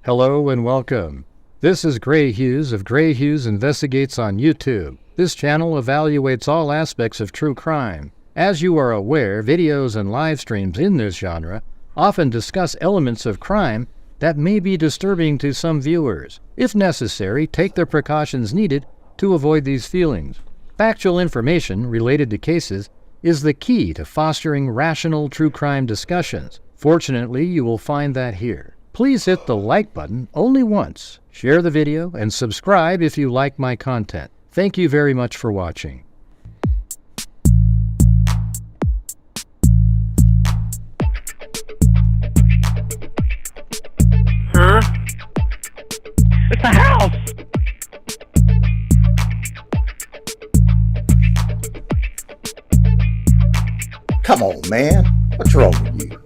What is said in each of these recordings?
Hello and welcome. This is Grant Hughes of Grant Hughes Investigates on YouTube. This channel evaluates all aspects of true crime. As you are aware, videos and live streams in this genre often discuss elements of crime that may be disturbing to some viewers. If necessary, take the precautions needed to avoid these feelings. Factual information related to cases is the key to fostering rational true crime discussions. Fortunately, you will find that here. Please hit the like button only once, share the video, and subscribe if you like my content. Thank you very much for watching. Huh? It's a house! Come on, man. What's wrong with you?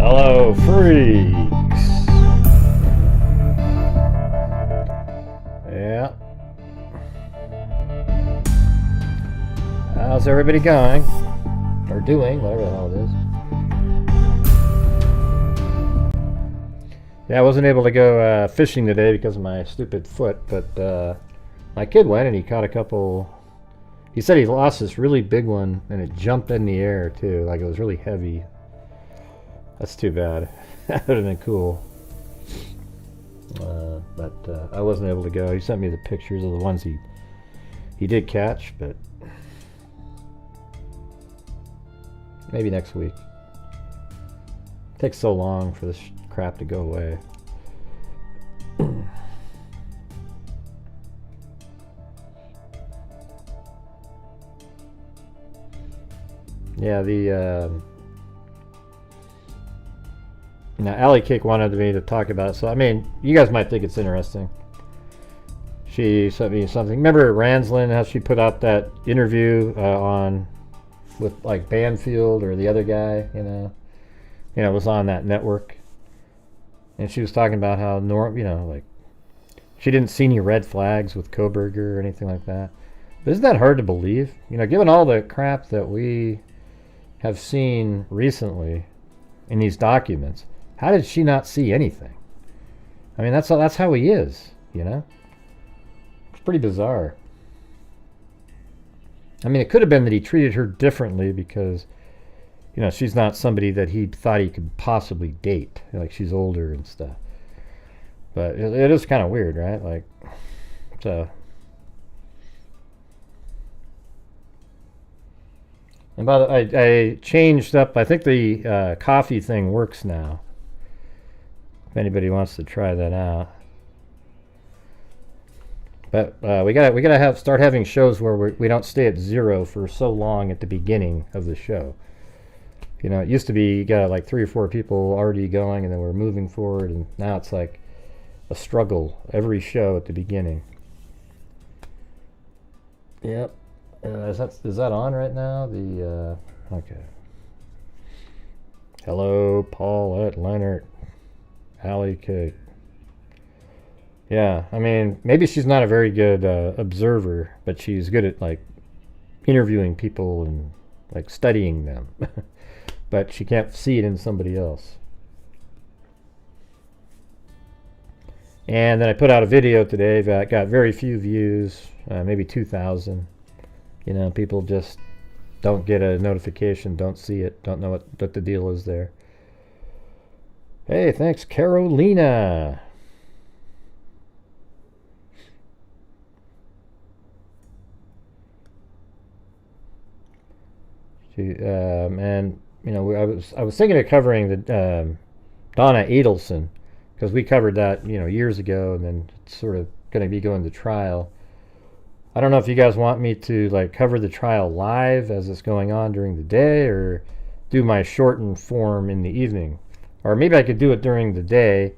Hello, freaks. Yeah. How's everybody going? Or doing, whatever the hell it is. Yeah, I wasn't able to go fishing today because of my stupid foot, but my kid went and he caught a couple. He said he lost this really big one and it jumped in the air too, like it was really heavy. That's too bad. That would have been cool. But I wasn't able to go. He sent me the pictures of the ones he did catch, but maybe next week. It takes so long for this crap to go away. Yeah, now, Allie Cake wanted me to talk about it, so I mean, you guys might think it's interesting. She sent me something. Remember Ranslin, how she put out that interview with like Banfield or the other guy, you know, was on that network, and she was talking about how like she didn't see any red flags with Koberger or anything like that. But isn't that hard to believe? You know, given all the crap that we have seen recently in these documents. How did she not see anything? I mean, that's how he is, you know? It's pretty bizarre. I mean, it could have been that he treated her differently because, you know, she's not somebody that he thought he could possibly date. Like, she's older and stuff. But it is kind of weird, right? Like, so. And by the way, I changed up. I think the coffee thing works now. If anybody wants to try that out, but we gotta start having shows where we don't stay at zero for so long at the beginning of the show. You know, it used to be you got like 3 or 4 people already going, and then we're moving forward, and now it's like a struggle every show at the beginning. Yep. Is that on right now? Okay. Hello, Paulette Leonard. Allie Cake. Yeah, I mean, maybe she's not a very good observer, but she's good at like interviewing people and like studying them. But she can't see it in somebody else. And then I put out a video today that got very few views, maybe 2,000. You know, people just don't get a notification, don't see it, don't know what the deal is there. Hey, thanks, Carolina. And you know, I was thinking of covering the Donna Adelson because we covered that, you know, years ago, and then it's sort of going to be going to trial. I don't know if you guys want me to like cover the trial live as it's going on during the day, or do my shortened form in the evening. Or maybe I could do it during the day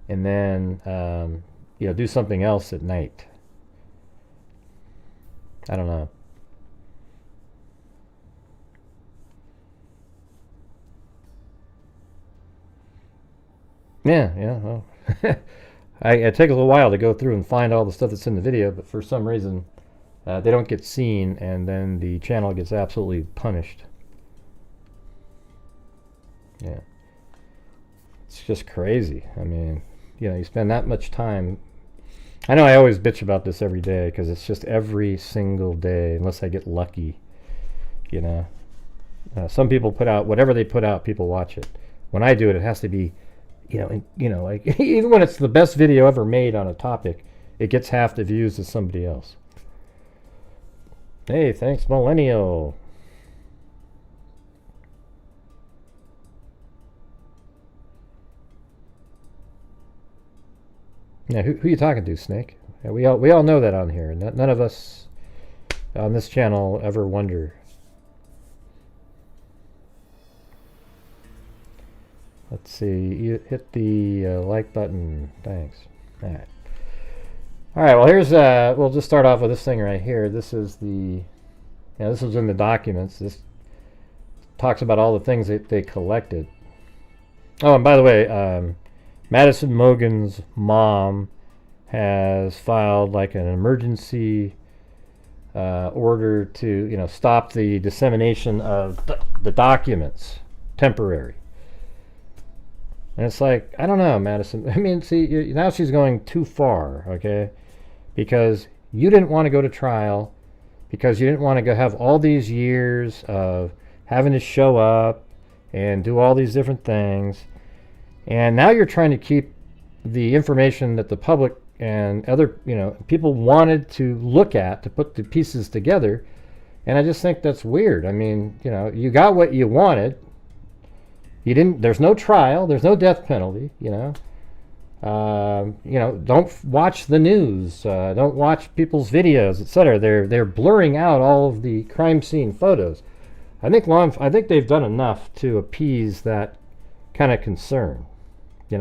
and then you know, do something else at night. I don't know. Yeah, yeah. Well, it takes a little while to go through and find all the stuff that's in the video, but for some reason they don't get seen, and then the channel gets absolutely punished. Yeah. It's just crazy. I mean, you spend that much time. I know I always bitch about this every day because it's just every single day, unless I get lucky. Some people put out whatever they put out, people watch it. When I do it, it has to be, like even when it's the best video ever made on a topic, it gets half the views as somebody else. Hey, thanks, Millennial. Yeah, who you talking to, Snake? Yeah, we all know that on here. None of us on this channel ever wonder. Let's see. You hit the like button. Thanks. All right. All right. Well, here's we'll just start off with this thing right here. This is the. This was in the documents. This talks about all the things that they collected. Oh, and by the way, Madison Mogan's mom has filed like an emergency order to stop the dissemination of the documents, temporary. And it's like, I don't know, Madison. I mean, see, now she's going too far, okay? Because you didn't want to go to trial, because you didn't want to go have all these years of having to show up and do all these different things. And now you're trying to keep the information that the public and other, people wanted to look at to put the pieces together. And I just think that's weird. I mean, you got what you wanted. You didn't. There's no trial. There's no death penalty. Don't watch the news. Don't watch people's videos, etc. They're blurring out all of the crime scene photos. I think they've done enough to appease that kind of concern.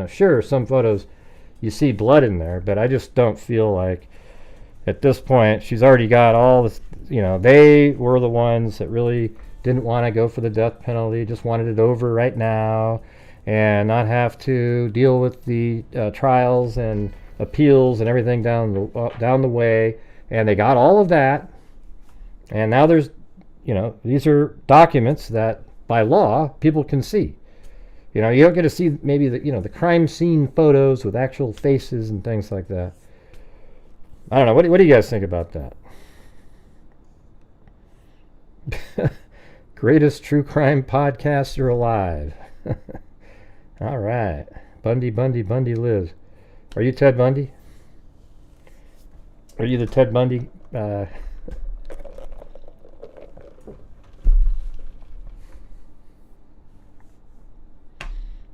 Sure, some photos you see blood in there, but I just don't feel like at this point she's already got all this. They were the ones that really didn't want to go for the death penalty, just wanted it over right now and not have to deal with the trials and appeals and everything down the way. And they got all of that. And now there's, these are documents that by law people can see. You don't get to see maybe the crime scene photos with actual faces and things like that. I don't know. What do you guys think about that? Greatest true crime podcaster alive. All right. Bundy lives. Are you Ted Bundy? Are you the Ted Bundy?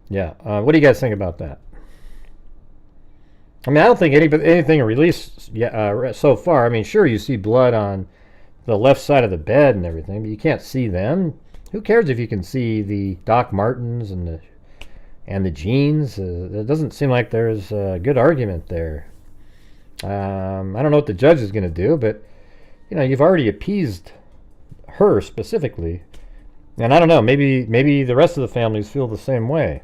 Yeah. What do you guys think about that? I mean, I don't think anything released so far. I mean, sure, you see blood on the left side of the bed and everything, but you can't see them. Who cares if you can see the Doc Martens and the jeans? It doesn't seem like there's a good argument there. I don't know what the judge is going to do, but you've already appeased her specifically, and I don't know. Maybe the rest of the families feel the same way.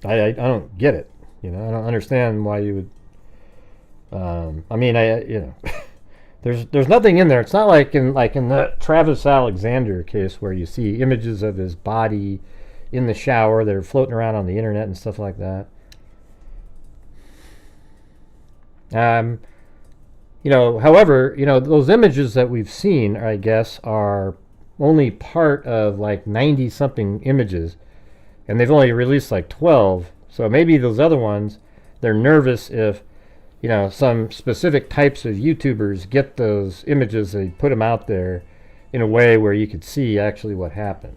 I don't get it. I don't understand why you would. I mean, There's nothing in there. It's not like in the Travis Alexander case where you see images of his body in the shower that are floating around on the internet and stuff like that. However, those images that we've seen, I guess, are only part of like 90-something images, and they've only released like 12. So maybe those other ones, they're nervous if some specific types of YouTubers get those images, they put them out there in a way where you could see actually what happened.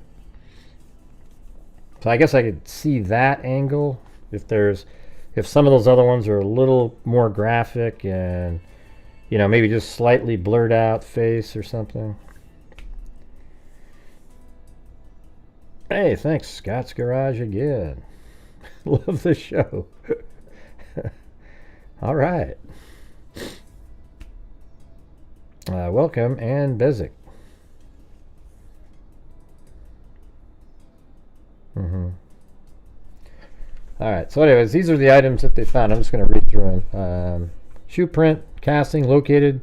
So I guess I could see that angle if some of those other ones are a little more graphic and maybe just slightly blurred out face or something. Hey, thanks, Scott's Garage again. Love the show. All right. Welcome, Ann Bezic. All right. So, anyways, these are the items that they found. I'm just going to read through them. Shoe print casting located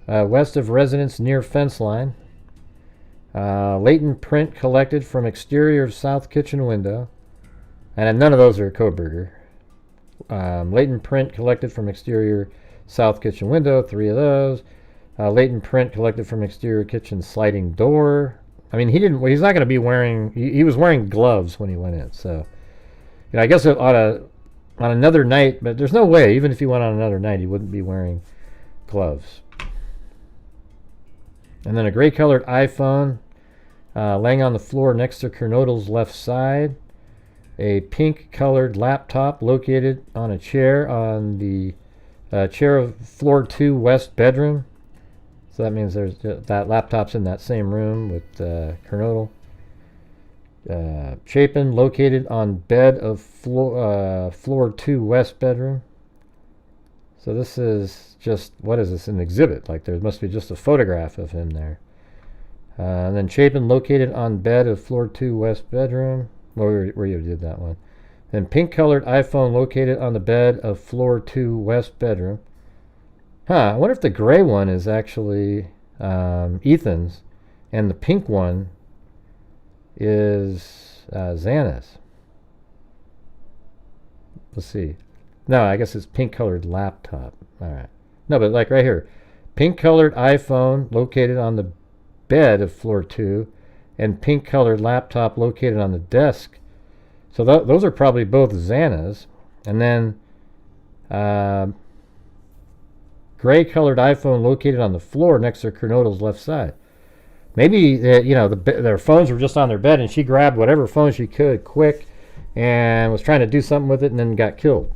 west of residence near fence line. Latent print collected from exterior of south kitchen window. And none of those are Koberger. Latent print collected from exterior south kitchen window. 3 of those. Latent print collected from exterior kitchen sliding door. I mean, he's not going to be wearing. He was wearing gloves when he went in. So, I guess on another night, but there's no way. Even if he went on another night, he wouldn't be wearing gloves. And then a gray-colored iPhone laying on the floor next to Kernodle's left side. A pink-colored laptop located on a chair on the chair of floor 2 west bedroom. So that means there's that laptop's in that same room with Kernodle. Chapin located on bed of floor 2 west bedroom. So this is just, what is this, an exhibit? Like there must be just a photograph of him there. And then Chapin located on bed of floor 2 west bedroom. Where you did that one. Then pink-colored iPhone located on the bed of floor 2 west bedroom. I wonder if the gray one is actually Ethan's, and the pink one is Zana's. Let's see. No, I guess it's pink-colored laptop. All right. No, but like right here, pink-colored iPhone located on the bed of floor 2, and pink-colored laptop located on the desk. So those are probably both Zana's. And then gray-colored iPhone located on the floor next to Kernodle's left side. Maybe their phones were just on their bed, and she grabbed whatever phone she could quick and was trying to do something with it, and then got killed.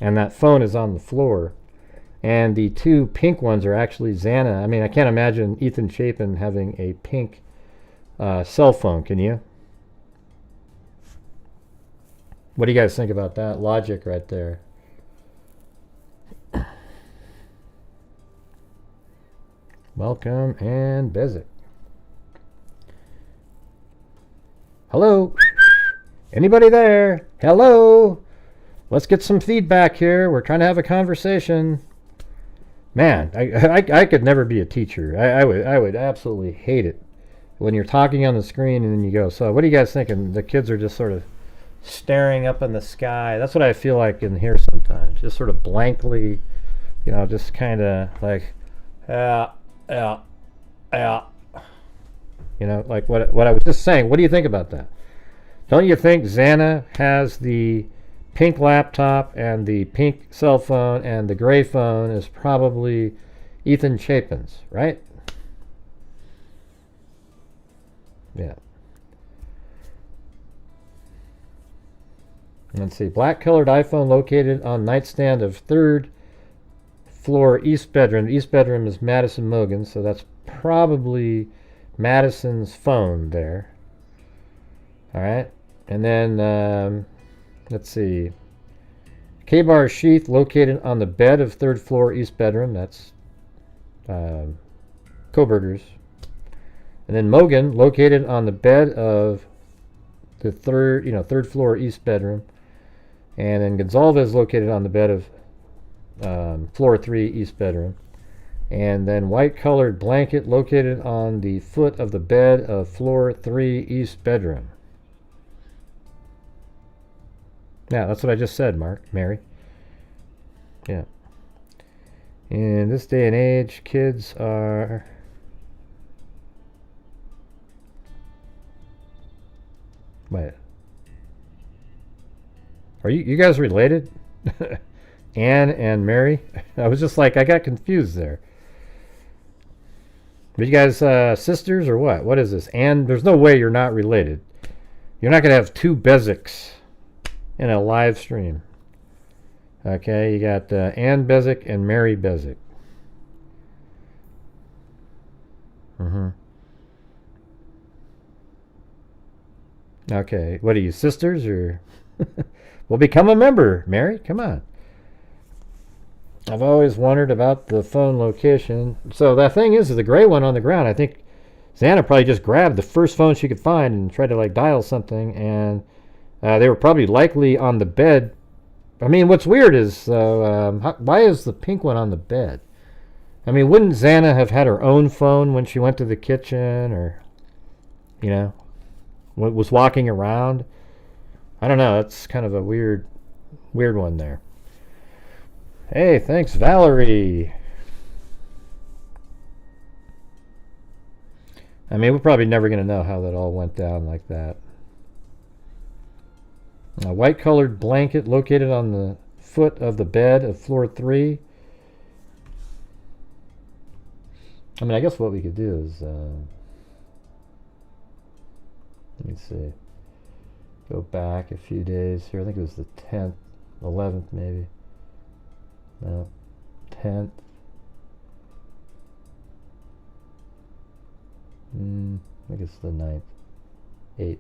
And that phone is on the floor. And the 2 pink ones are actually Zana. I mean, I can't imagine Ethan Chapin having a pink cell phone, can you? What do you guys think about that logic right there? Welcome and Bezic. Hello? Anybody there? Hello? Let's get some feedback here. We're trying to have a conversation. Man, I could never be a teacher. I would absolutely hate it when you're talking on the screen and then you go, so what are you guys thinking? The kids are just sort of staring up in the sky. That's what I feel like in here sometimes. Just sort of blankly, just kind of like, like what I was just saying. What do you think about that? Don't you think Zana has the pink laptop and the pink cell phone and the gray phone is probably Ethan Chapin's, right? Yeah. Let's see. Black colored iPhone located on nightstand of 3rd floor east bedroom. The east bedroom is Madison Mogan, so that's probably Madison's phone there. All right. And then, let's see. K-bar sheath located on the bed of 3rd floor east bedroom. That's Koberger's. And then Mogan located on the bed of the 3rd floor east bedroom. And then Gonzalez located on the bed of floor 3 east bedroom. And then white colored blanket located on the foot of the bed of floor 3 east bedroom. Yeah, that's what I just said, Mary. Yeah. In this day and age, kids are... Wait. Are you guys related? Anne and Mary? I was just like, I got confused there. Are you guys sisters or what? What is this? Anne, there's no way you're not related. You're not going to have 2 Bezics in a live stream. Okay, you got Ann Bezic and Mary Bezic. Okay, what are you, sisters or? Well, become a member, Mary. Come on. I've always wondered about the phone location. So the thing is the gray one on the ground. I think Zana probably just grabbed the first phone she could find and tried to like dial something, and They were probably likely on the bed. I mean, what's weird is, why is the pink one on the bed? I mean, wouldn't Zana have had her own phone when she went to the kitchen, or, you know, was walking around? I don't know. That's kind of a weird one there. Hey, thanks, Valerie. I mean, we're probably never going to know how that all went down like that. A white-colored blanket located on the foot of the bed of floor 3. I mean, I guess what we could do is, let me see, go back a few days here. I think it was the 10th, 11th maybe. No, 10th. I think it's the 9th, 8th.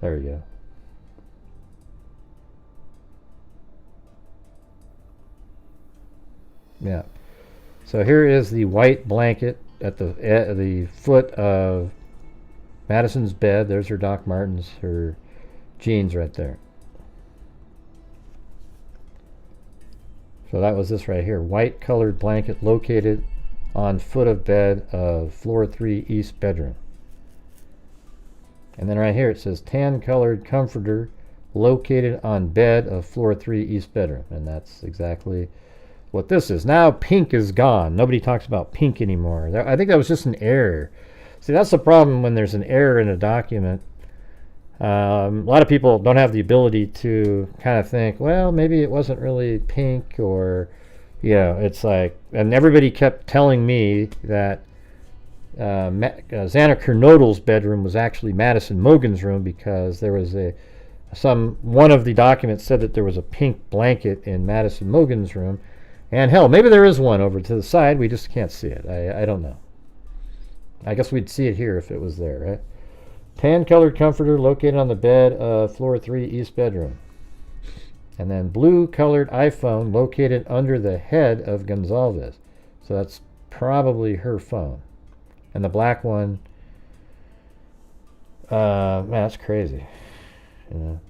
There we go. Yeah. So here is the white blanket at the foot of Madison's bed. There's her Doc Martens, her jeans right there. So that was this right here. White colored blanket located on foot of bed of floor 3 east bedroom. And then right here it says tan colored comforter located on bed of floor 3 east bedroom. And that's exactly what this is. Now pink is gone. Nobody talks about pink anymore. I think that was just an error. See, that's the problem when there's an error in a document. A lot of people don't have the ability to kind of think, well, maybe it wasn't really pink, or, you know, it's like, and everybody kept telling me that Zana Kernodle's bedroom was actually Madison Mogen's room, because there was one of the documents said that there was a pink blanket in Madison Mogen's room. And hell, maybe there is one over to the side. We just can't see it. I don't know. I guess we'd see it here if it was there, right? Tan colored comforter located on the bed of floor 3 east bedroom. And then blue colored iPhone located under the head of Gonzalez. So that's probably her phone. And the black one, man, that's crazy. You know.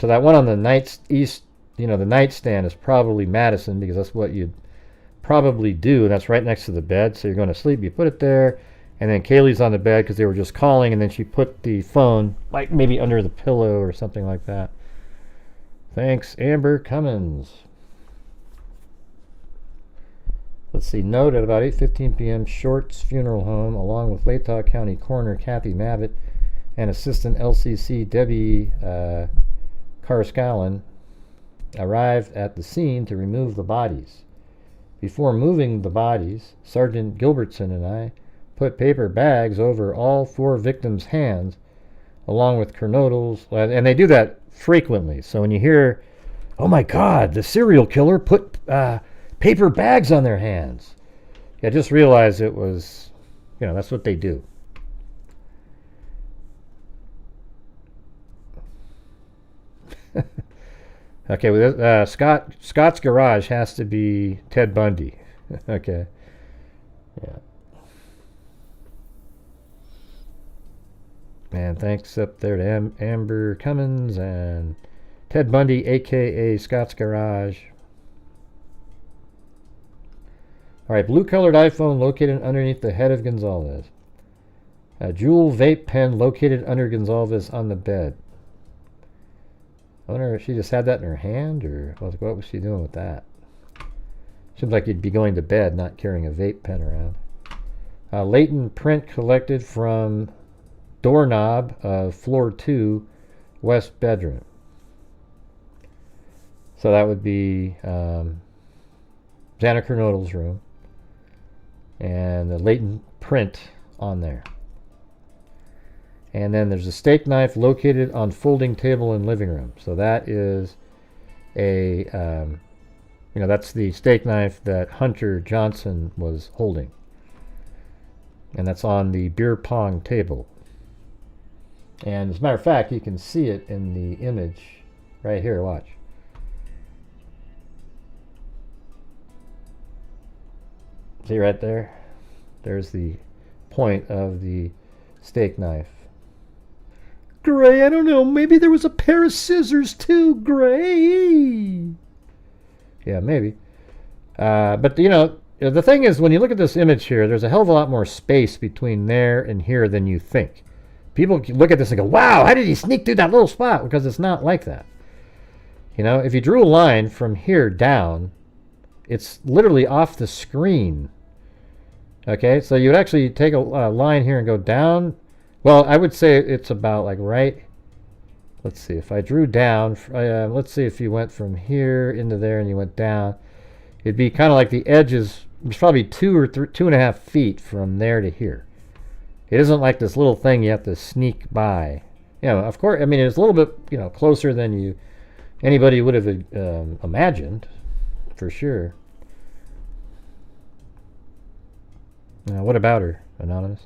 So that one on the east, you know, the nightstand is probably Madison, because that's what you'd probably do. And that's right next to the bed. So you're going to sleep, you put it there. And then Kaylee's on the bed because they were just calling, and then she put the phone like maybe under the pillow or something like that. Thanks, Amber Cummins. Let's see, note at about 8:15 p.m., Short's funeral home, along with Latah County Coroner Kathy Mavic and Assistant LCC Debbie Carscallon arrived at the scene to remove the bodies. Before moving the bodies, Sergeant Gilbertson and I put paper bags over all 4 victims' hands, along with Kernodle's, and they do that frequently. So when you hear, oh my God, the serial killer put paper bags on their hands, yeah, just realize it was, you know, that's what they do. Okay, well, Scott's garage has to be Ted Bundy. Okay, yeah. And thanks up there to Amber Cummins and Ted Bundy, a.k.a. Scott's Garage. All right, blue-colored iPhone located underneath the head of Gonzalez. A Juul vape pen located under Gonzalez on the bed. I wonder if she just had that in her hand, or what was she doing with that? Seems like you'd be going to bed, not carrying a vape pen around. Latent print collected from doorknob of floor 2 west bedroom. So that would be Zana Kernodle's room, and the latent print on there. And then there's a steak knife located on folding table in living room. So that is a you know, that's the steak knife that Hunter Johnson was holding, and that's on the beer pong table. And as a matter of fact, you can see it in the image right here. Watch. See right there? There's the point of the steak knife Gray, I don't know. Maybe there was a pair of scissors too, Gray. Yeah, maybe. But, you know, the thing is, when you look at this image here, there's a hell of a lot more space between there and here than you think. People look at this and go, wow, how did he sneak through that little spot? Because it's not like that. You know, if you drew a line from here down, it's literally off the screen. Okay, so you would actually take a line here and go down. Well, I would say it's about like right. Let's see, if I drew down, let's see if you went from here into there and you went down. It'd be kind of like the edges, it's probably 2 or 2.5 feet from there to here. It isn't like this little thing you have to sneak by. You know, of course, I mean, it's a little bit, you know, closer than anybody would have imagined, for sure. Now, what about her, Anonymous?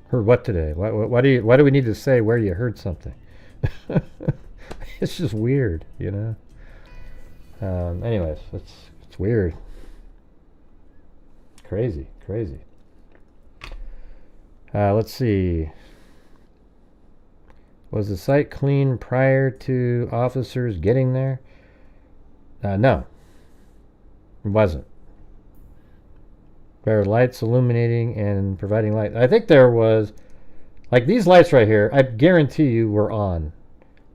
Heard what today? Why do we need to say where you heard something? It's just weird, you know. Anyways, it's weird. Crazy. Let's see. Was the site clean prior to officers getting there? No. It wasn't. There were lights illuminating and providing light. I think there was, like these lights right here, I guarantee you were on.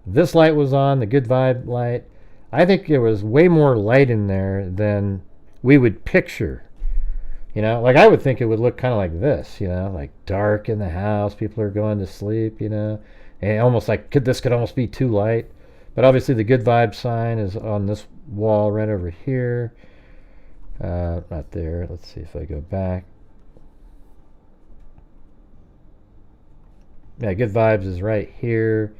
This light was on, the good vibe light. I think there was way more light in there than we would picture. You know, like I would think it would look kind of like this, you know, like dark in the house, people are going to sleep, you know, and almost like this could almost be too light. But obviously the good vibe sign is on this wall right over here. Not there. Let's see if I go back. Yeah, good vibes is right here.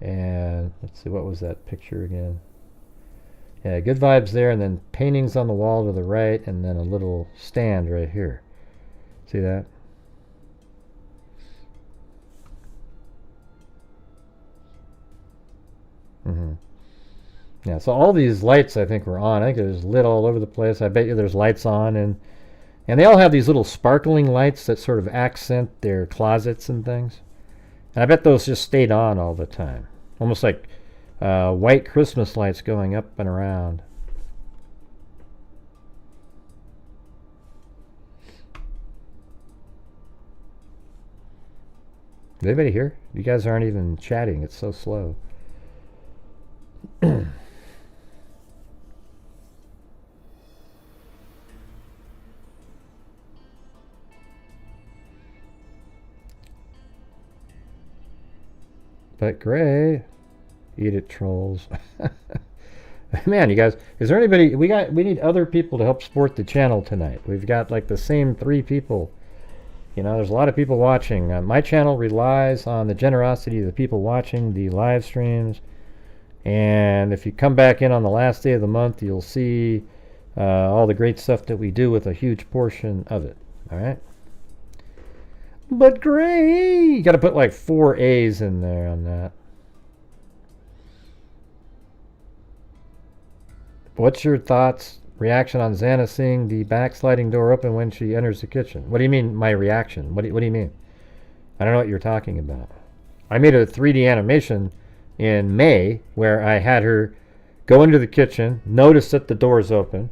And let's see, what was that picture again? Yeah, good vibes there, and then paintings on the wall to the right, and then a little stand right here. See that? Yeah, so all these lights I think were on. I think there's lit all over the place. I bet you there's lights on, and they all have these little sparkling lights that sort of accent their closets and things. And I bet those just stayed on all the time. Almost like white Christmas lights going up and around. Is anybody here? You guys aren't even chatting. It's so slow. But Gray, eat it, trolls. Man, you guys, is there anybody? We need other people to help support the channel tonight. We've got like the same 3 people. You know, there's a lot of people watching. My channel relies on the generosity of the people watching the live streams. And if you come back in on the last day of the month, you'll see all the great stuff that we do with a huge portion of it. All right. But Gray, you got to put like 4 A's in there on that. What's your thoughts, reaction on Zana seeing the backsliding door open when she enters the kitchen? What do you mean, my reaction? What do you mean? I don't know what you're talking about. I made a 3D animation in May where I had her go into the kitchen, notice that the door's open,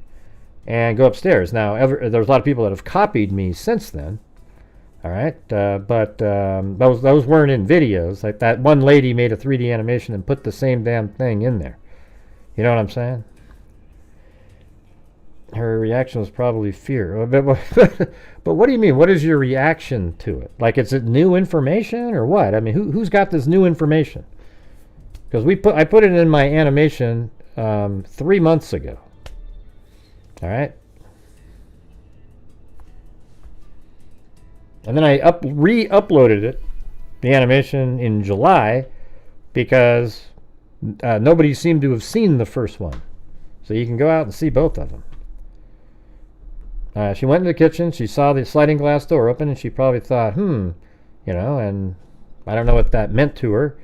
and go upstairs. Now, there's a lot of people that have copied me since then. All right, but those weren't in videos. Like that one lady made a 3D animation and put the same damn thing in there. You know what I'm saying? Her reaction was probably fear. But what do you mean? What is your reaction to it? Like, is it new information or what? I mean, who's got this new information? Because I put it in my animation 3 months ago. All right. And then I re-uploaded it, the animation, in July, because nobody seemed to have seen the first one. So you can go out and see both of them. She went in the kitchen, she saw the sliding glass door open, and she probably thought, you know, and I don't know what that meant to her.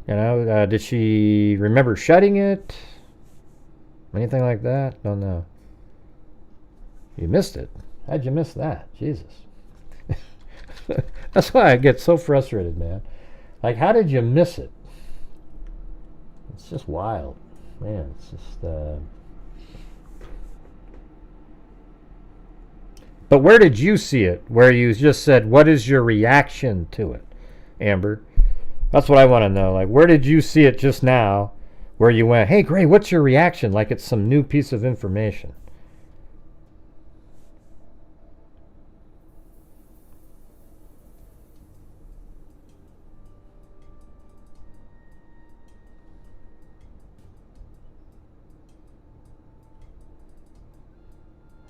You know, did she remember shutting it? Anything like that? Don't know. You missed it. How'd you miss that? Jesus. That's why I get so frustrated, man. Like, how did you miss it? It's just wild. Man, it's just... But where did you see it? Where you just said, what is your reaction to it, Amber? That's what I want to know. Like, where did you see it just now where you went, hey, Gray, what's your reaction? Like it's some new piece of information.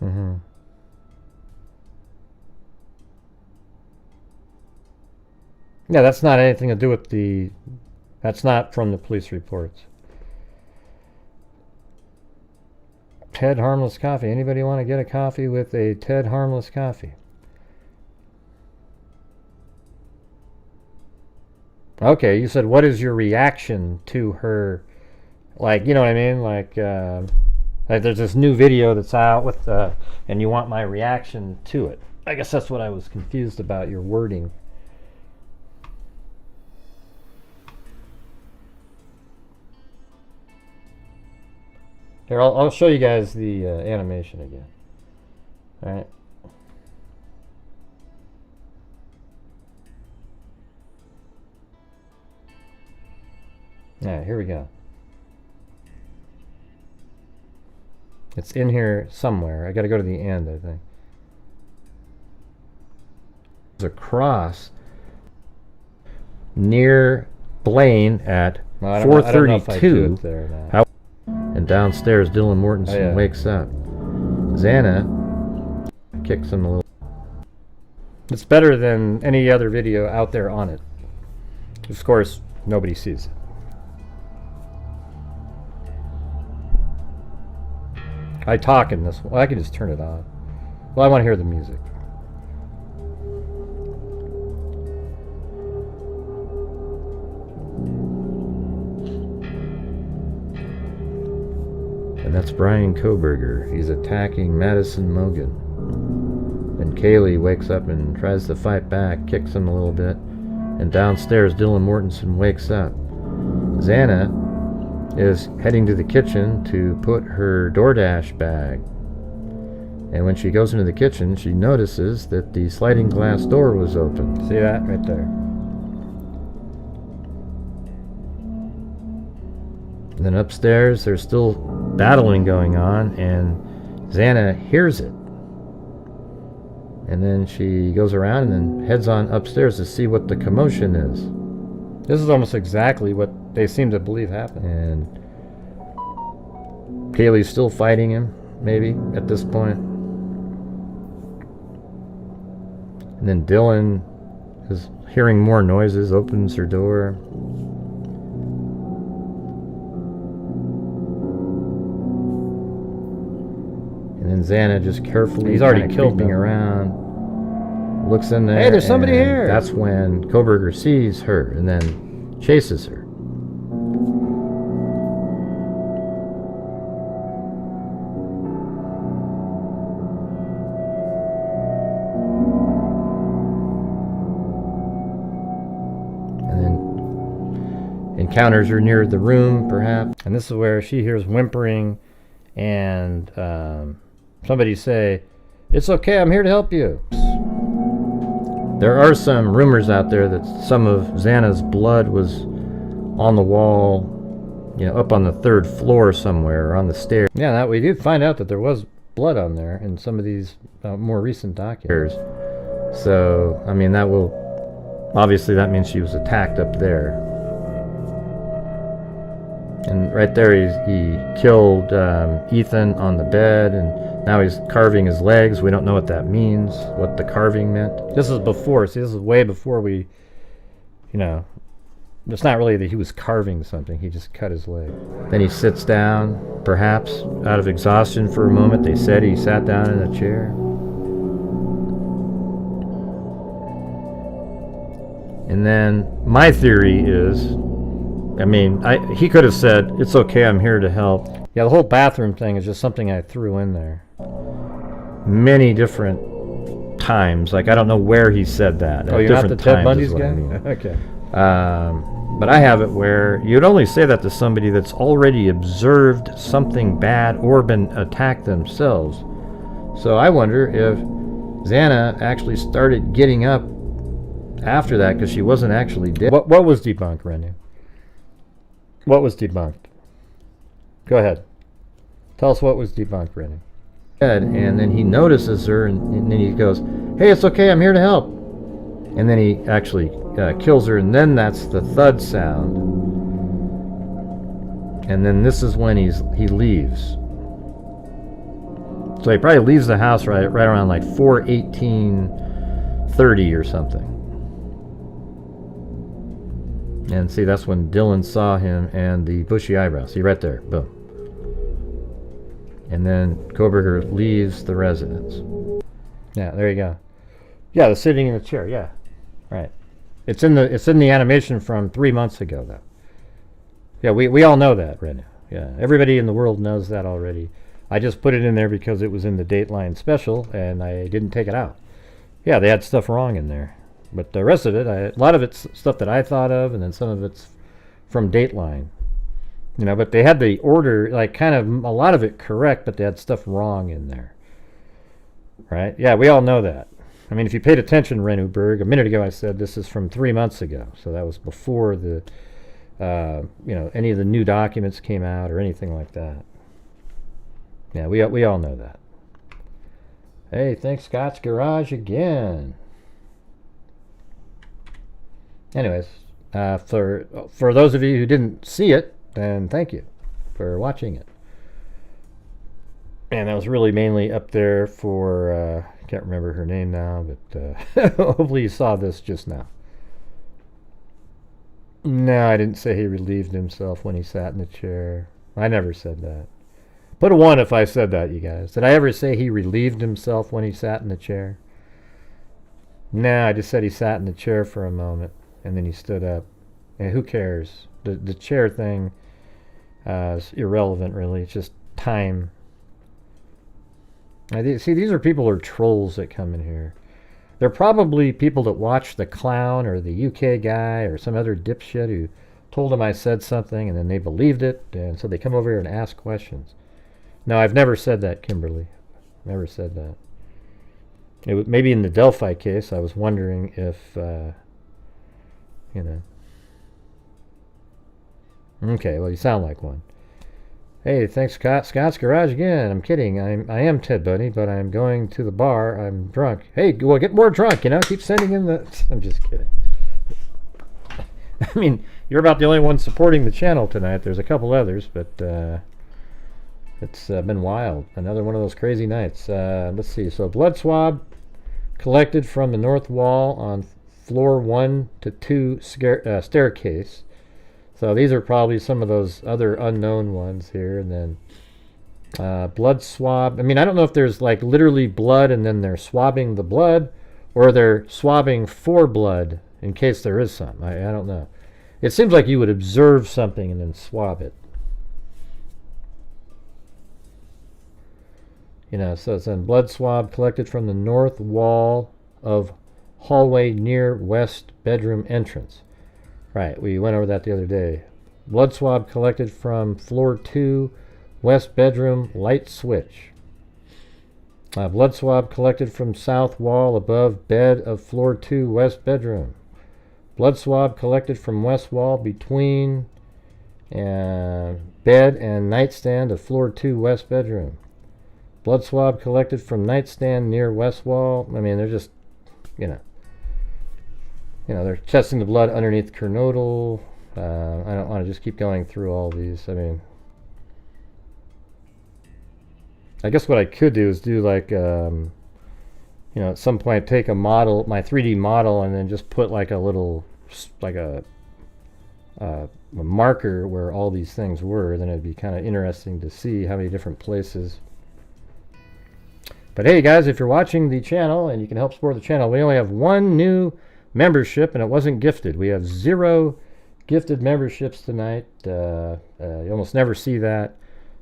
Mm-hmm. Yeah, that's not anything to do with the... That's not from the police reports. Ted Harmless Coffee. Anybody want to get a coffee with a Ted Harmless Coffee? Okay, you said, what is your reaction to her? Like, you know what I mean? Like there's this new video that's out with, and you want my reaction to it. I guess that's what I was confused about, your wording. Here, I'll show you guys the animation again. All right. Yeah, here we go. It's in here somewhere. I got to go to the end, I think. There's a cross near Blaine at 4:32. And downstairs, Dylan Mortensen wakes up. Zana kicks him a little. It's better than any other video out there on it. Of course, nobody sees it. I talk in this one. Well, I can just turn it off. Well, I want to hear the music. And that's Brian Koberger. He's attacking Madison Mogan. And Kaylee wakes up and tries to fight back, kicks him a little bit. And downstairs, Dylan Mortensen wakes up. Zana is heading to the kitchen to put her DoorDash bag. And when she goes into the kitchen, she notices that the sliding glass door was open. See that right there? And then upstairs, there's still battling going on, and Zana hears it. And then she goes around and then heads on upstairs to see what the commotion is. This is almost exactly what they seem to believe happened. And Kaylee's still fighting him, maybe, at this point. And then Dylan is hearing more noises, opens her door. And then Zana just carefully, he's already killed them, around, looks in there. Hey, there's somebody here. That's when Koberger sees her and then chases her. And then encounters her near the room, perhaps. And this is where she hears whimpering and somebody say, "It's okay, I'm here to help you." There are some rumors out there that some of Xana's blood was on the wall, you know, up on the 3rd floor somewhere, or on the stairs. Yeah, that we did find out that there was blood on there in some of these more recent documents. So, I mean, that will, obviously that means she was attacked up there. And right there he killed Ethan on the bed, and now he's carving his legs. We don't know what that means, what the carving meant. This is before, see, this is way before we, you know, it's not really that he was carving something, he just cut his leg. Then he sits down, perhaps out of exhaustion for a moment. They said he sat down in a chair. And then my theory is, I mean, he could have said, "It's okay, I'm here to help." Yeah, the whole bathroom thing is just something I threw in there. Many different times. Like, I don't know where he said that. Oh, at you're not the different Ted times Bundy's is what guy? I mean. Okay. But I have it where you'd only say that to somebody that's already observed something bad or been attacked themselves. So I wonder if Zana actually started getting up after that because she wasn't actually dead. What was debunked, Renu? What was debunked? Go ahead. Tell us what was debunked, Renu. And then he notices her, and then he goes, "Hey, it's okay, I'm here to help." And then he actually kills her, and then that's the thud sound. And then this is when he leaves. So he probably leaves the house right around like 4:18:30 or something. And see, that's when Dylan saw him and the bushy eyebrows. See, right there, boom. And then Koberger leaves the residence. Yeah, there you go. Yeah, the sitting in the chair. Yeah, right. It's in the animation from 3 months ago, though. Yeah, we all know that right now. Yeah, everybody in the world knows that already. I just put it in there because it was in the Dateline special, and I didn't take it out. Yeah, they had stuff wrong in there, but the rest of it, a lot of it's stuff that I thought of, and then some of it's from Dateline. You know, but they had the order, like, kind of a lot of it correct, but they had stuff wrong in there. Right? Yeah, we all know that. I mean, if you paid attention, Renuberg, a minute ago I said this is from 3 months ago. So that was before the, any of the new documents came out or anything like that. Yeah, we all know that. Hey, thanks Scott's Garage again. Anyways, for those of you who didn't see it, then thank you for watching it. And that was really mainly up there for, I can't remember her name now, but hopefully you saw this just now. No, I didn't say he relieved himself when he sat in the chair. I never said that. Put a 1 if I said that, you guys. Did I ever say he relieved himself when he sat in the chair? No, I just said he sat in the chair for a moment, and then he stood up. And who cares? The chair thing is irrelevant, really. It's just time. See, these are people who are trolls that come in here. They're probably people that watch The Clown or the UK guy or some other dipshit who told them I said something and then they believed it, and so they come over here and ask questions. No, I've never said that, Kimberly. Never said that. Maybe in the Delphi case, I was wondering if, Okay, well, you sound like one. Hey, thanks, Scott's Garage again. I'm kidding. I am Ted Bundy, but I'm going to the bar. I'm drunk. Hey, well, get more drunk, Keep sending in the... I'm just kidding. I mean, you're about the only one supporting the channel tonight. There's a couple others, but it's been wild. Another one of those crazy nights. Let's see. So, blood swab collected from the north wall on floor 1 to 2 staircase. So these are probably some of those other unknown ones here. And then blood swab. I mean, I don't know if there's like literally blood and then they're swabbing the blood, or they're swabbing for blood in case there is some. I don't know. It seems like you would observe something and then swab it. So it's in blood swab collected from the north wall of hallway near west bedroom entrance. Right, we went over that the other day. Blood swab collected from floor 2, west bedroom, light switch. Blood swab collected from south wall above bed of floor 2, west bedroom. Blood swab collected from west wall between bed and nightstand of floor 2, west bedroom. Blood swab collected from nightstand near west wall. I mean, they're just, they're testing the blood underneath kernodle. I don't want to just keep going through all these. I mean, I guess what I could do is do like, at some point take a model, my 3D model, and then just put like a little, like a marker where all these things were. Then it'd be kind of interesting to see how many different places. But hey, guys, if you're watching the channel and you can help support the channel, we only have 1 new membership, and it wasn't gifted. We have 0 gifted memberships tonight. You almost never see that.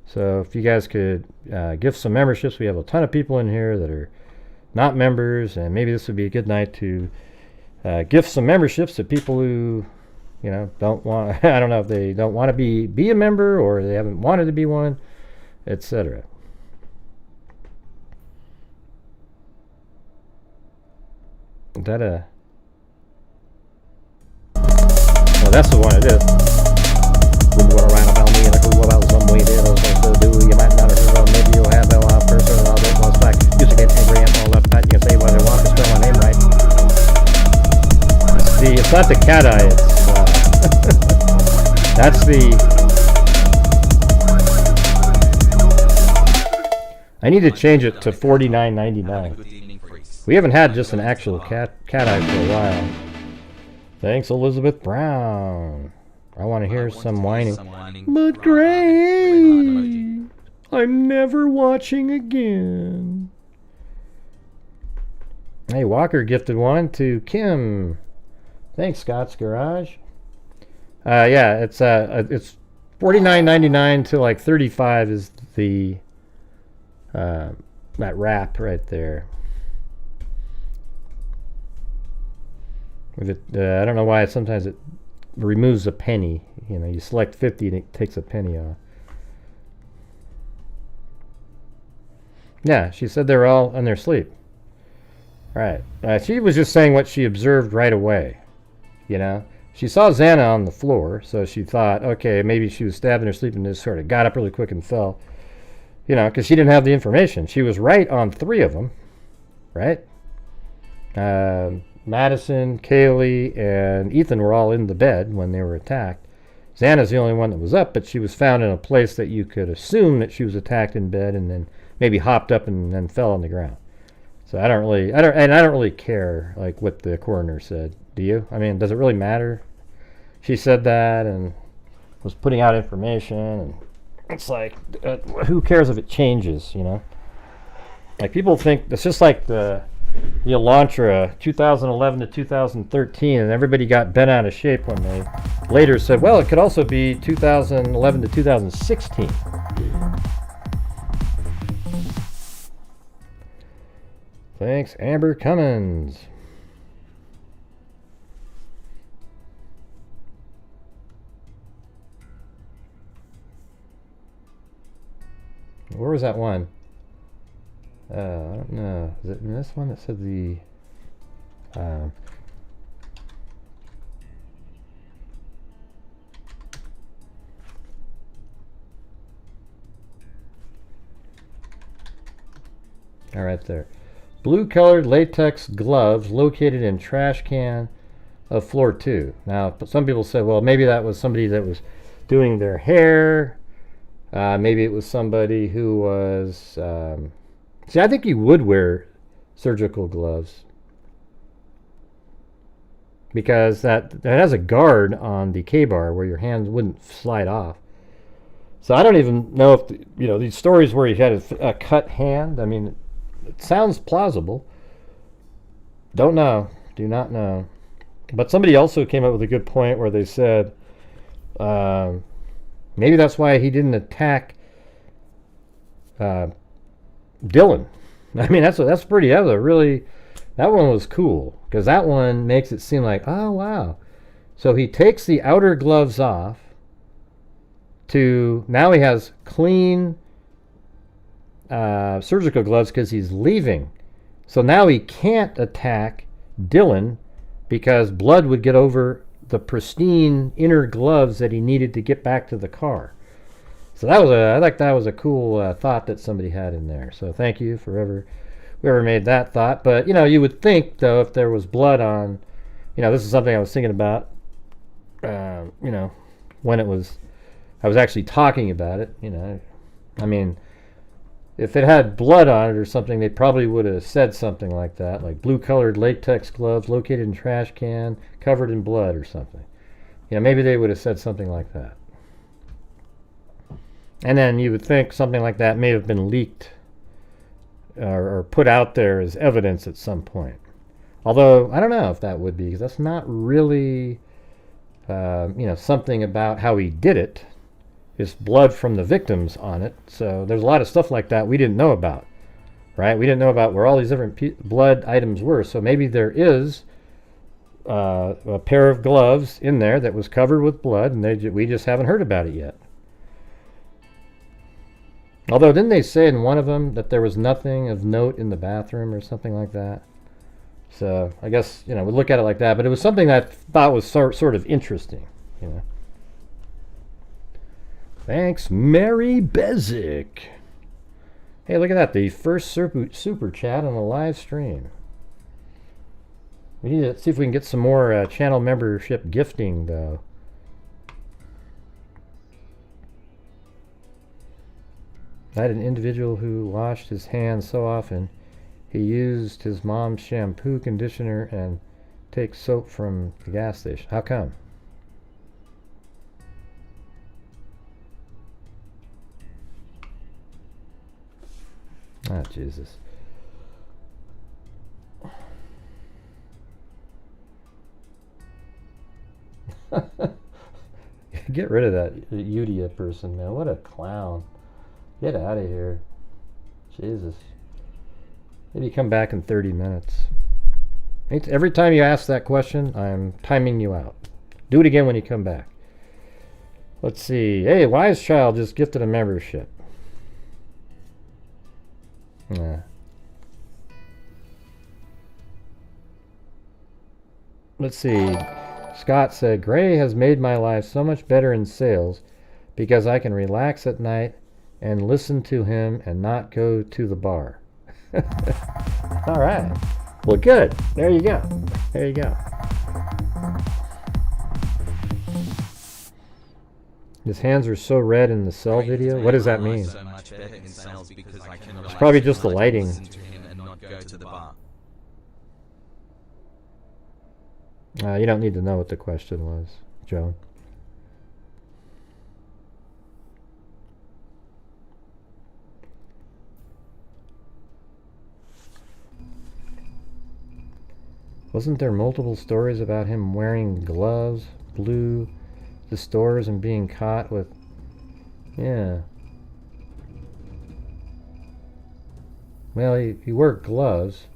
So if you guys could gift some memberships, we have a ton of people in here that are not members, and maybe this would be a good night to gift some memberships to people who, don't want. I don't know if they don't want to be a member or they haven't wanted to be one, etc. Is that a? Well, that's the one it is. Who wanna write about me and who about some way there? Those things to do. You might not have heard of. Maybe you'll have a person and all that. Well, it's like used to get angry and all that. But you can say what I want to spell my name right. It's not the cat eye. It's that's the. I need to change it to $49.99. We haven't had just an actual cat eye for a while. Thanks, Elizabeth Brown. I want to hear some whining. But great! I'm never watching again. Hey, Walker gifted one to Kim. Thanks, Scott's Garage. Yeah, it's $49.99 to like $35 is the that wrap right there. With it, I don't know why. Sometimes it removes a penny. You select 50 and it takes a penny off. Yeah, she said they're all in their sleep. Right. She was just saying what she observed right away. She saw Zana on the floor, so she thought, okay, maybe she was stabbed in her sleep and just sort of got up really quick and fell. Because she didn't have the information. She was right on 3 of them, right? Madison, Kaylee, and Ethan were all in the bed when they were attacked. Xana's the only one that was up, but she was found in a place that you could assume that she was attacked in bed and then maybe hopped up and then fell on the ground. So I don't really care like what the coroner said. Do you? I mean, does it really matter? She said that and was putting out information, and it's like, who cares if it changes? Like people think it's just like the Elantra 2011 to 2013, and everybody got bent out of shape when they later said, well, it could also be 2011 to 2016. Thanks, Amber Cummins. Where was that one? I don't know. Is it in this one that said the... all right, there. Blue-colored latex gloves located in trash can of floor 2. Now, some people said, well, maybe that was somebody that was doing their hair. Maybe it was somebody who was... see, I think you would wear surgical gloves because that has a guard on the K-bar where your hands wouldn't slide off. So I don't even know if these stories where he had a cut hand. I mean, it sounds plausible. Don't know. Do not know. But somebody also came up with a good point where they said maybe that's why he didn't attack Dylan. I mean, that was that one was cool because that one makes it seem like, oh wow. So he takes the outer gloves off to now he has clean surgical gloves because he's leaving. So now he can't attack Dylan because blood would get over the pristine inner gloves that he needed to get back to the car. So I think that was a cool thought that somebody had in there. So thank you for whoever made that thought. But you would think though, if there was blood on, this is something I was thinking about. When I was actually talking about it. I mean, if it had blood on it or something, they probably would have said something like that, like blue-colored latex gloves located in trash can, covered in blood or something. Maybe they would have said something like that. And then you would think something like that may have been leaked or put out there as evidence at some point. Although, I don't know if that would be, because that's not really, something about how he did it. It's blood from the victims on it. So there's a lot of stuff like that we didn't know about, right? We didn't know about where all these different blood items were. So maybe there is a pair of gloves in there that was covered with blood, and we just haven't heard about it yet. Although, didn't they say in one of them that there was nothing of note in the bathroom or something like that? So I guess, we look at it like that, but it was something that I thought was sort of interesting, Thanks, Mary Bezick. Hey, look at that, the first super chat on the live stream. We need to see if we can get some more channel membership gifting, though. I had an individual who washed his hands so often he used his mom's shampoo, conditioner, and take soap from the gas station. How come? Ah, Jesus. Get rid of that Udia person, man. What a clown. Get out of here. Jesus. Maybe come back in 30 minutes. Every time you ask that question, I'm timing you out. Do it again when you come back. Let's see. Hey, Wise Child just gifted a membership. Yeah. Let's see. Scott said, Gray has made my life so much better in sales because I can relax at night and listen to him and not go to the bar. All right. Well, good. There you go. There you go. His hands are so red in the cell video. What does that mean? It's probably just the lighting. You don't need to know what the question was, Joan. Wasn't there multiple stories about him wearing gloves, blue, the stores, and being caught with... Yeah. Well, he wore gloves.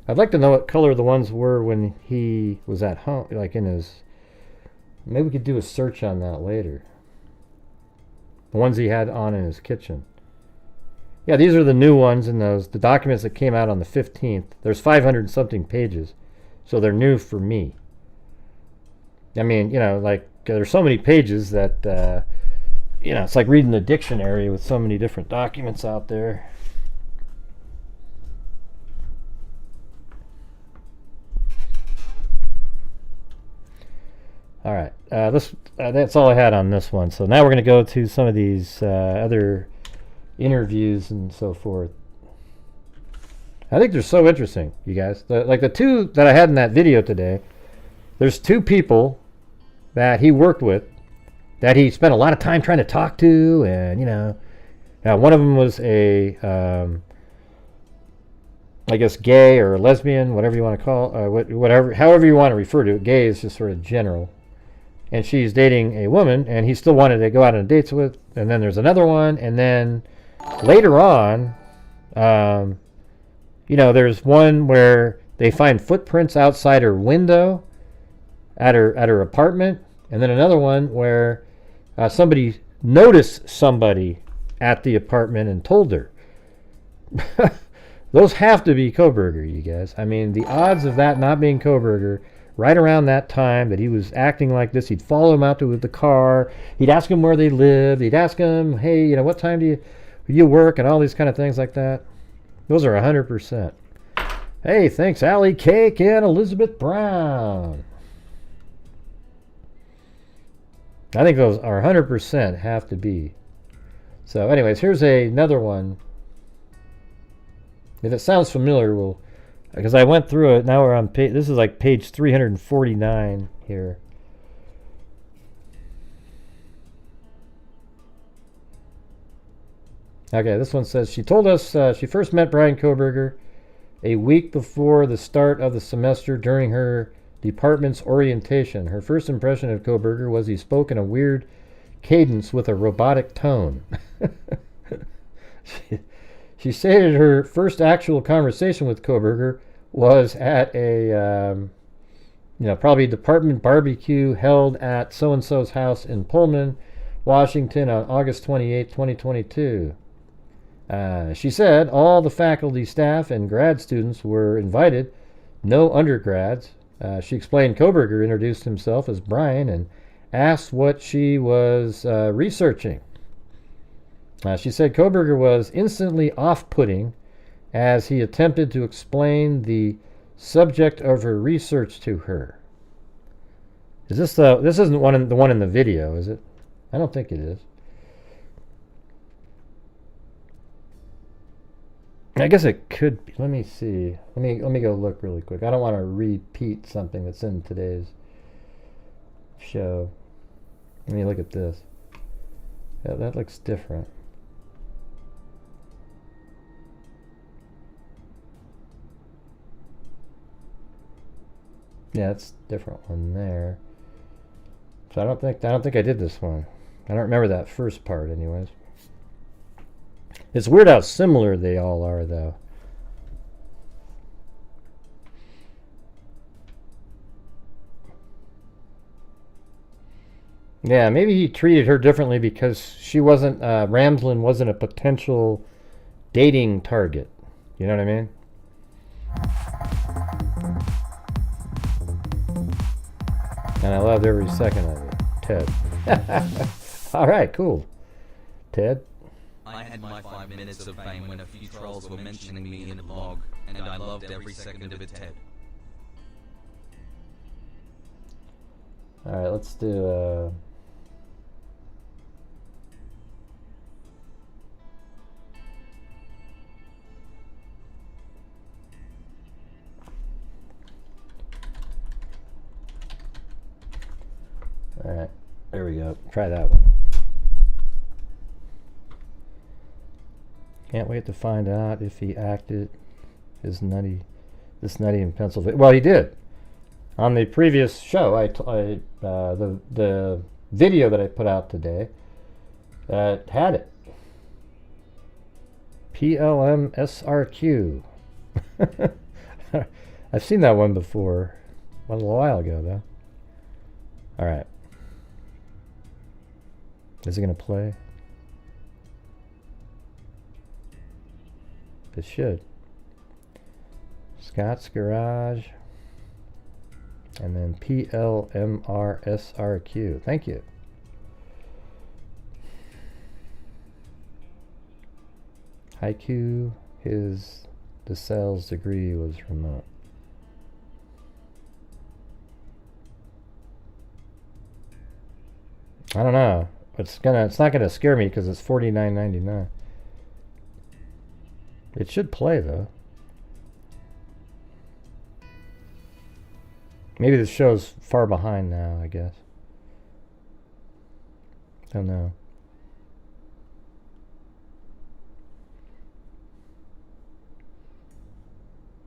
I'd like to know what color the ones were when he was at home, like in his... Maybe we could do a search on that later. The ones he had on in his kitchen. Yeah, these are the new ones in the documents that came out on the 15th. There's 500 something pages. So they're new for me. I mean, like, there's so many pages that, it's like reading the dictionary with so many different documents out there. All right, that's all I had on this one. So now we're going to go to some of these other interviews and so forth. I think they're so interesting, you guys. Like the two that I had in that video today, there's two people that he worked with that he spent a lot of time trying to talk to, and one of them was a I guess gay or lesbian, whatever you want to call however you want to refer to it. Gay is just sort of general. And she's dating a woman, and he still wanted to go out on dates with. And then there's another one, and then later on, there's one where they find footprints outside her window at her apartment, and then another one where somebody noticed somebody at the apartment and told her. Those have to be Kohberger, you guys. I mean, the odds of that not being Kohberger, right around that time that he was acting like this, he'd follow him out to the car, he'd ask him where they lived, he'd ask him, hey, what time do you work, and all these kind of things like that. Those are 100%. Hey, thanks, Allie Cake and Elizabeth Brown. I think those are 100% have to be. So anyways, here's another one. If it sounds familiar, because I went through it. Now we're on page, this is like page 349 here. Okay, this one says, she told us she first met Brian Kohberger a week before the start of the semester during her department's orientation. Her first impression of Kohberger was he spoke in a weird cadence with a robotic tone. She She stated her first actual conversation with Kohberger was at a, probably department barbecue held at so-and-so's house in Pullman, Washington on August 28, 2022. She said all the faculty, staff, and grad students were invited, no undergrads. She explained Kohberger introduced himself as Brian and asked what she was researching. She said Kohberger was instantly off-putting as he attempted to explain the subject of her research to her. Is this this isn't the one in the video, is it? I don't think it is. I guess it could be. Let me see. Let me go look really quick. I don't want to repeat something that's in today's show. Let me look at this. Yeah, that looks different. Yeah, it's a different one there. So I don't think I did this one. I don't remember that first part anyways. It's weird how similar they all are though. Yeah, maybe he treated her differently because she wasn't Ramslin wasn't a potential dating target. You know what I mean? And I loved every second of it. Ted. All right, cool. Ted? I had my 5 minutes of fame when a few trolls were mentioning me in a blog, and I loved every second of it, Ted. All right, let's do all right, there we go. Try that one. Can't wait to find out if he acted this nutty in Pennsylvania. Well, he did. On the previous show, the video that I put out today had it. PLMSRQ. I've seen that one before. A little while ago, though. All right. Is it going to play? It should. Scott's Garage. And then PLMRSRQ. Thank you. Haiku, the sales degree was remote. I don't know. It's not gonna scare me because it's $49.99. It should play though. Maybe the show's far behind now, I guess. Don't know.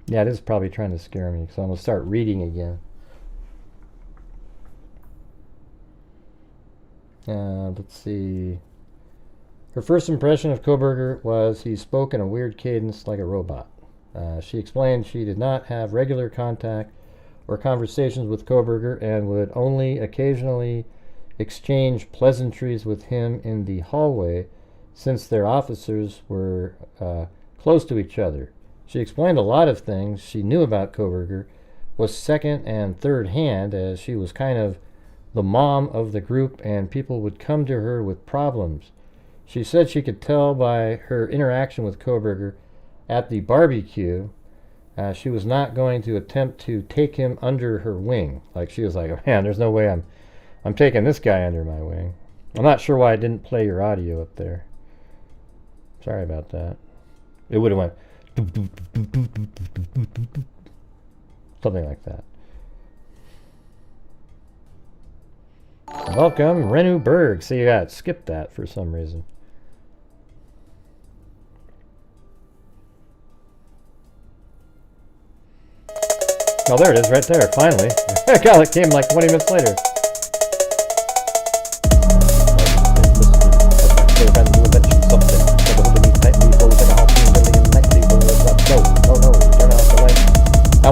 Yeah, it is probably trying to scare me, so I'm going to start reading again. Let's see. Her first impression of Kohberger was he spoke in a weird cadence like a robot. She explained she did not have regular contact or conversations with Kohberger and would only occasionally exchange pleasantries with him in the hallway since their offices were close to each other. She explained a lot of things she knew about Kohberger was second and third hand, as she was kind of the mom of the group and people would come to her with problems. She said she could tell by her interaction with Kohberger at the barbecue she was not going to attempt to take him under her wing. Like she was like, man, there's no way I'm taking this guy under my wing. I'm not sure why I didn't play your audio up there. Sorry about that. It would have went something like that. Welcome, Renu Berg. See, you got skipped that for some reason. Oh, there it is, right there, finally. God, it came like 20 minutes later.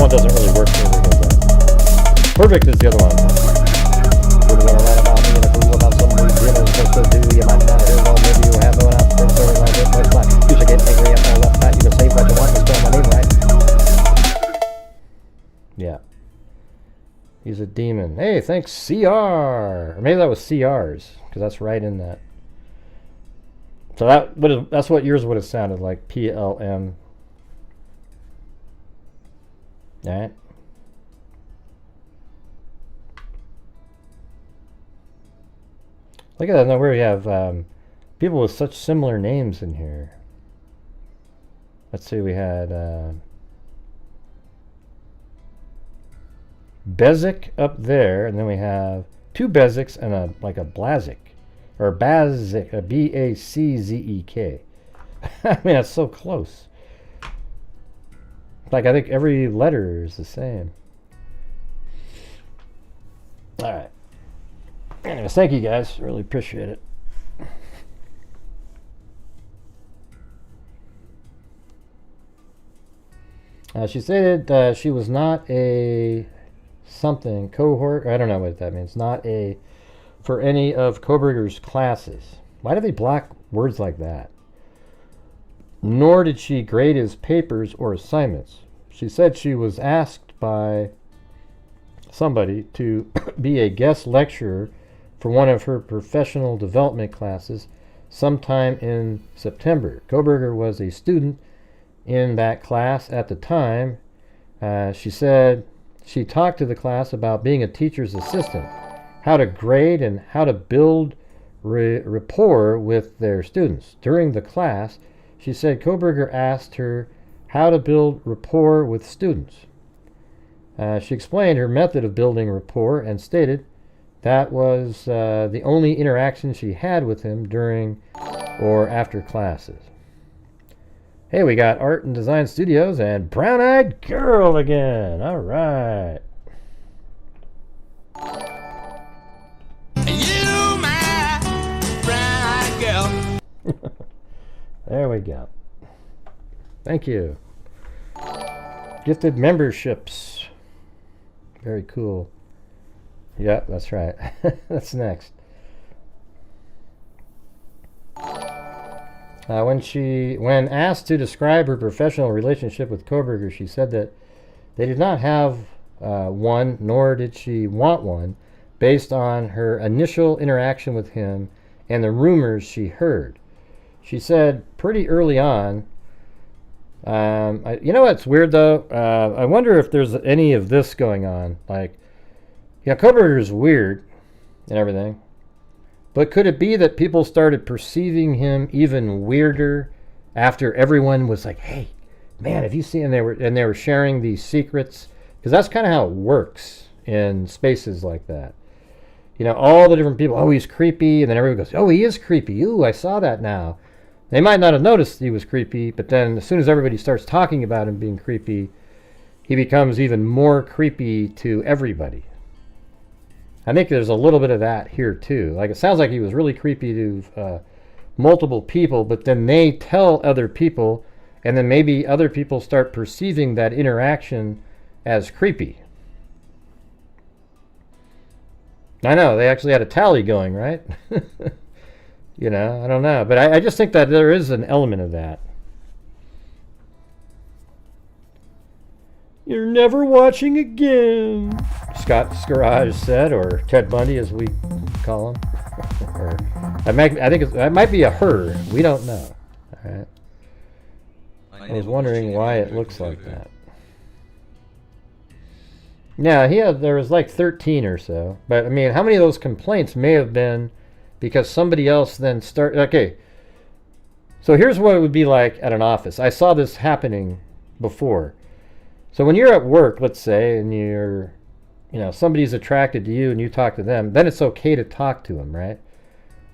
one doesn't really work for me. Perfect is the other one. Would want to write about me and a fool about something you didn't supposed to do. You might not hear, well, maybe you have one out there, story like this, like that. You should get angry at all left back. You can say what you want and spell my name right. Yeah. He's a demon. Hey, thanks, CR. Or maybe that was CR's, because that's right in that. So that's what yours would have sounded like, PLM. All right. Look at that. Now where we have people with such similar names in here. Let's see. We had Bezic up there, and then we have two Bezics and a Blazik, or Bazik, a Baczek. I mean, that's so close. Like I think every letter is the same. All right. Anyways, thank you guys. Really appreciate it. She stated she was not a something cohort. I don't know what that means. Not a for any of Koberger's classes. Why do they block words like that? Nor did she grade his papers or assignments. She said she was asked by somebody to be a guest lecturer for one of her professional development classes sometime in September. Koberger was a student in that class at the time. She said she talked to the class about being a teacher's assistant, how to grade and how to build rapport with their students. During the class, she said Koberger asked her how to build rapport with students. She explained her method of building rapport and stated that was the only interaction she had with him during or after classes. Hey, we got Art and Design Studios and Brown Eyed Girl again. All right. You, my brown-eyed girl. There we go. Thank you. Gifted memberships. Very cool. Yeah, that's right. That's next. When asked to describe her professional relationship with Koberger, she said that they did not have one, nor did she want one, based on her initial interaction with him and the rumors she heard. She said pretty early on, you know what's weird though? I wonder if there's any of this going on. Like, yeah, Koberger's weird and everything, but could it be that people started perceiving him even weirder after everyone was like, "Hey, man, have you seen?" And they were sharing these secrets, because that's kind of how it works in spaces like that. You know, all the different people. Oh, he's creepy, and then everyone goes, "Oh, he is creepy. Ooh, I saw that now." They might not have noticed he was creepy, but then as soon as everybody starts talking about him being creepy, he becomes even more creepy to everybody. I think there's a little bit of that here too. Like, it sounds like he was really creepy to multiple people, but then they tell other people, and then maybe other people start perceiving that interaction as creepy. I know, they actually had a tally going, right? You know, I don't know. But I just think that there is an element of that. You're never watching again, Scott Scarage said, or Ted Bundy as we call him. Or I think it might be a her. We don't know. All right. I was wondering why it looks like that. Yeah, there was like 13 or so. But I mean, how many of those complaints may have been because somebody else then started? Okay, so here's what it would be like at an office. I saw this happening before. So when you're at work, let's say, and somebody's attracted to you and you talk to them, then it's okay to talk to them, right?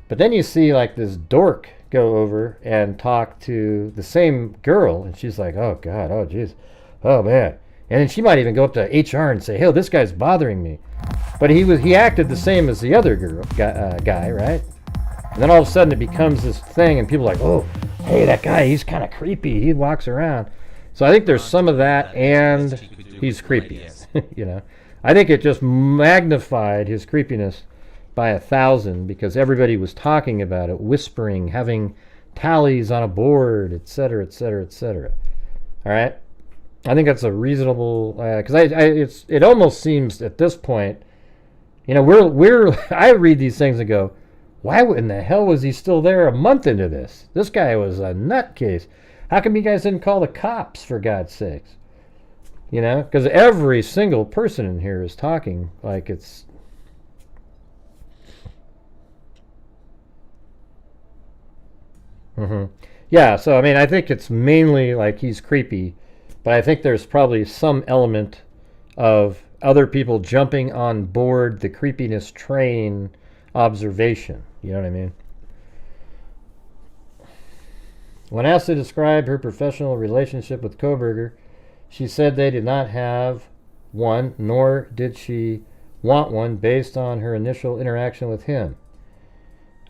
But then you see like this dork go over and talk to the same girl, and she's like, "Oh God, oh jeez, oh man," and then she might even go up to HR and say, "Hey, this guy's bothering me," but he acted the same as the other guy, right? And then all of a sudden it becomes this thing, and people are like, "Oh, hey, that guy, he's kind of creepy. He walks around." So I think there's some of that, and he's with creepy. ideas. You know, I think it just magnified his creepiness by 1,000 because everybody was talking about it, whispering, having tallies on a board, etc., etc., etc. All right, I think that's a reasonable because it almost seems at this point, you know, we're I read these things and go, why in the hell was he still there a month into this? This guy was a nutcase. How come you guys didn't call the cops, for God's sakes? You know, because every single person in here is talking like it's... Yeah, so I mean, I think it's mainly like he's creepy, but I think there's probably some element of other people jumping on board the creepiness train observation. You know what I mean? When asked to describe her professional relationship with Kohberger, she said they did not have one, nor did she want one based on her initial interaction with him.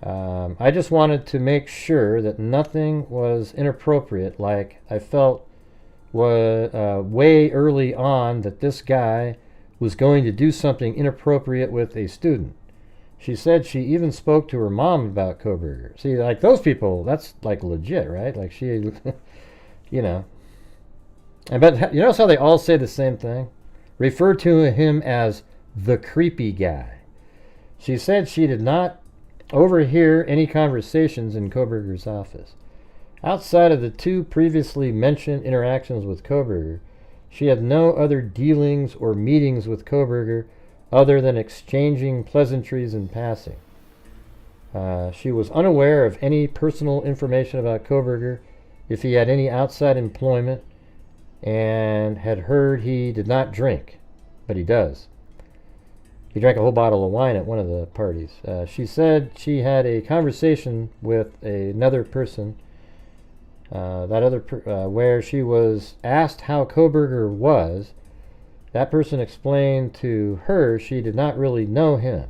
I just wanted to make sure that nothing was inappropriate, like I felt way early on that this guy was going to do something inappropriate with a student. She said she even spoke to her mom about Kohberger. See, like those people, that's like legit, right? Like she, you know. But you notice how they all say the same thing? Refer to him as the creepy guy. She said she did not overhear any conversations in Kohberger's office. Outside of the two previously mentioned interactions with Kohberger, she had no other dealings or meetings with Kohberger other than exchanging pleasantries in passing. She was unaware of any personal information about Kohberger, if he had any outside employment, and had heard he did not drink, but he does. He drank a whole bottle of wine at one of the parties. She said she had a conversation with another person, where she was asked how Kohberger was. That person explained to her she did not really know him.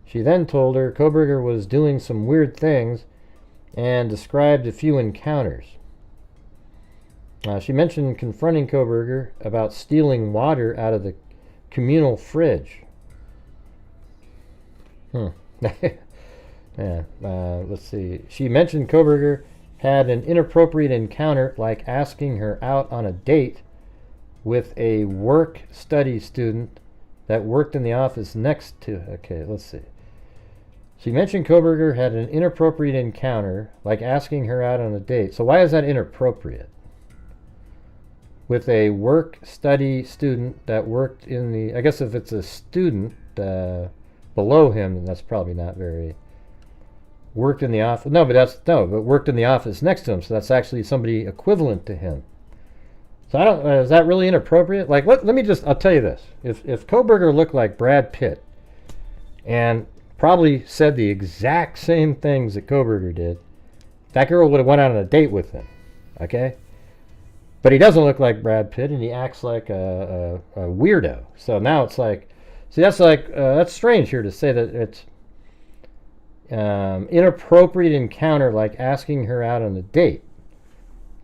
She then told her Kohberger was doing some weird things and described a few encounters. She mentioned confronting Kohberger about stealing water out of the communal fridge. Yeah, let's see. She mentioned Kohberger had an inappropriate encounter, like asking her out on a date with a work-study student that worked in the office next to... Okay, let's see. She mentioned Kohberger had an inappropriate encounter, like asking her out on a date. So why is that inappropriate? With a work-study student that worked in the... I guess if it's a student below him, then that's probably not very... Worked in the office... No, but worked in the office next to him, so that's actually somebody equivalent to him. So I don't... is that really inappropriate? Like, let me just... I'll tell you this. If Kohberger looked like Brad Pitt and probably said the exact same things that Kohberger did, that girl would have went out on a date with him. Okay? But he doesn't look like Brad Pitt, and he acts like a weirdo. So now it's like... See, that's like... that's strange here to say that it's... inappropriate encounter, like asking her out on a date.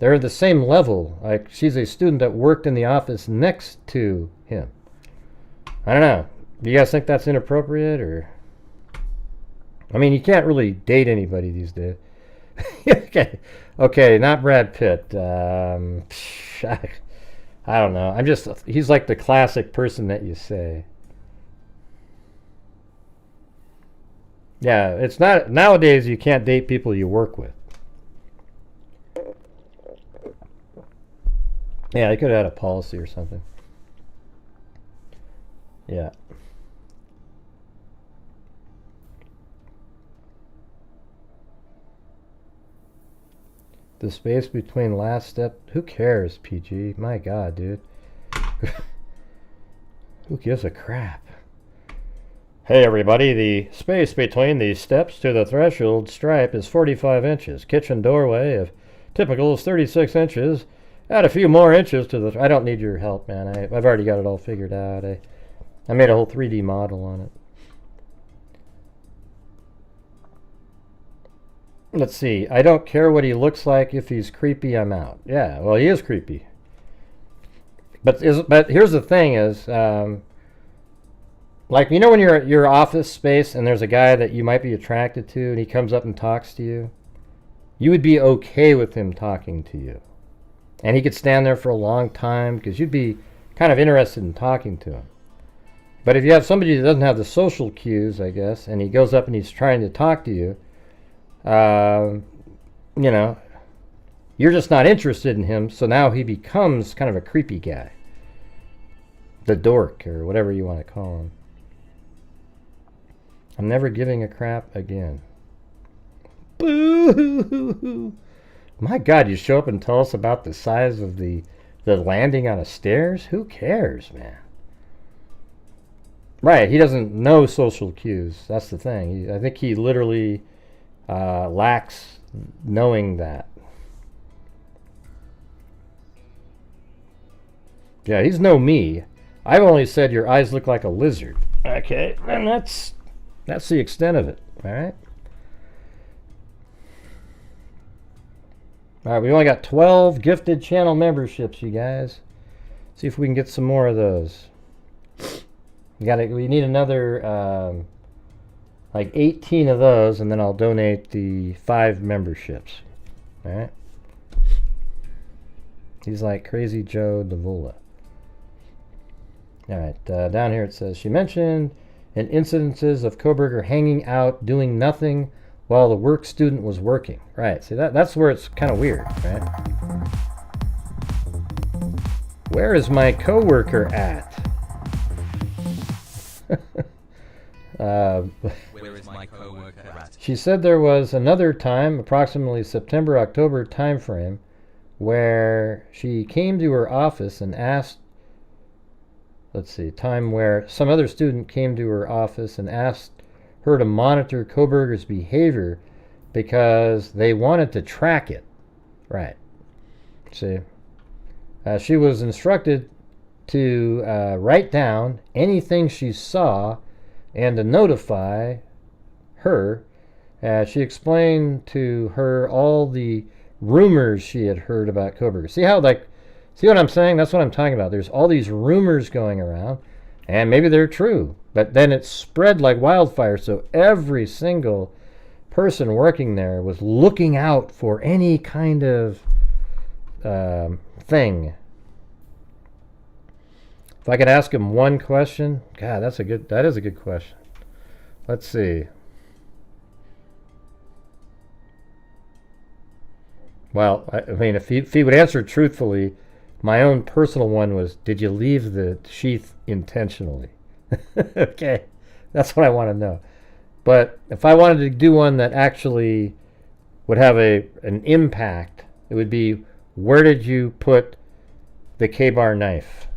They're at the same level. Like, she's a student that worked in the office next to him. I don't know. Do you guys think that's inappropriate, or... I mean, you can't really date anybody these days. Okay, not Brad Pitt. I don't know. He's like the classic person that you say. Yeah, it's not... Nowadays, you can't date people you work with. Yeah, they could have had a policy or something. Yeah. The space between last step... Who cares, PG? My God, dude. Who gives a crap? Hey everybody, the space between the steps to the threshold stripe is 45 inches. Kitchen doorway of typical is 36 inches. Add a few more inches to the... I don't need your help, man. I've already got it all figured out. I made a whole 3D model on it. Let's see. I don't care what he looks like. If he's creepy, I'm out. Yeah, well, he is creepy. But here's the thing is, like, you know when you're at your office space and there's a guy that you might be attracted to and he comes up and talks to you, you would be okay with him talking to you. And he could stand there for a long time because you'd be kind of interested in talking to him. But if you have somebody that doesn't have the social cues, I guess, and he goes up and he's trying to talk to you, you know, you're just not interested in him, so now he becomes kind of a creepy guy. The dork, or whatever you want to call him. I'm never giving a crap again. Boo! My God, you show up and tell us about the size of the landing on a stairs? Who cares, man? Right, he doesn't know social cues. That's the thing. I think he literally lacks knowing that. Yeah, he's no me. I've only said your eyes look like a lizard. Okay, and that's the extent of it. All right. All right, we only got 12 gifted channel memberships, you guys. See if we can get some more of those. We need another like 18 of those, and then I'll donate the 5 memberships. All right. He's like Crazy Joe Davula. All right, down here it says, she mentioned in incidences of Koberger hanging out, doing nothing while the work student was working. Right, see, that's where it's kind of weird, right? Where is my coworker at? Where is my coworker at? She said there was another time, approximately September-October time frame, where she came to her office and asked, let's see, time where some other student came to her office and asked her to monitor Koberger's behavior because they wanted to track it. Right. See, she was instructed to write down anything she saw and to notify her. She explained to her all the rumors she had heard about Koberger. See what I'm saying? That's what I'm talking about. There's all these rumors going around, and maybe they're true, but then it spread like wildfire, so every single person working there was looking out for any kind of thing. If I could ask him one question, God, that is a good question. Let's see. Well, I mean, if he would answer truthfully, my own personal one was, did you leave the sheath intentionally? Okay, that's what I want to know. But if I wanted to do one that actually would have an impact, it would be, where did you put the K-bar knife?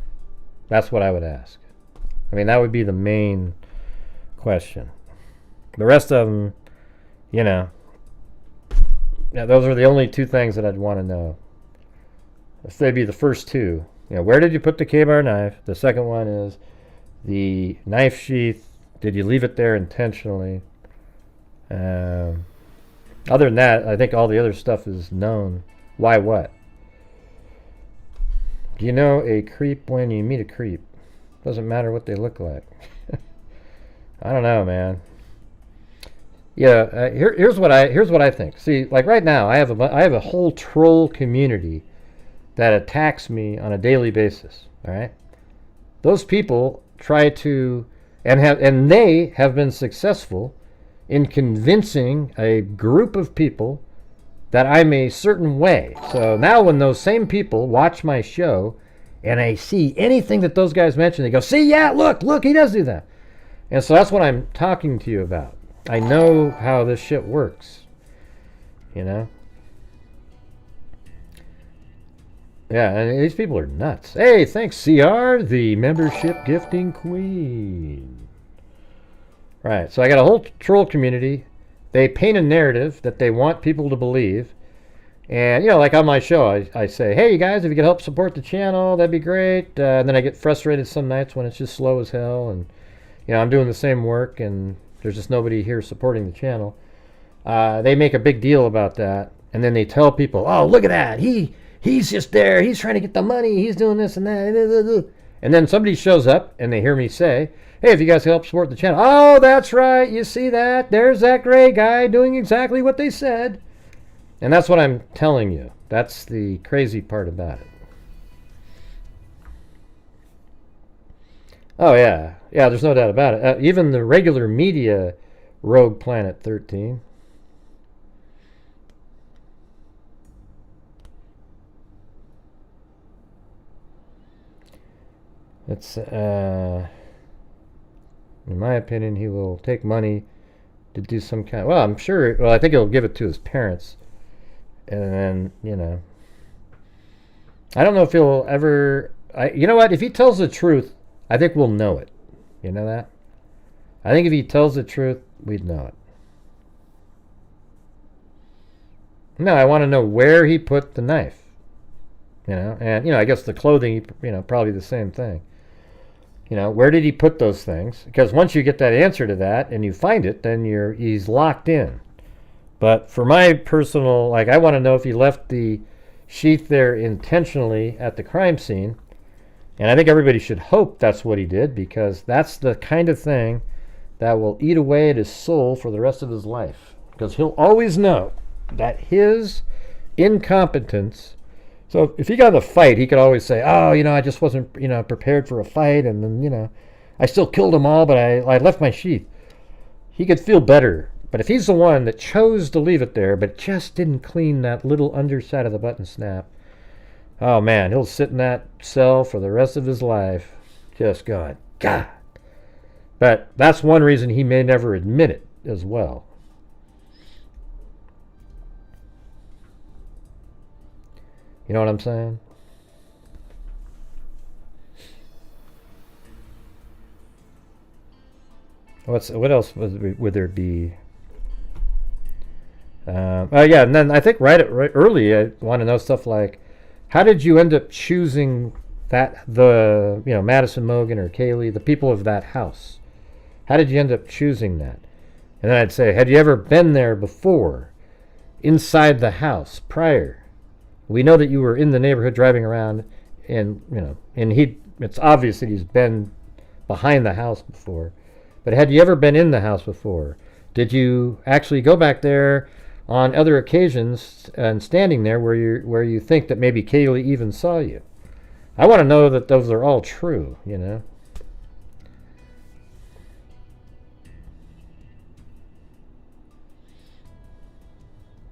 That's what I would ask. I mean, that would be the main question. The rest of them, you know, yeah, those are the only 2 things that I'd want to know. They'd be the first 2. You know, where did you put the K-bar knife? The second one is the knife sheath. Did you leave it there intentionally? Other than that, I think all the other stuff is known. Why what? Do you know a creep when you meet a creep? Doesn't matter what they look like. I don't know, man. Yeah, here's what I think. See, like right now, I have a whole troll community that attacks me on a daily basis. All right, those people try to and they have been successful in convincing a group of people that I'm a certain way. So now when those same people watch my show and I see anything that those guys mention, they go, see, yeah, look, he does do that. And so that's what I'm talking to you about. I know how this shit works, you know? Yeah, and these people are nuts. Hey, thanks, CR, the membership gifting queen. Right, so I got a whole troll community. They paint a narrative that they want people to believe. And, you know, like on my show, I say, hey, you guys, if you could help support the channel, that'd be great. And then I get frustrated some nights when it's just slow as hell. And, you know, I'm doing the same work, and there's just nobody here supporting the channel. They make a big deal about that. And then they tell people, oh, look at that. He he's just there. He's trying to get the money. He's doing this and that. And then somebody shows up and they hear me say, hey, if you guys help support the channel. Oh, that's right. You see that? There's that gray guy doing exactly what they said. And that's what I'm telling you. That's the crazy part about it. Oh, yeah. Yeah, there's no doubt about it. Even the regular media Rogue Planet 13. It's, in my opinion, he will take money to do some kind. Well, I'm sure. Well, I think he'll give it to his parents, and then I don't know if he'll ever. You know what? If he tells the truth, I think we'll know it. You know that? I think if he tells the truth, we'd know it. No, I want to know where he put the knife. And I guess the clothing, probably the same thing. Where did he put those things? Because once you get that answer to that and you find it, then he's locked in. But for my personal, I want to know if he left the sheath there intentionally at the crime scene. And I think everybody should hope that's what he did, because that's the kind of thing that will eat away at his soul for the rest of his life. Because he'll always know that his incompetence. So if he got in a fight, he could always say, oh, I just wasn't, prepared for a fight. And then, I still killed them all, but I left my sheath. He could feel better. But if he's the one that chose to leave it there, but just didn't clean that little underside of the button snap, oh, man, he'll sit in that cell for the rest of his life just going, God. But that's one reason he may never admit it as well. You know what I'm saying? What else would there be? Yeah, and then I think right early, I want to know stuff like, how did you end up choosing the Madison Mogan or Kaylee, the people of that house? How did you end up choosing that? And then I'd say, had you ever been there before, inside the house prior? We know that you were in the neighborhood driving around, and it's obvious that he's been behind the house before. But had you ever been in the house before? Did you actually go back there on other occasions and standing there where you think that maybe Kaylee even saw you? I want to know that those are all true,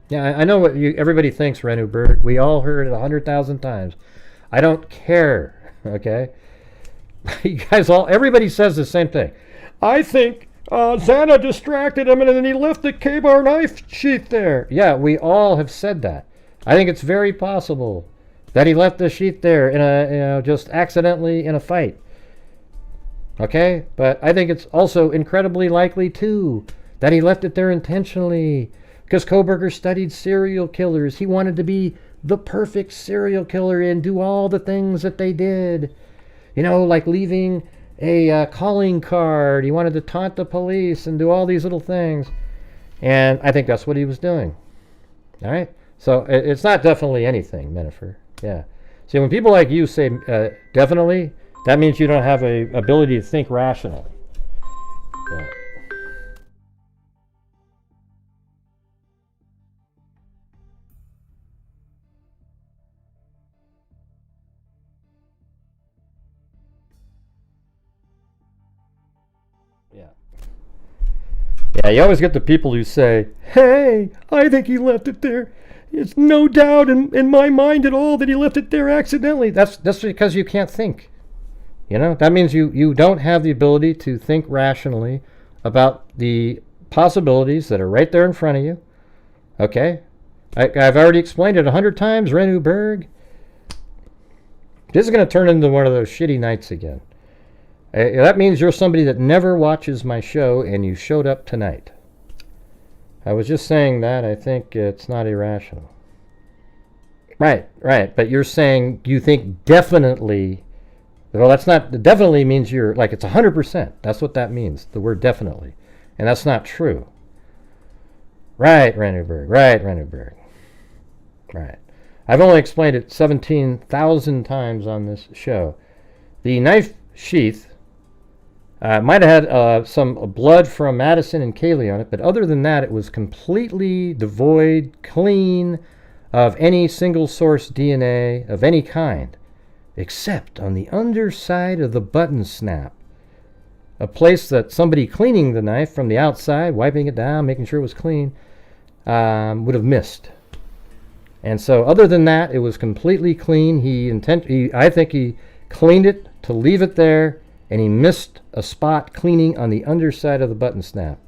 Yeah, I know what everybody thinks, Renuberg. We all heard it 100,000 times. I don't care, okay? You guys everybody says the same thing. I think Zana distracted him and then he left the K-bar knife sheath there. Yeah, we all have said that. I think it's very possible that he left the sheath there in a, just accidentally in a fight. Okay? But I think it's also incredibly likely, too, that he left it there intentionally. Because Kohberger studied serial killers. He wanted to be the perfect serial killer and do all the things that they did. Like leaving a calling card. He wanted to taunt the police and do all these little things. And I think that's what he was doing. All right? So it's not definitely anything, Menifer. Yeah. See, when people like you say definitely, that means you don't have a ability to think rationally. Yeah. Yeah, you always get the people who say, hey, I think he left it there. It's no doubt in my mind at all that he left it there accidentally. That's because you can't think. That means you don't have the ability to think rationally about the possibilities that are right there in front of you. Okay? I've already explained it 100 times, Renuberg. This is going to turn into one of those shitty nights again. That means you're somebody that never watches my show and you showed up tonight. I was just saying that. I think it's not irrational. Right. But you're saying you think definitely. Well, that's not. Definitely means you're like it's 100%. That's what that means. The word definitely. And that's not true. Right, Renuberg. Right. I've only explained it 17,000 times on this show. The knife sheath might have had some blood from Madison and Kaylee on it, but other than that, it was completely devoid, clean of any single source DNA of any kind, except on the underside of the button snap. A place that somebody cleaning the knife from the outside, wiping it down, making sure it was clean, would have missed. And so other than that, it was completely clean. I think he cleaned it to leave it there, and he missed a spot cleaning on the underside of the button snap.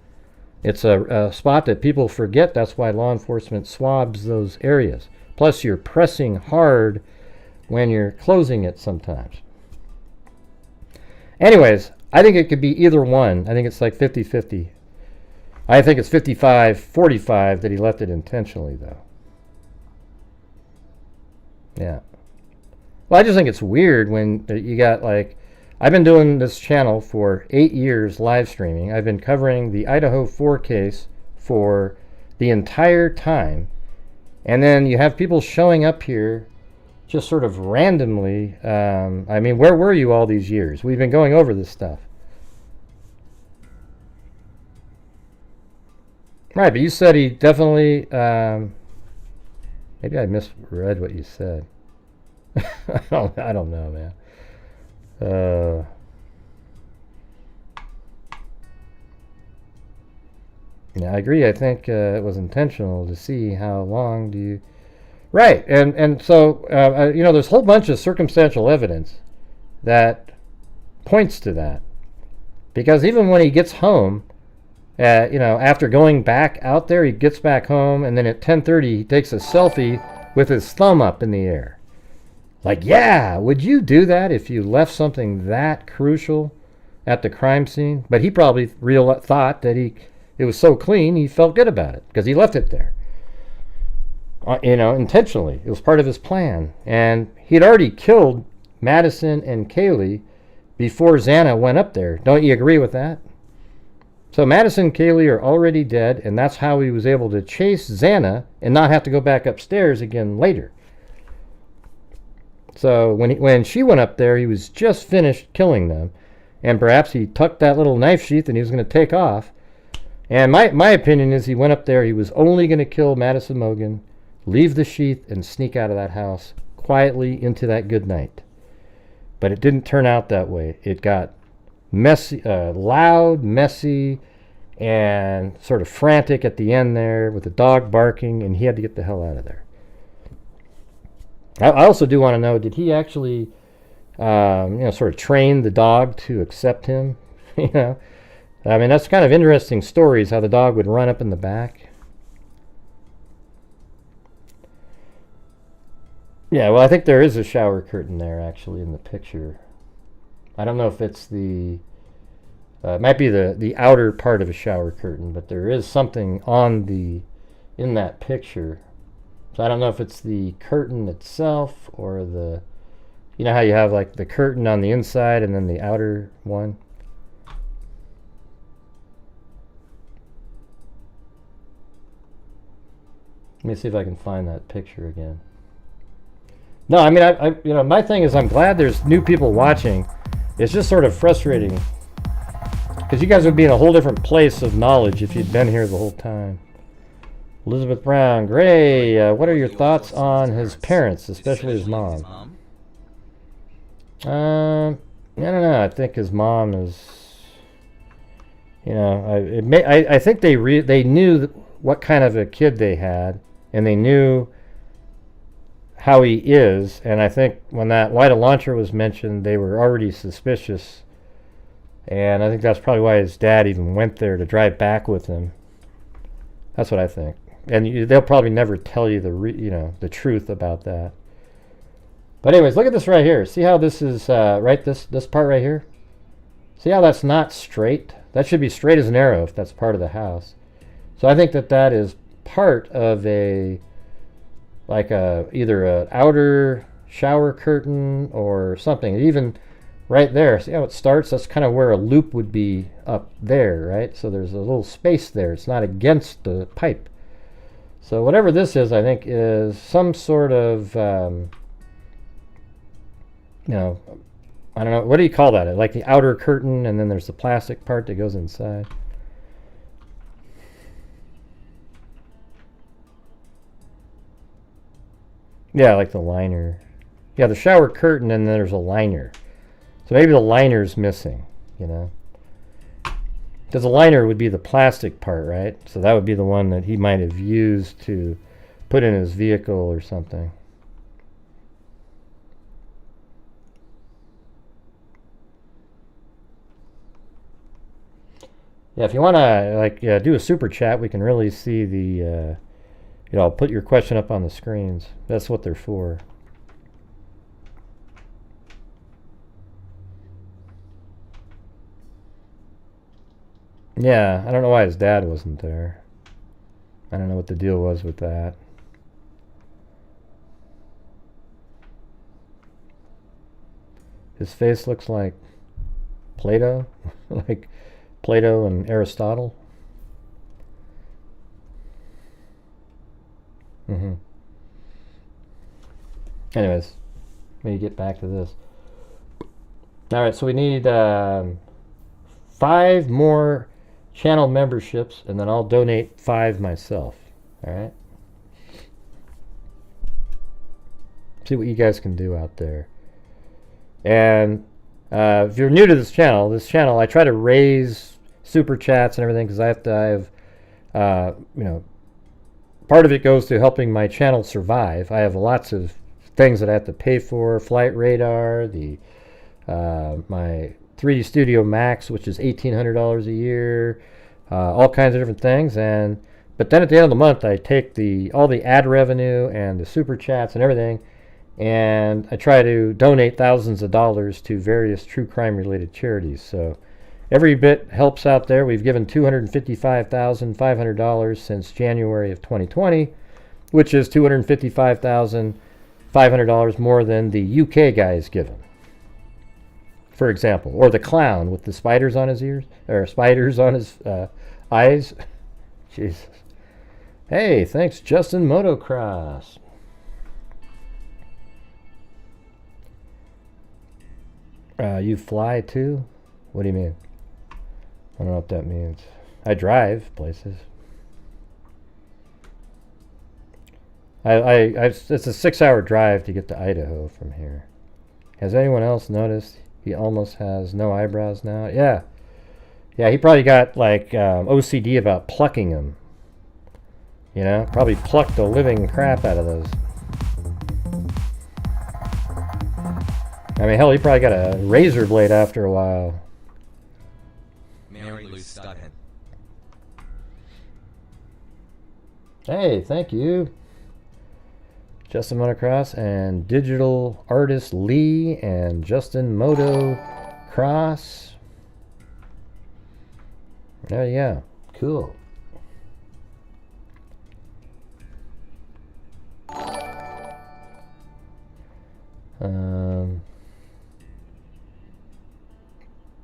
It's a spot that people forget. That's why law enforcement swabs those areas. Plus, you're pressing hard when you're closing it sometimes. Anyways, I think it could be either one. I think it's like 50-50. I think it's 55-45 that he left it intentionally, though. Yeah. Well, I just think it's weird when you got like... I've been doing this channel for 8 years live streaming. I've been covering the Idaho 4 case for the entire time. And then you have people showing up here just sort of randomly. I mean, where were you all these years? We've been going over this stuff. Right, but you said he definitely... maybe I misread what you said. I don't know, man. Yeah, I agree. I think it was intentional to see how long do you... Right, and so, you know, there's a whole bunch of circumstantial evidence that points to that. Because even when he gets home, you know, after going back out there, he gets back home, and then at 10:30, he takes a selfie with his thumb up in the air. Like, yeah, would you do that if you left something that crucial at the crime scene? But he probably thought that it was so clean, he felt good about it because he left it there. You know, intentionally. It was part of his plan. And he'd already killed Madison and Kaylee before Zana went up there. Don't you agree with that? So Madison and Kaylee are already dead, and that's how he was able to chase Zana and not have to go back upstairs again later. So when she went up there, he was just finished killing them. And perhaps he tucked that little knife sheath and he was going to take off. And my opinion is he went up there, he was only going to kill Madison Mogan, leave the sheath, and sneak out of that house quietly into that good night. But it didn't turn out that way. It got messy, loud, messy, and sort of frantic at the end there with the dog barking, and he had to get the hell out of there. I also do want to know, did he actually, you know, sort of train the dog to accept him? You know, I mean, that's kind of interesting stories, how the dog would run up in the back. Yeah, well, I think there is a shower curtain there, actually, in the picture. I don't know if it's the, it might be the outer part of a shower curtain, but there is something in that picture. So I don't know if it's the curtain itself or the, you know how you have like the curtain on the inside and then the outer one? Let me see if I can find that picture again. No, I mean, you know, my thing is I'm glad there's new people watching. It's just sort of frustrating because you guys would be in a whole different place of knowledge if you'd been here the whole time. Elizabeth Brown, Gray, what are your thoughts on his parents, especially his mom? I don't know. I think his mom is, you know, I think they knew what kind of a kid they had, and they knew how he is. And I think when that why the launcher was mentioned, they were already suspicious. And I think that's probably why his dad even went there to drive back with him. That's what I think. And they'll probably never tell you the truth about that. But anyways, look at this right here. See how this is right? This part right here. See how that's not straight? That should be straight as an arrow if that's part of the house. So I think that is part of either an outer shower curtain or something. Even right there, see how it starts? That's kind of where a loop would be up there, right? So there's a little space there. It's not against the pipe. So whatever this is, I think, is some sort of, you know, I don't know, what do you call that? Like the outer curtain, and then there's the plastic part that goes inside. Yeah, like the liner. Yeah, the shower curtain, and then there's a liner. So maybe the liner's missing, you know. Because the liner would be the plastic part, right? So that would be the one that he might have used to put in his vehicle or something. Yeah, if you want to like do a super chat, we can really see the, you know, I'll put your question up on the screens. That's what they're for. Yeah, I don't know why his dad wasn't there. I don't know what the deal was with that. His face looks like Plato, like Plato and Aristotle. Anyways, let me get back to this. All right, so we need 5 more channel memberships, and then I'll donate 5 myself. All right. See what you guys can do out there. And if you're new to this channel, I try to raise super chats and everything because I have, you know, part of it goes to helping my channel survive. I have lots of things that I have to pay for: flight radar, the my 3D Studio Max, which is $1,800 a year, all kinds of different things. But then at the end of the month, I take all the ad revenue and the super chats and everything, and I try to donate thousands of dollars to various true crime related charities. So every bit helps out there. We've given $255,500 since January of 2020, which is $255,500 more than the UK guy has given, for example, or the clown with the spiders on his ears, or spiders on his eyes. Jesus. Hey, thanks, Justin Motocross. You fly too? What do you mean? I don't know what that means. I drive places. It's a 6-hour drive to get to Idaho from here. Has anyone else noticed he almost has no eyebrows now? Yeah. Yeah, he probably got like OCD about plucking them. You know, probably plucked the living crap out of those. I mean, hell, he probably got a razor blade after a while. Mary Lou Studhead. Hey, thank you. Justin Motocross and digital artist Lee and Justin Motocross. There you go. Cool.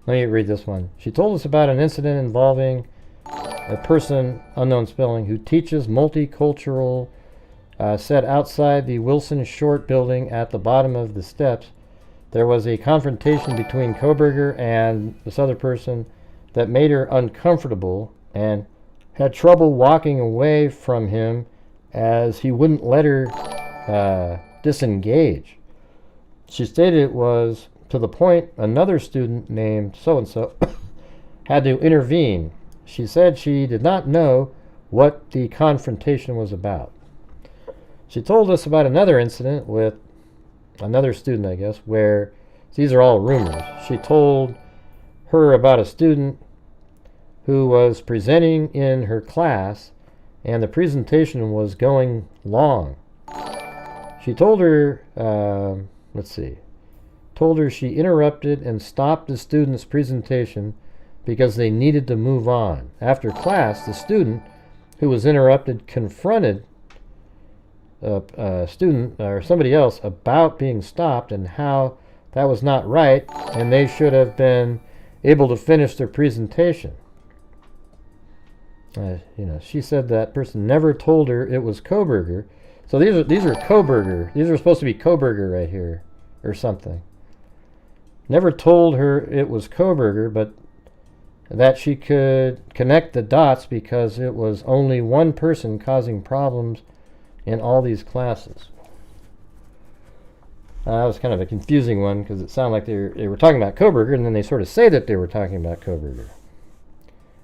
Let me read this one. She told us about an incident involving a person, unknown spelling, who teaches multicultural, said outside the Wilson Short building at the bottom of the steps, there was a confrontation between Koberger and this other person that made her uncomfortable and had trouble walking away from him as he wouldn't let her disengage. She stated it was to the point another student named so-and-so had to intervene. She said she did not know what the confrontation was about. She told us about another incident with another student, I guess, where these are all rumors. She told her about a student who was presenting in her class and the presentation was going long. She told her, told her she interrupted and stopped the student's presentation because they needed to move on. After class, the student who was interrupted confronted a student or somebody else about being stopped and how that was not right and they should have been able to finish their presentation. You know, she said that person never told her it was Koberger. So these are Koberger. These are supposed to be Koberger right here, or something. Never told her it was Koberger, but that she could connect the dots because it was only one person causing problems in all these classes. That was kind of a confusing one because it sounded like they were talking about Koberger, and then they sort of say that they were talking about Koberger.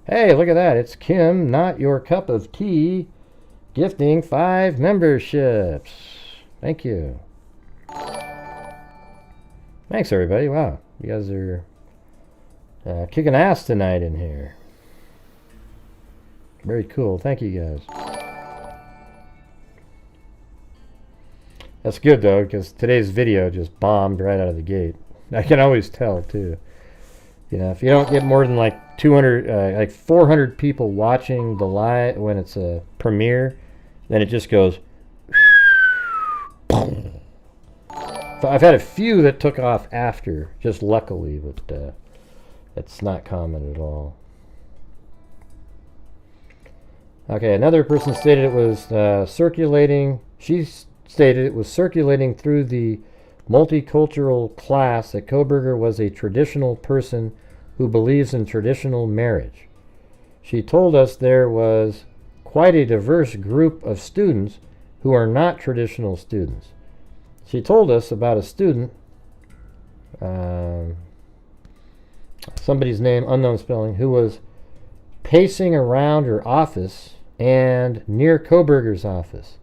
Hey, look at that. It's Kim, not your cup of tea, gifting 5 memberships. Thank you. Thanks, everybody. Wow, you guys are kicking ass tonight in here. Very cool. Thank you, guys. That's good, though, because today's video just bombed right out of the gate. I can always tell, too. You know, if you don't get more than like 200, like 400 people watching the live when it's a premiere, then it just goes. I've had a few that took off after, just luckily, but it's not common at all. Okay, another person stated it was circulating. She stated it was circulating through the multicultural class that Koberger was a traditional person who believes in traditional marriage. She told us there was quite a diverse group of students who are not traditional students. She told us about a student, somebody's name, unknown spelling, who was pacing around her office and near Koberger's office.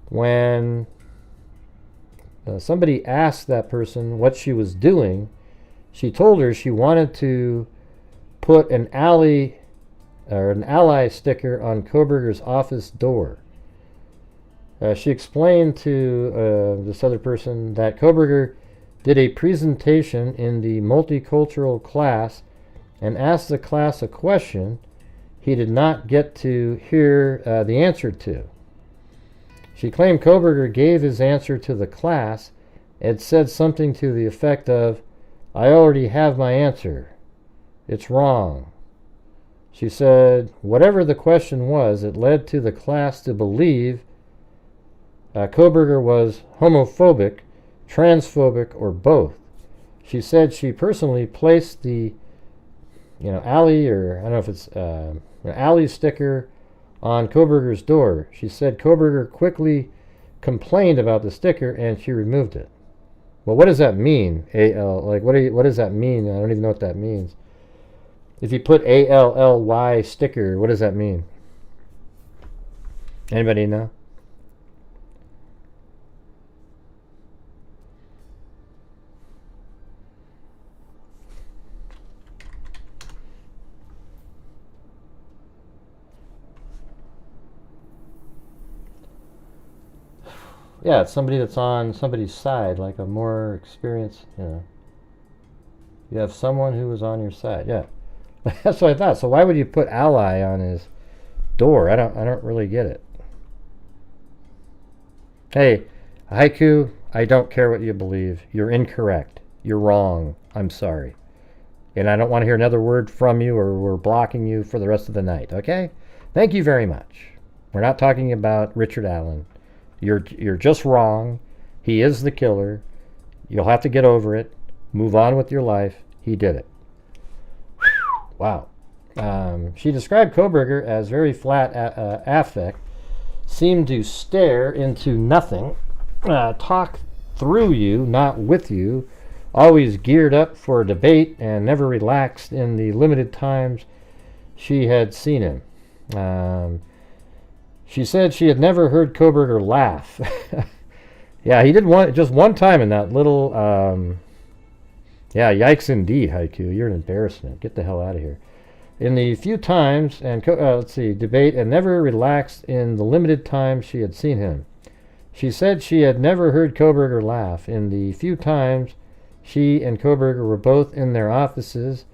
When somebody asked that person what she was doing, she told her she wanted to put an ally sticker on Koberger's office door. She explained to this other person that Koberger did a presentation in the multicultural class and asked the class a question he did not get to hear the answer to. She claimed Koberger gave his answer to the class and said something to the effect of, "I already have my answer. It's wrong." She said, whatever the question was, it led to the class to believe Koberger was homophobic, transphobic, or both. She said she personally placed the, alley, or I don't know if it's an alley sticker on Koberger's door. She said Koberger quickly complained about the sticker and she removed it. Well, what does that mean? AL, like what does that mean? I don't even know what that means. If you put ALLY sticker, what does that mean? Anybody know? Yeah, it's somebody that's on somebody's side, like a more experienced, You have someone who is on your side, yeah. That's what I thought. So why would you put ally on his door? I don't really get it. Hey, Haiku, I don't care what you believe. You're incorrect. You're wrong. I'm sorry. And I don't want to hear another word from you, or we're blocking you for the rest of the night, okay? Thank you very much. We're not talking about Richard Allen. You're just wrong. He is the killer. You'll have to get over it. Move on with your life. He did it. Wow. She described Koberger as very flat affect, seemed to stare into nothing, talk through you, not with you, always geared up for a debate, and never relaxed in the limited times she had seen him. She said she had never heard Koberger laugh. Yeah, he did just one time in that little... yeah, yikes indeed, Haiku. You're an embarrassment. Get the hell out of here. In the few times, and debate, and never relaxed in the limited time she had seen him. She said she had never heard Koberger laugh. In the few times she and Koberger were both in their offices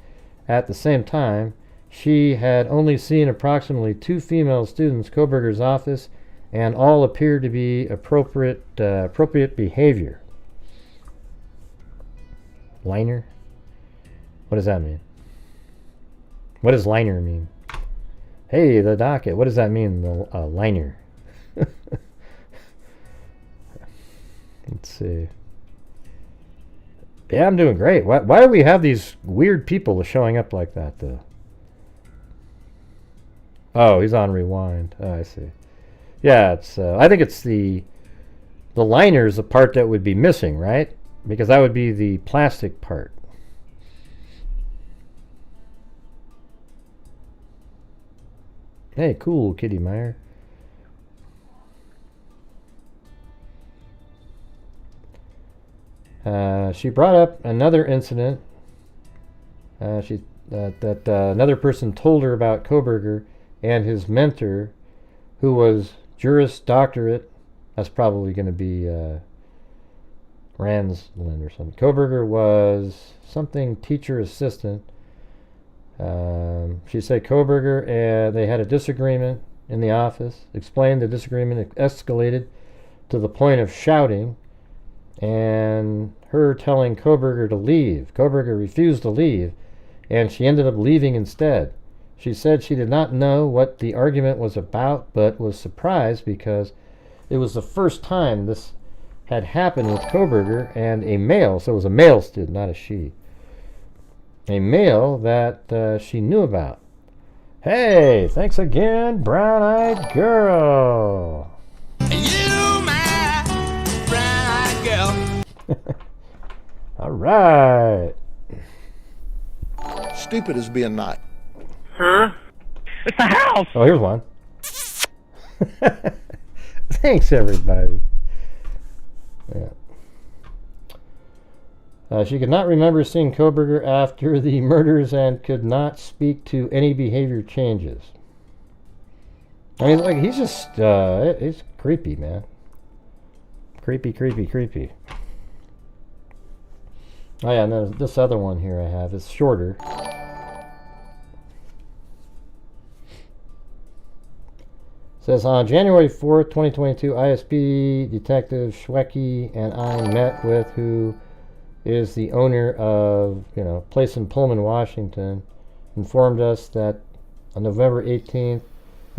at the same time, she had only seen approximately 2 female students, Koberger's office, and all appeared to be appropriate behavior. Liner? What does that mean? What does liner mean? Hey, the docket. What does that mean? The liner. Let's see. Yeah, I'm doing great. Why do we have these weird people showing up like that, though? Oh, he's on rewind. Oh, I see. Yeah, it's. I think it's the liner is the part that would be missing, right? Because that would be the plastic part. Hey, cool, Kitty Meyer. She brought up another incident. That another person told her about Koberger and his mentor, who was Juris Doctorate. That's probably going to be Ransland or something. Koberger was something teacher assistant. She said Koberger and they had a disagreement in the office. Explained the disagreement escalated to the point of shouting, and her telling Koberger to leave. Koberger refused to leave, and she ended up leaving instead. She said she did not know what the argument was about, but was surprised because it was the first time this had happened with Koberger and a male, so it was a male student, not a she. A male that she knew about. Hey, thanks again, brown-eyed girl. You, my brown-eyed girl. All right. Stupid as being nice. Sir? It's the house! Oh, here's one. Thanks, everybody. Yeah. She could not remember seeing Koberger after the murders and could not speak to any behavior changes. I mean, like, he's just, it's creepy, man. Creepy, creepy, creepy. Oh, yeah, and then this other one here I have is shorter. It says, on January 4th, 2022, ISP Detective Schwecke and I met with who is the owner of, place in Pullman, Washington, informed us that on November 18th,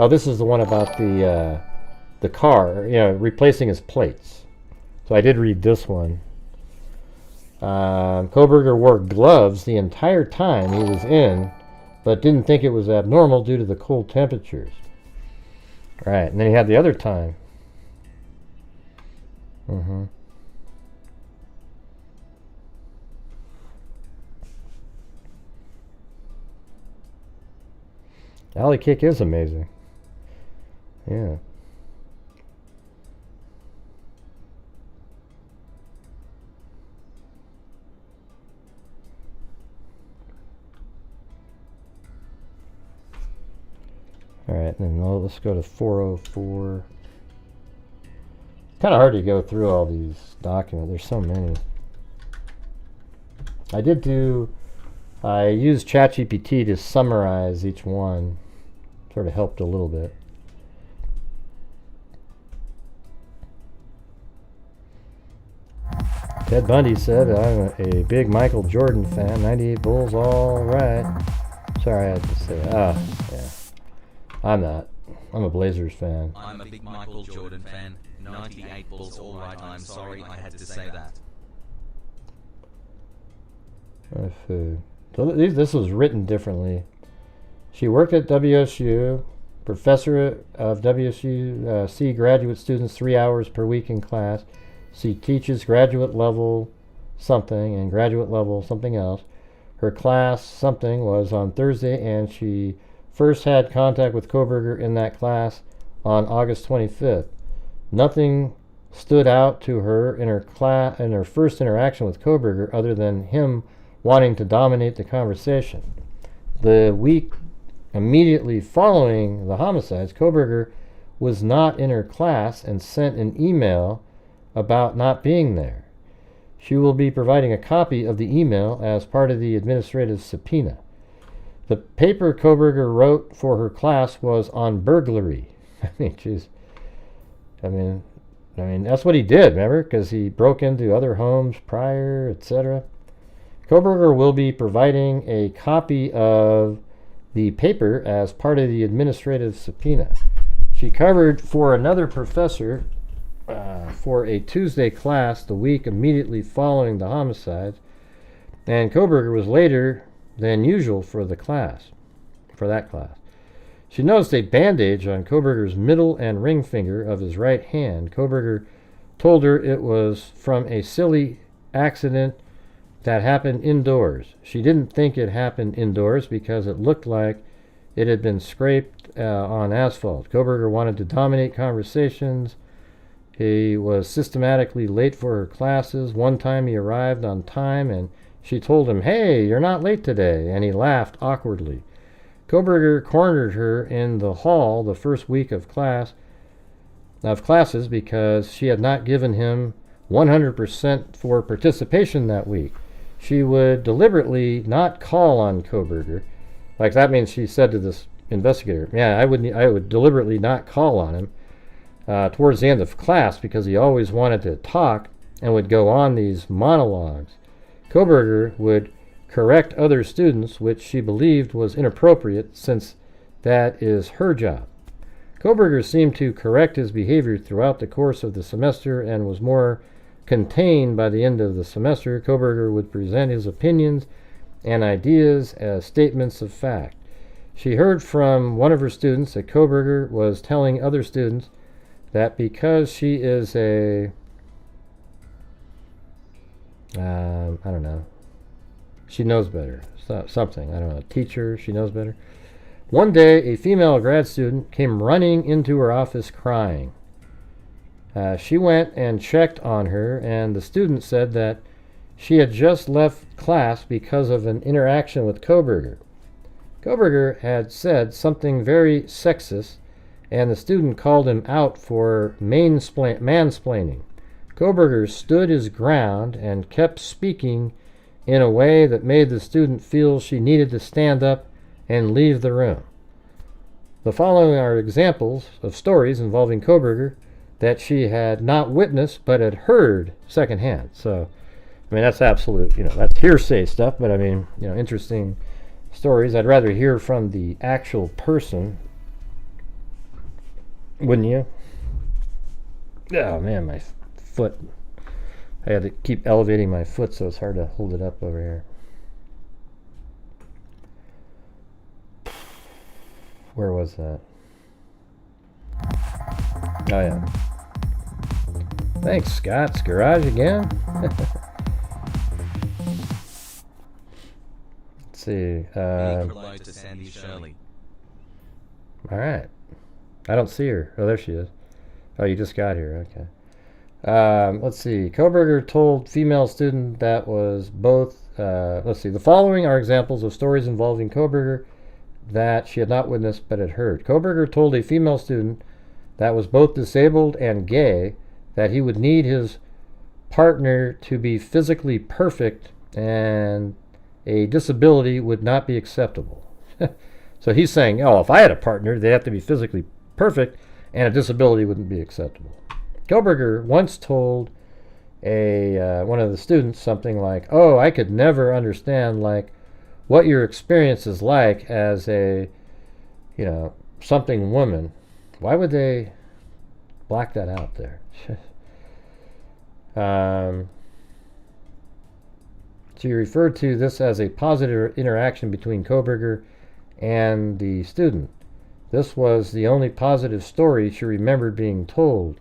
oh, this is the one about the car, replacing his plates. So I did read this one. Koberger wore gloves the entire time he was in, but didn't think it was abnormal due to the cold temperatures. Right, and then he had the other time. Alley Kick is amazing. Yeah. Alright, then let's go to 404. Kind of hard to go through all these documents. There's so many. I used ChatGPT to summarize each one. Sort of helped a little bit. Ted Bundy said, I'm a big Michael Jordan fan. 98 Bulls, all right. Sorry I had to say that. Yeah. I'm not. I'm a Blazers fan. I'm a big Michael Jordan fan. 98 Bulls, all right. I'm sorry I had to say that. So this was written differently. She worked at WSU, professor of WSU, graduate students 3 hours per week in class. She teaches graduate level something and graduate level something else. Her class something was on Thursday, and she first had contact with Koberger in that class on August 25th. Nothing stood out to her in her first interaction with Koberger other than him wanting to dominate the conversation. The week immediately following the homicides, Koberger was not in her class and sent an email about not being there. She will be providing a copy of the email as part of the administrative subpoena. The paper Koberger wrote for her class was on burglary. I mean, that's what he did, remember? Because he broke into other homes prior, etc. Koberger will be providing a copy of the paper as part of the administrative subpoena. She covered for another professor for a Tuesday class the week immediately following the homicides, and Koberger was later than usual for that class. She noticed a bandage on Koberger's middle and ring finger of his right hand. Koberger told her it was from a silly accident that happened indoors. She didn't think it happened indoors because it looked like it had been scraped on asphalt. Koberger wanted to dominate conversations. He was systematically late for her classes. One time he arrived on time and she told him, "Hey, you're not late today," and he laughed awkwardly. Koberger cornered her in the hall the first week of classes because she had not given him 100% for participation that week. She would deliberately not call on Koberger. Like, that means she said to this investigator, "Yeah, I would deliberately not call on him towards the end of class because he always wanted to talk and would go on these monologues." Koberger would correct other students, which she believed was inappropriate since that is her job. Koberger seemed to correct his behavior throughout the course of the semester and was more contained by the end of the semester. Koberger would present his opinions and ideas as statements of fact. She heard from one of her students that Koberger was telling other students that because she is a I don't know, she knows better, something, I don't know, teacher, she knows better. One day, a female grad student came running into her office crying. She went and checked on her, and the student said that she had just left class because of an interaction with Koberger. Koberger had said something very sexist, and the student called him out for mansplaining. Koberger stood his ground and kept speaking in a way that made the student feel she needed to stand up and leave the room. The following are examples of stories involving Koberger that she had not witnessed but had heard secondhand. So, I mean, that's absolute, that's hearsay stuff, but I mean, interesting stories. I'd rather hear from the actual person, wouldn't you? Oh man, my foot. I had to keep elevating my foot so it's hard to hold it up over here. Where was that? Oh yeah. Thanks, Scott's Garage again. Let's see. Alright. I don't see her. Oh, there she is. Oh, you just got here. Okay. Let's see. Koberger told female student that was both... let's see. The following are examples of stories involving Koberger that she had not witnessed but had heard. Koberger told a female student that was both disabled and gay that he would need his partner to be physically perfect and a disability would not be acceptable. So he's saying, oh, if I had a partner, they'd have to be physically perfect and a disability wouldn't be acceptable. Koberger once told one of the students something like, "Oh, I could never understand what your experience is like as a, something woman." Why would they black that out there? She referred to this as a positive interaction between Koberger and the student. This was the only positive story she remembered being told.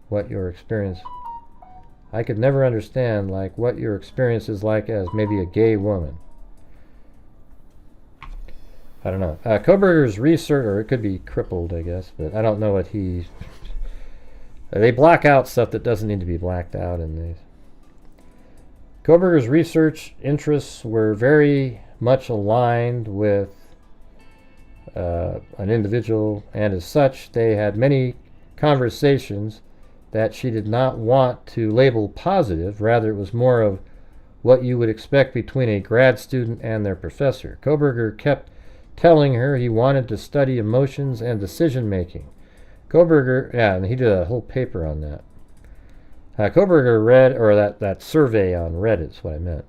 What your experience... I could never understand, what your experience is like as maybe a gay woman. I don't know. Koberger's research, or it could be crippled, I guess, but I don't know what he... They black out stuff that doesn't need to be blacked out in these. Koberger's research interests were very much aligned with an individual, and as such, they had many conversations that she did not want to label positive. Rather, it was more of what you would expect between a grad student and their professor. Koberger kept telling her he wanted to study emotions and decision making. Koberger, yeah, and he did a whole paper on that. Koberger read, or that survey on Reddit is what I meant.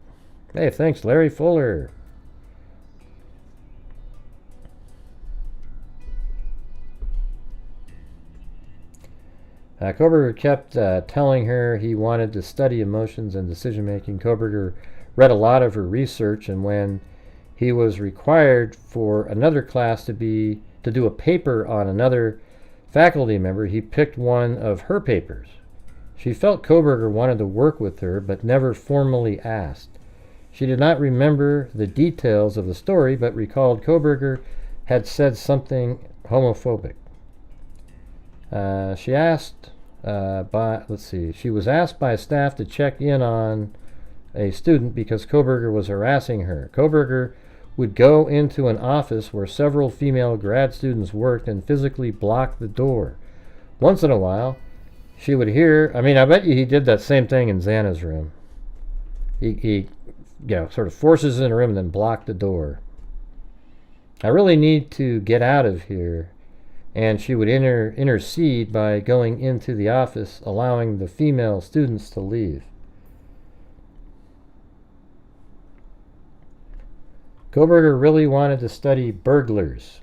Hey, thanks, Larry Fuller. Koberger kept telling her he wanted to study emotions and decision making. Koberger read a lot of her research, and when he was required for another class to do a paper on another faculty member, he picked one of her papers. She felt Koberger wanted to work with her, but never formally asked. She did not remember the details of the story, but recalled Koberger had said something homophobic. She was asked by staff to check in on a student because Koberger was harassing her. Koberger would go into an office where several female grad students worked and physically block the door. Once in a while, she would hear, I bet you he did that same thing in Zana's room. He sort of forces in a room and then blocked the door. I really need to get out of here. And she would intercede by going into the office, allowing the female students to leave. Koberger really wanted to study burglars.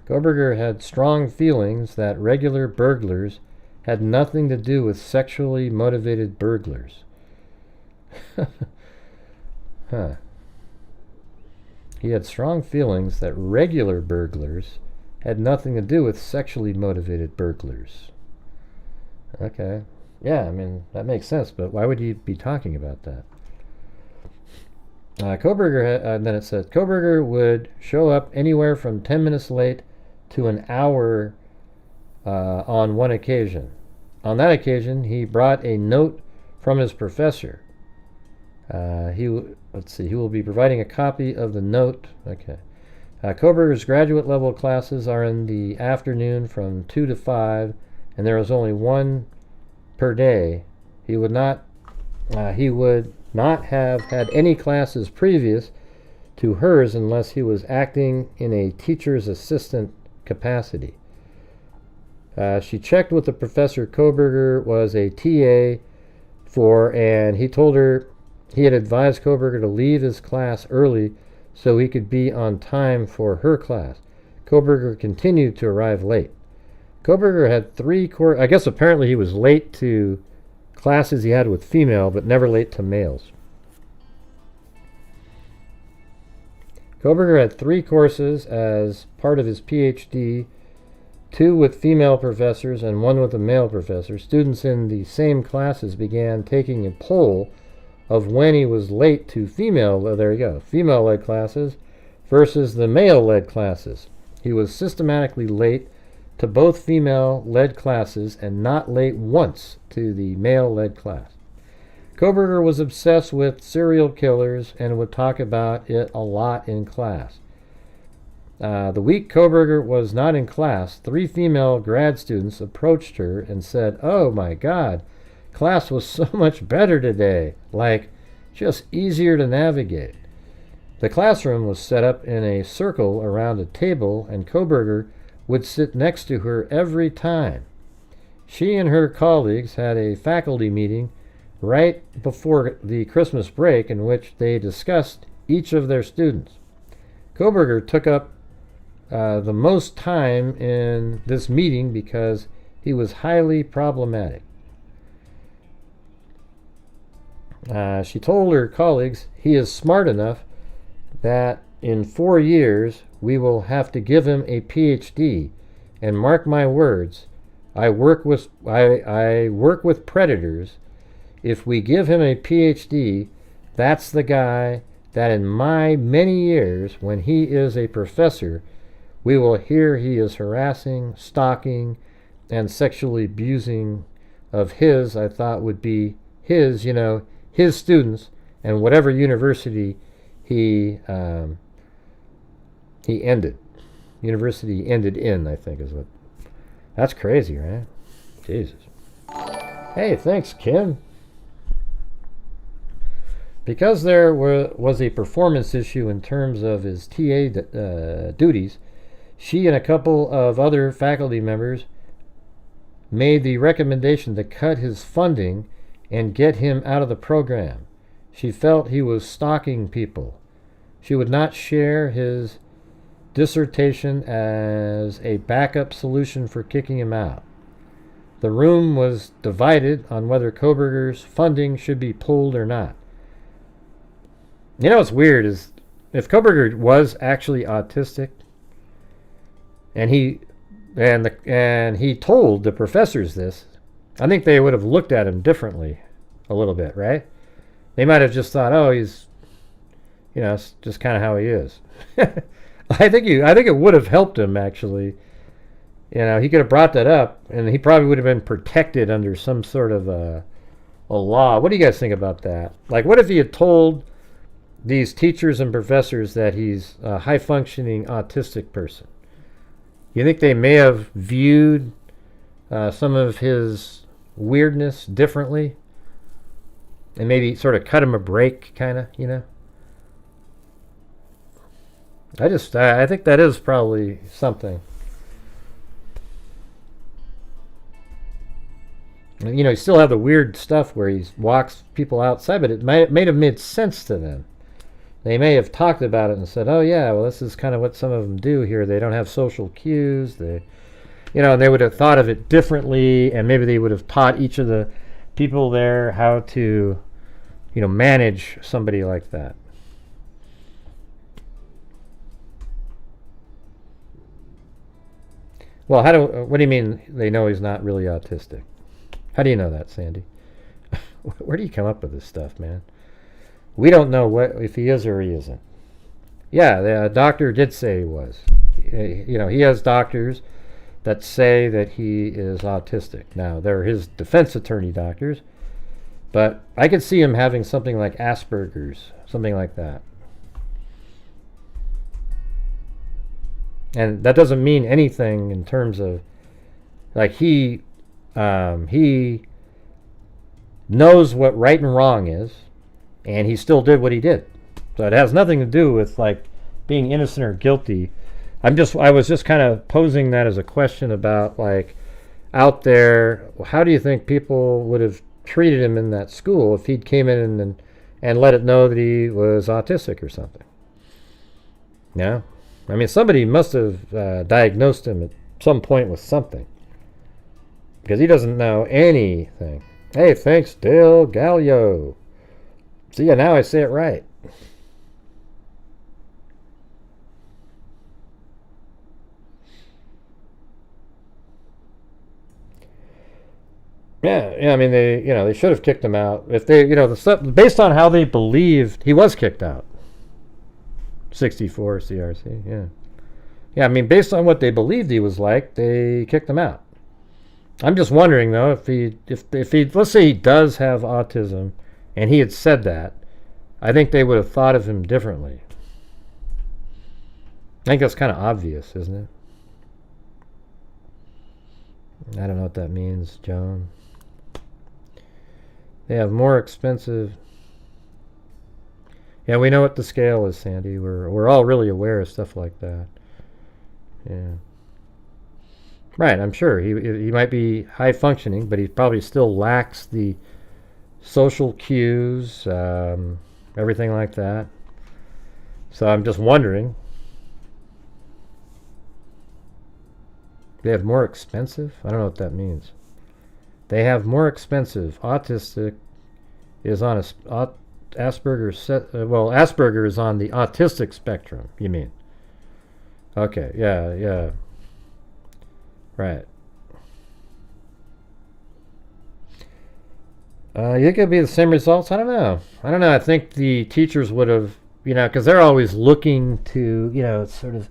Koberger had strong feelings that regular burglars had nothing to do with sexually motivated burglars. Huh. He had strong feelings that regular burglars had nothing to do with sexually motivated burglars. Okay. Yeah, that makes sense, but why would he be talking about that? Then it says, Koberger would show up anywhere from 10 minutes late to an hour on one occasion. On that occasion, he brought a note from his professor. He will be providing a copy of the note. Okay. Koberger's graduate level classes are in the afternoon from 2 to 5, and there is only one per day. He would not have had any classes previous to hers unless he was acting in a teacher's assistant capacity. She checked with the professor Koberger was a TA for, and he told her he had advised Koberger to leave his class early so he could be on time for her class. Koberger continued to arrive late. Koberger had 3 courses. I guess apparently he was late to classes he had with female, but never late to males. Koberger had 3 courses as part of his PhD, 2 with female professors and 1 with a male professor. Students in the same classes began taking a poll of when he was late to female-led classes versus the male-led classes. He was systematically late to both female-led classes and not late once to the male-led class. Koberger was obsessed with serial killers and would talk about it a lot in class. The week Koberger was not in class, 3 female grad students approached her and said, "Oh my God, class was so much better today, like just easier to navigate." The classroom was set up in a circle around a table, and Koberger would sit next to her every time. She and her colleagues had a faculty meeting right before the Christmas break in which they discussed each of their students. Koberger took up the most time in this meeting because he was highly problematic. She told her colleagues, "He is smart enough that in 4 years we will have to give him a PhD, and mark my words, I work with predators. If we give him a PhD, that's the guy that in my many years, when he is a professor, we will hear he is harassing, stalking, and sexually abusing of his," I thought would be his, his students, and whatever university he ended. University ended in, I think is what. That's crazy, right? Jesus. Hey, thanks, Kim. Because there was a performance issue in terms of his TA duties, she and a couple of other faculty members made the recommendation to cut his funding and get him out of the program. She felt he was stalking people. She would not share his dissertation as a backup solution for kicking him out. The room was divided on whether Koberger's funding should be pulled or not. You know what's weird is if Koberger was actually autistic, and he told the professors this, I think they would have looked at him differently a little bit, right? They might have just thought, oh, he's, it's just kind of how he is. I think it would have helped him, actually. He could have brought that up, and he probably would have been protected under some sort of a law. What do you guys think about that? Like, what if he had told these teachers and professors that he's a high-functioning autistic person? You think they may have viewed some of his weirdness differently? And maybe sort of cut him a break, kind of, I think that is probably something. You still have the weird stuff where he walks people outside, but it may have made sense to them. They may have talked about it and said, oh yeah, well, this is kind of what some of them do here. They don't have social cues. They would have thought of it differently, and maybe they would have taught each of the people there how to, manage somebody like that. Well, what do you mean they know he's not really autistic? How do you know that, Sandy? Where do you come up with this stuff, man? We don't know if he is or he isn't. Yeah, the doctor did say he was. He has doctors that say that he is autistic. Now, they're his defense attorney doctors, but I could see him having something like Asperger's, something like that. And that doesn't mean anything in terms of, like, he knows what right and wrong is, and he still did what he did. So it has nothing to do with, like, being innocent or guilty. I was just kind of posing that as a question about, like, out there, how do you think people would have treated him in that school if he'd came in and let it know that he was autistic or something? Yeah. I mean, somebody must have diagnosed him at some point with something, because he doesn't know anything. Hey, thanks, Dale Gallio. See, yeah, now I say it right. Yeah. I mean, they should have kicked him out if they, the stuff based on how they believed he was kicked out. 64 CRC, yeah. Yeah, I mean, based on what they believed he was like, they kicked him out. I'm just wondering, though, if he, let's say he does have autism, and he had said that, I think they would have thought of him differently. I think that's kind of obvious, isn't it? I don't know what that means, Joan. They have more expensive... Yeah, we know what the scale is, Sandy. We're all really aware of stuff like that. Yeah. Right, I'm sure. He might be high functioning, but he probably still lacks the social cues, everything like that. So I'm just wondering. They have more expensive? I don't know what that means. They have more expensive. Autistic is on Asperger's. Asperger is on the autistic spectrum, you mean? Okay, yeah. Right. You think it'd be the same results? I don't know. I think the teachers would have, because they're always looking to, sort of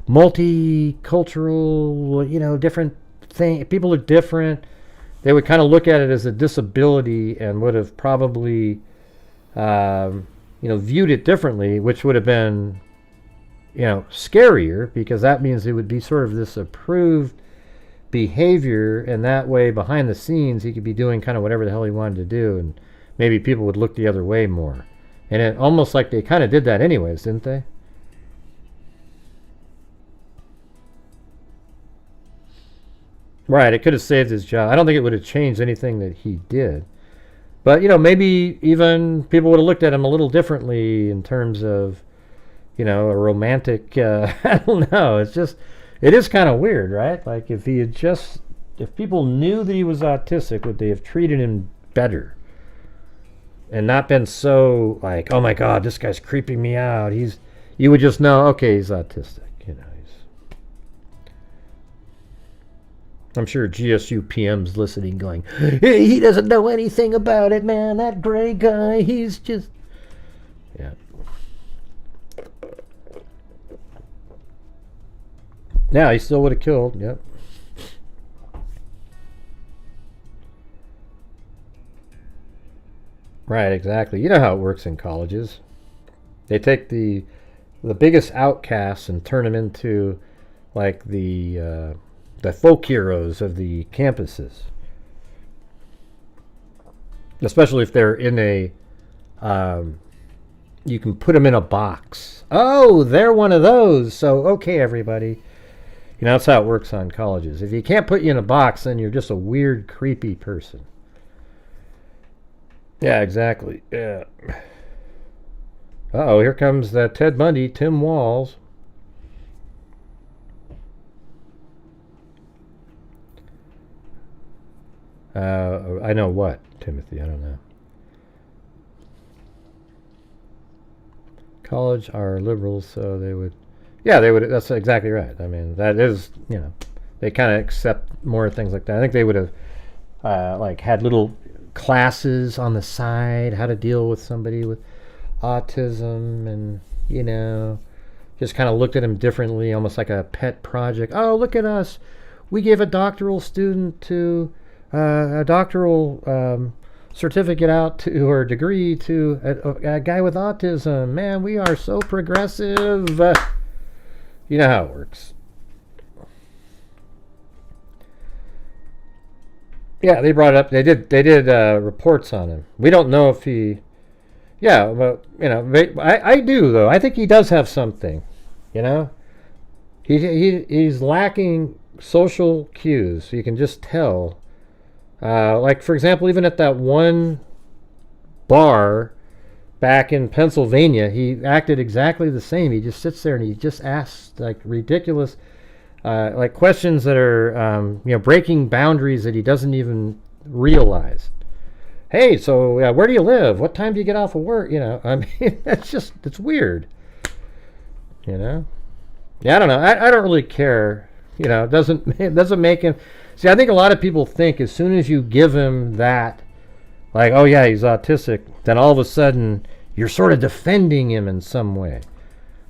multicultural, different thing. People are different. They would kind of look at it as a disability and would have probably, viewed it differently, which would have been, scarier, because that means it would be sort of this approved behavior, and that way behind the scenes he could be doing kind of whatever the hell he wanted to do, and maybe people would look the other way more. And it almost like they kind of did that anyways, didn't they? Right, it could have saved his job. I don't think it would have changed anything that he did. But, maybe even people would have looked at him a little differently in terms of, a romantic, I don't know. It is kind of weird, right? Like, if people knew that he was autistic, would they have treated him better? And not been so like, oh my God, this guy's creeping me out. You would just know, okay, he's autistic. I'm sure GSU PM's listening, going, hey, he doesn't know anything about it, man. That gray guy, he's just, yeah. Yeah, he still would have killed. Yep. Right, exactly. You know how it works in colleges. They take the biggest outcasts and turn them into like the folk heroes of the campuses. Especially if they're in a you can put them in a box. Oh, they're one of those. So okay, everybody. That's how it works on colleges. If you can't put you in a box, then you're just a weird, creepy person. Yeah, exactly. Yeah. Uh-oh, here comes that Ted Bundy, Tim Walls. I know what, Timothy, I don't know. College are liberals, so they would... Yeah, they would. That's exactly right. I mean, that is, they kind of accept more things like that. I think they would have, had little classes on the side, how to deal with somebody with autism, and just kind of looked at him differently, almost like a pet project. Oh, look at us, we gave a doctoral student to a doctoral certificate out to, or degree to a guy with autism. Man, we are so progressive. You know how it works. Yeah, they brought it up. They did reports on him. We don't know if he. Yeah, but I do though. I think he does have something. He's lacking social cues. You can just tell. Like for example, even at that one bar back in Pennsylvania, he acted exactly the same. He just sits there and he just asks like ridiculous. Like questions that are, breaking boundaries that he doesn't even realize. Hey, so where do you live? What time do you get off of work? I mean, it's weird. Yeah, I don't know. I don't really care. It doesn't make him. See, I think a lot of people think as soon as you give him that, like, oh yeah, he's autistic, then all of a sudden you're sort of defending him in some way.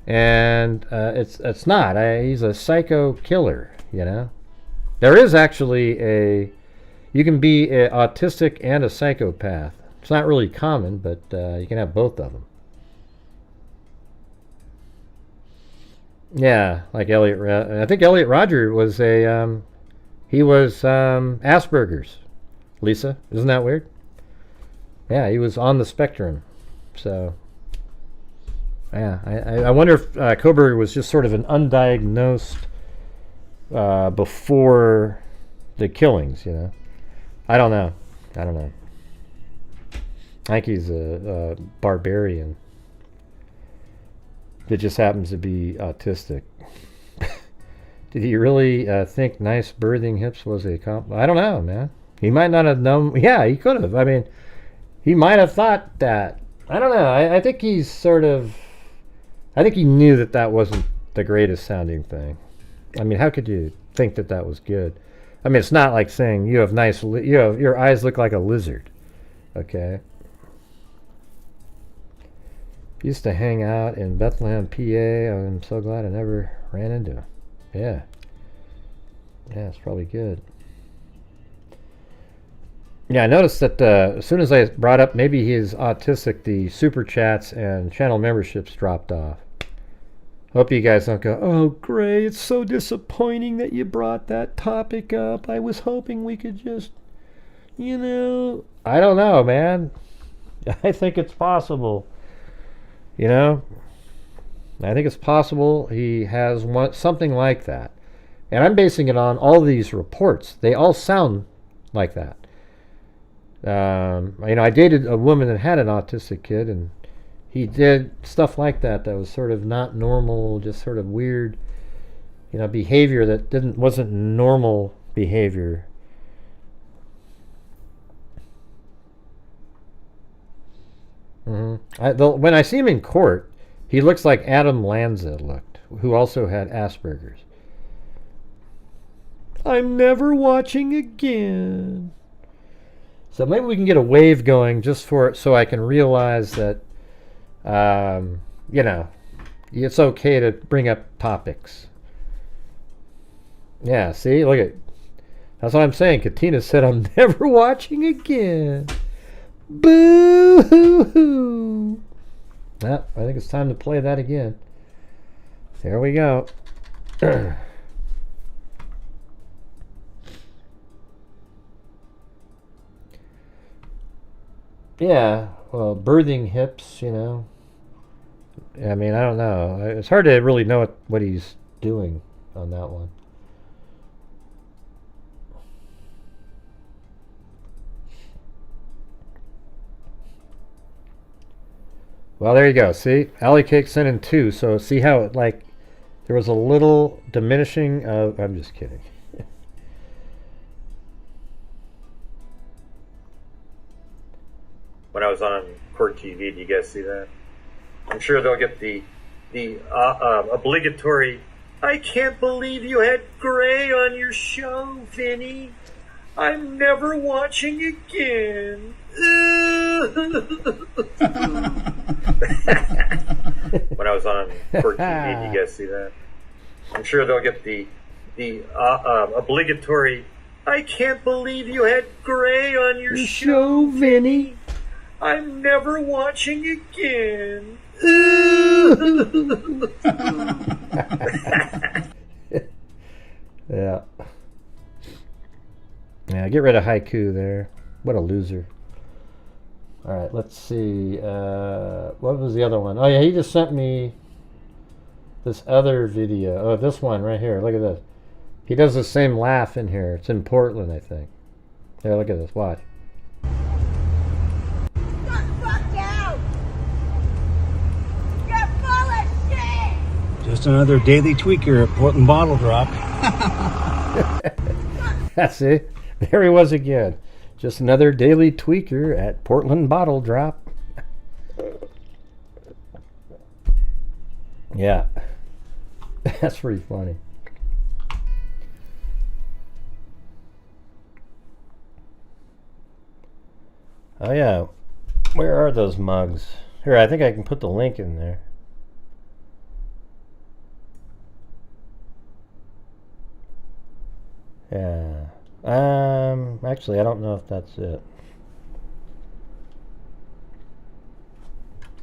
And it's not. He's a psycho killer, There is actually you can be autistic and a psychopath. It's not really common, but you can have both of them. Yeah, like Elliot. I think Elliot Rodger was he was Asperger's. Lisa, isn't that weird? Yeah, he was on the spectrum, so... Yeah, I wonder if Koberger was just sort of an undiagnosed before the killings, I don't know. I think he's a barbarian that just happens to be autistic. Did he really think nice birthing hips was a compliment? I don't know, man. He might not have known. Yeah, he could have. I mean, he might have thought that. I don't know. I think he's sort of... I think he knew that wasn't the greatest sounding thing. I mean, how could you think that was good? I mean, it's not like saying you have your eyes look like a lizard. Okay. Used to hang out in Bethlehem, PA. I'm so glad I never ran into him. Yeah. Yeah, it's probably good. Yeah, I noticed that as soon as I brought up maybe he's autistic, the super chats and channel memberships dropped off. Hope you guys don't go, oh, Gray, it's so disappointing that you brought that topic up. I was hoping we could just, I don't know, man. I think it's possible. I think it's possible he has something like that. And I'm basing it on all these reports. They all sound like that. You know, I dated a woman that had an autistic kid, and he did stuff like that was sort of not normal, just sort of weird, you know, behavior that wasn't normal behavior. When I see him in court, he looks like Adam Lanza looked, who also had Asperger's. I'm never watching again. So maybe we can get a wave going just so I can realize that, you know, it's okay to bring up topics. Yeah, see, look at, that's what I'm saying. Katina said, I'm never watching again. Boo-hoo-hoo. Well, I think it's time to play that again. There we go. Yeah, well, birthing hips, you know. I mean, I don't know. It's hard to really know what he's doing on that one. Well, there you go. See, Alley Cake sent in 2. So see how it, like, there was a little diminishing of. I'm just kidding. When I was on Court TV, did you guys see that? I'm sure they'll get the obligatory. I can't believe you had Gray on your show, Vinny. I'm never watching again. When I was on Court TV, did you guys see that? I'm sure they'll get the obligatory. I can't believe you had Gray on your show, Vinny. I'm never watching again. Yeah. Yeah, get rid of Haiku there. What a loser. Alright, let's see. What was the other one? Oh, yeah, he just sent me this other video. Oh, this one right here. Look at this. He does the same laugh in here. It's in Portland, I think. There, look at this. Watch. Just another daily tweaker at Portland Bottle Drop. That's it. There he was again. Just another daily tweaker at Portland Bottle Drop. Yeah. That's pretty funny. Oh yeah. Where are those mugs? Here, I think I can put the link in there. Yeah. Actually, I don't know if that's it.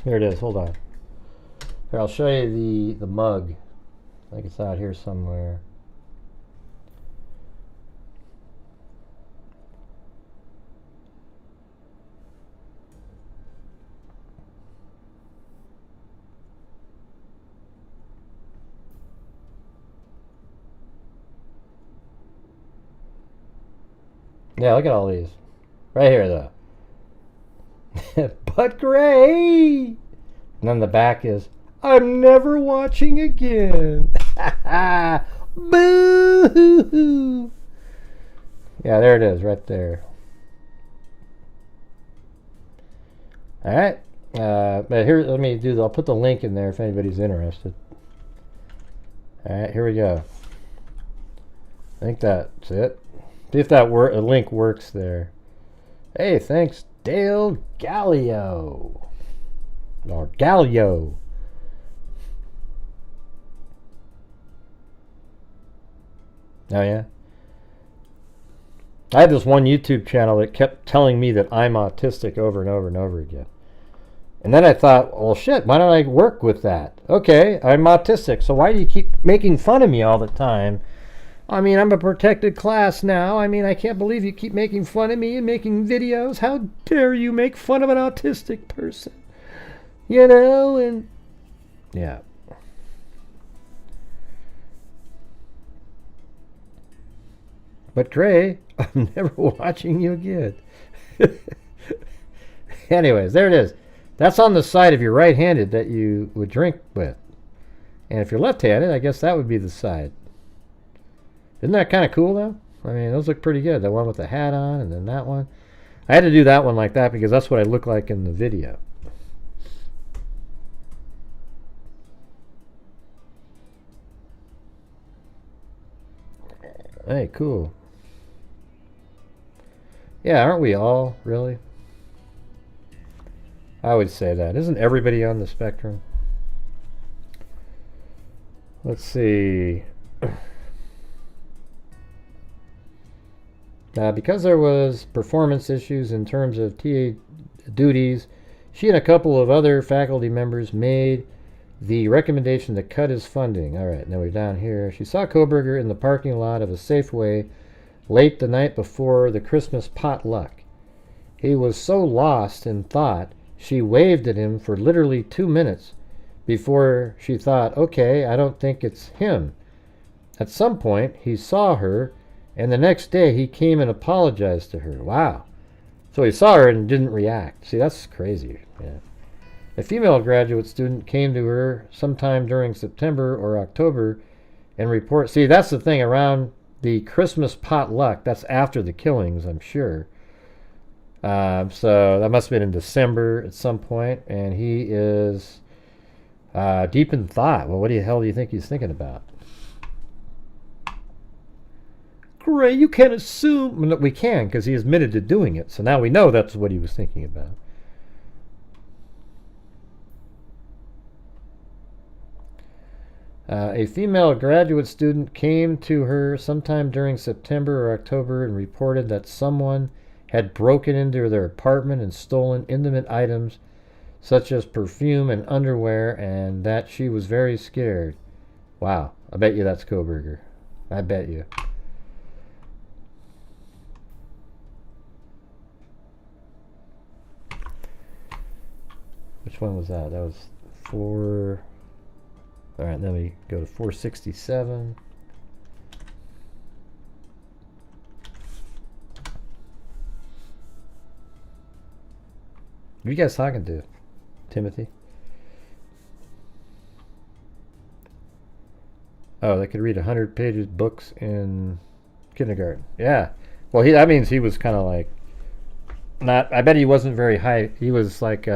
Here it is. Hold on. Here, I'll show you the mug. I think it's out here somewhere. Yeah, look at all these. Right here, though. But Gray! And then the back is, I'm never watching again. Boo! Yeah, there it is, right there. Alright. But here, let me do, I'll put the link in there if anybody's interested. Alright, here we go. I think that's it. See if that link works there. Hey, thanks, Dale Gallio. Or Gallio. Oh, yeah? I had this one YouTube channel that kept telling me that I'm autistic over and over and over again. And then I thought, well, shit, why don't I work with that? Okay, I'm autistic, so why do you keep making fun of me all the time? I mean, I'm a protected class now. I mean, I can't believe you keep making fun of me and making videos. How dare you make fun of an autistic person? You know, and... yeah. But Gray, I'm never watching you again. Anyways, there it is. That's on the side of your right-handed that you would drink with. And if you're left-handed, I guess that would be the side. Isn't that kind of cool, though? I mean, those look pretty good. The one with the hat on, and then that one. I had to do that one like that because that's what I look like in the video. Hey, cool. Yeah, aren't we all, really? I would say that. Isn't everybody on the spectrum? Let's see. Because there was performance issues in terms of TA duties, she and a couple of other faculty members made the recommendation to cut his funding. All right, now we're down here. She saw Koberger in the parking lot of a Safeway late the night before the Christmas potluck. He was so lost in thought, she waved at him for literally 2 minutes before she thought, okay, I don't think it's him. At some point, he saw her, and the next day he came and apologized to her. Wow. So he saw her and didn't react. See, that's crazy. Yeah. A female graduate student came to her sometime during September or October and reported. See, that's the thing around the Christmas potluck. That's after the killings, I'm sure. So that must have been in December at some point, and he is deep in thought. Well, what the hell do you think he's thinking about? Great, you can't assume. Well, we can, because he admitted to doing it, so now we know that's what he was thinking about. A female graduate student came to her sometime during September or October and reported that someone had broken into their apartment and stolen intimate items such as perfume and underwear, and that she was very scared. Wow, I bet you that's Koberger. I bet you. Which one was that? That was 4... All right, then we go to 467. Who are you guys talking to? Timothy? Oh, they could read 100 pages books in kindergarten. Yeah. Well, that means he was kind of like not. I bet he wasn't very high. He was like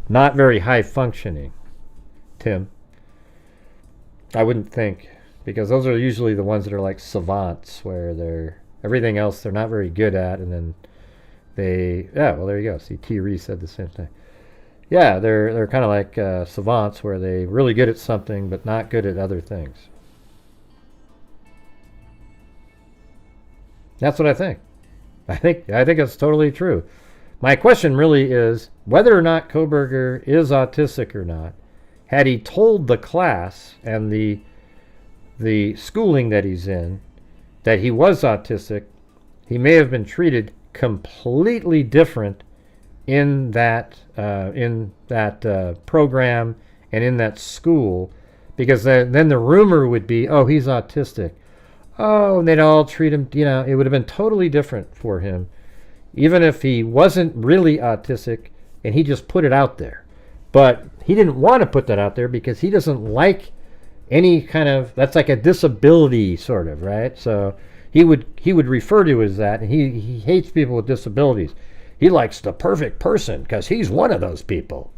not very high functioning. Tim. I wouldn't think, because those are usually the ones that are like savants, where they're everything else they're not very good at, and then well, there you go. See, T. Reese said the same thing. Yeah, they're kind of like savants, where they're really good at something but not good at other things. That's what I think. I think it's totally true. My question really is whether or not Koberger is autistic or not. Had he told the class and the schooling that he's in that he was autistic, he may have been treated completely different in that program and in that school, because then the rumor would be, oh, he's autistic. Oh, and they'd all treat him, it would have been totally different for him, even if he wasn't really autistic and he just put it out there. But he didn't want to put that out there because he doesn't like any kind of, that's like a disability sort of, right? So he would refer to it as that, and he hates people with disabilities. He likes the perfect person because he's one of those people.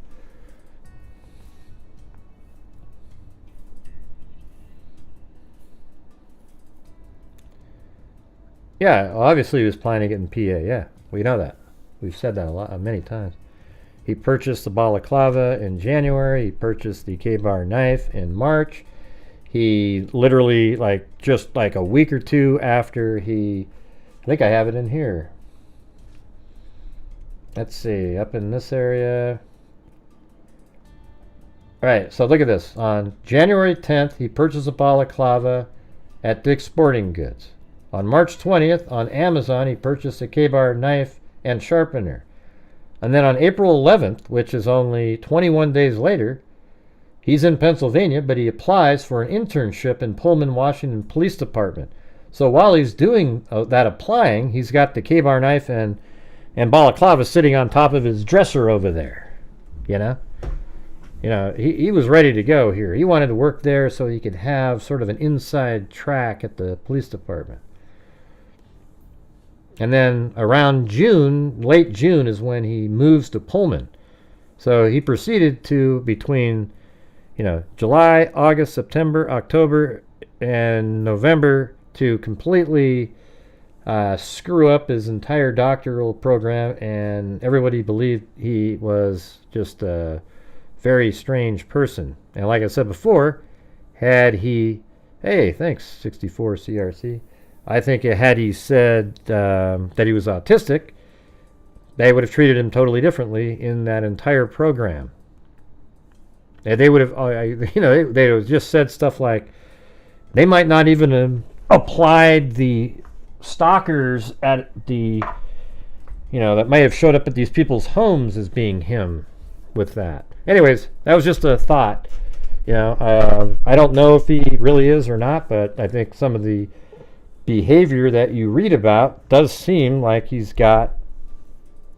Yeah, obviously he was planning to get in PA. Yeah, we know that. We've said that many times. He purchased the balaclava in January. He purchased the K-bar knife in March. He literally, just like a week or two after I think I have it in here. Let's see, up in this area. All right, so look at this. On January 10th, he purchased a balaclava at Dick's Sporting Goods. On March 20th, on Amazon, he purchased a K-bar knife and sharpener. And then on April 11th, which is only 21 days later, he's in Pennsylvania, but he applies for an internship in Pullman, Washington Police Department. So while he's doing that applying, he's got the K-bar knife and and balaclava sitting on top of his dresser over there. You know? He was ready to go here. He wanted to work there so he could have sort of an inside track at the police department. And then around June, late June, is when he moves to Pullman. So he proceeded to, between, July, August, September, October, and November, to completely screw up his entire doctoral program, and everybody believed he was just a very strange person. And like I said before, had he, hey, thanks, 64 CRC, I think had he said that he was autistic, they would have treated him totally differently in that entire program. And they would have, they would have just said stuff like, they might not even have applied the stalkers at the, that might have showed up at these people's homes as being him with that. Anyways, that was just a thought. I don't know if he really is or not, but I think some of the behavior that you read about does seem like he's got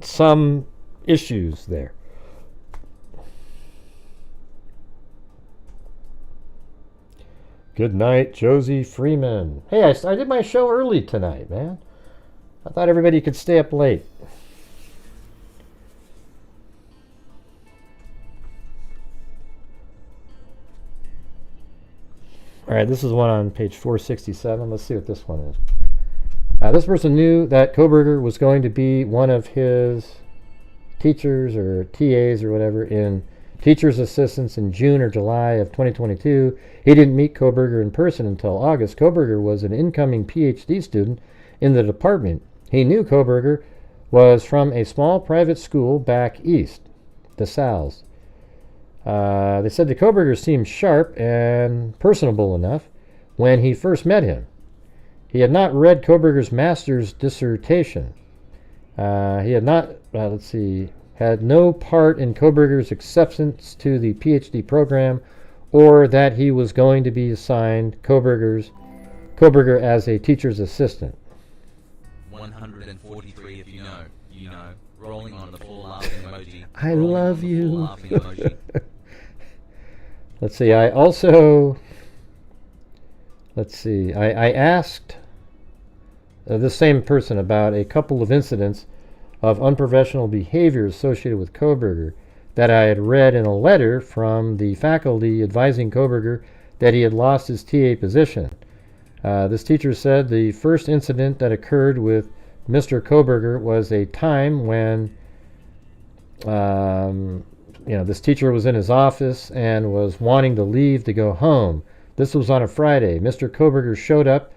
some issues there. Good night, Josie Freeman. Hey, I did my show early tonight, man. I thought everybody could stay up late. All right, this is one on page 467. Let's see what this one is. This person knew that Kohberger was going to be one of his teachers or TAs or whatever in Teacher's Assistants in June or July of 2022. He didn't meet Kohberger in person until August. Kohberger was an incoming PhD student in the department. He knew Kohberger was from a small private school back east, the Sal's. They said the Kohberger seemed sharp and personable enough when he first met him. He had not read Kohberger's master's dissertation. He had not, had no part in Kohberger's acceptance to the PhD program, or that he was going to be assigned Kohberger as a teacher's assistant. 143 if you know. Rolling on the full laughing emoji. I love you. Full laughing emoji. Let's see, I also, I asked this same person about a couple of incidents of unprofessional behavior associated with Kohberger that I had read in a letter from the faculty advising Kohberger that he had lost his TA position. This teacher said the first incident that occurred with Mr. Kohberger was a time when this teacher was in his office and was wanting to leave to go home. This was on a Friday. Mr. Kohberger showed up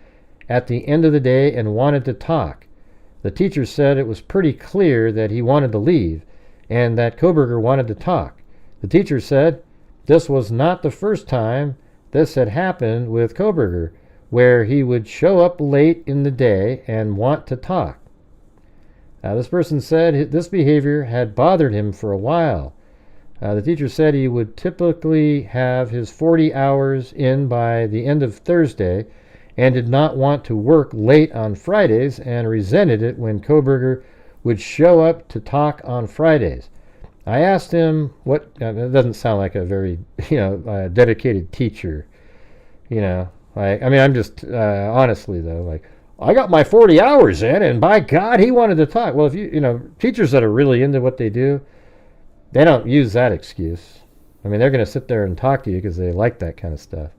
at the end of the day and wanted to talk. The teacher said it was pretty clear that he wanted to leave and that Kohberger wanted to talk. The teacher said this was not the first time this had happened with Kohberger, where he would show up late in the day and want to talk. This person said this behavior had bothered him for a while. The teacher said he would typically have his 40 hours in by the end of Thursday and did not want to work late on Fridays and resented it when Kohberger would show up to talk on Fridays. I asked him what, it doesn't sound like a very, dedicated teacher, I'm just, honestly though, I got my 40 hours in and by God, he wanted to talk. Well, if teachers that are really into what they do, they don't use that excuse. They're going to sit there and talk to you because they like that kind of stuff.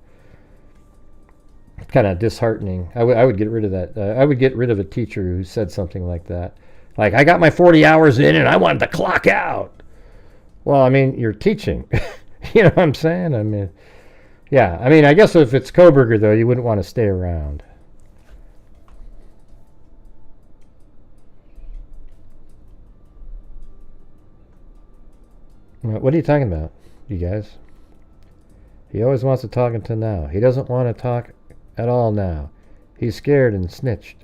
It's kind of disheartening. I would get rid of that. I would get rid of a teacher who said something like that. I got my 40 hours in and I wanted to clock out. Well, you're teaching. You know what I'm saying? I guess if it's Kohberger, though, you wouldn't want to stay around. What are you talking about, you guys? He always wants to talk until now. He doesn't want to talk at all now. He's scared and snitched.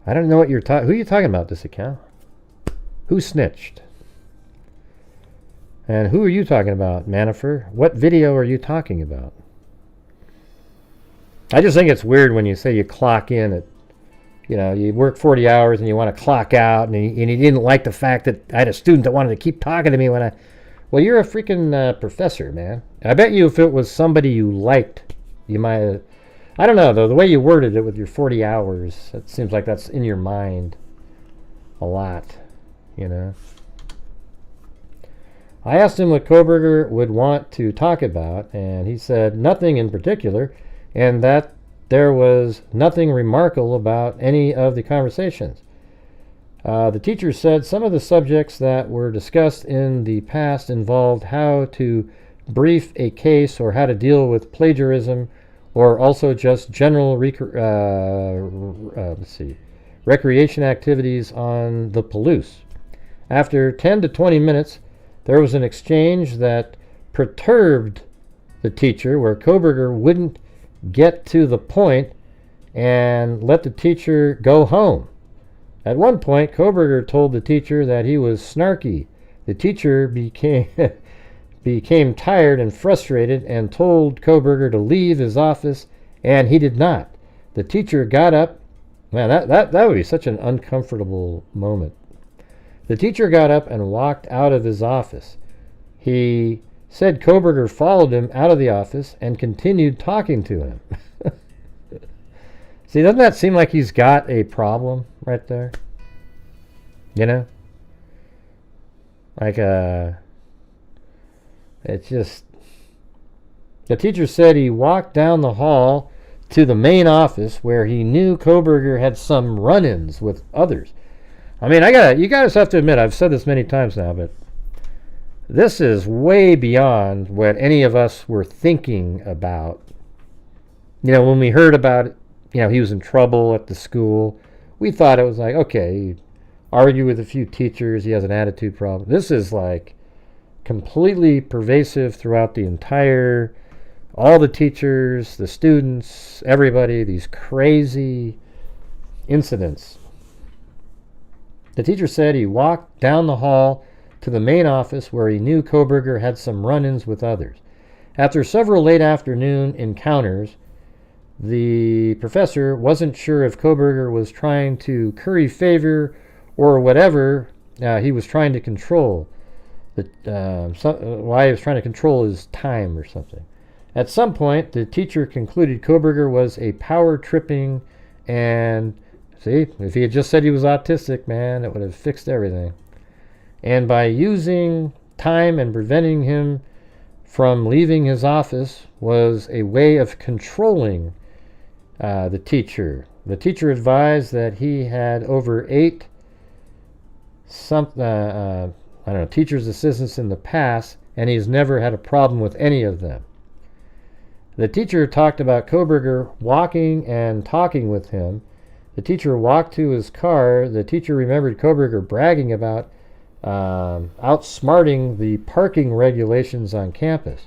I don't know what you're talking. Who are you talking about, this account? Who snitched? And who are you talking about, Manifer? What video are you talking about? I just think it's weird when you say you clock in at, you know, you work 40 hours and you want to clock out, and he didn't like the fact that I had a student that wanted to keep talking to me when I... Well, you're a freaking professor, man. I bet you if it was somebody you liked, you might have... I don't know, though. The way you worded it with your 40 hours, it seems like that's in your mind a lot, you know. I asked him what Kohberger would want to talk about, and he said nothing in particular, and that there was nothing remarkable about any of the conversations. The teacher said some of the subjects that were discussed in the past involved how to brief a case or how to deal with plagiarism, or also just general recreation activities on the Palouse. After 10 to 20 minutes, there was an exchange that perturbed the teacher, where Kohberger wouldn't get to the point and let the teacher go home. At one point, Kohberger told the teacher that he was snarky. The teacher became tired and frustrated and told Kohberger to leave his office, and he did not. The teacher got up. Man, that would be such an uncomfortable moment. The teacher got up and walked out of his office. He said Kohberger followed him out of the office and continued talking to him. See, doesn't that seem like he's got a problem right there? You know? Like, it's just... The teacher said he walked down the hall to the main office where he knew Kohberger had some run-ins with others. I mean, you guys have to admit, I've said this many times now, but this is way beyond what any of us were thinking about. You know, when we heard about it, you know, he was in trouble at the school, we thought it was like, okay, he argued with a few teachers, he has an attitude problem. This is like completely pervasive throughout the entire, all the teachers, the students, everybody, these crazy incidents. The teacher said he walked down the hall to the main office where he knew Kohberger had some run-ins with others. After several late afternoon encounters, the professor wasn't sure if Kohberger was trying to curry favor or whatever he was trying to control. Why he was trying to control his time or something. At some point, the teacher concluded Kohberger was a power-tripping and... See, if he had just said he was autistic, man, it would have fixed everything. And by using time and preventing him from leaving his office was a way of controlling the teacher. The teacher advised that he had over 8 teacher's assistants in the past, and he's never had a problem with any of them. The teacher talked about Kohberger walking and talking with him. The teacher walked to his car. The teacher remembered Kohberger bragging about outsmarting the parking regulations on campus.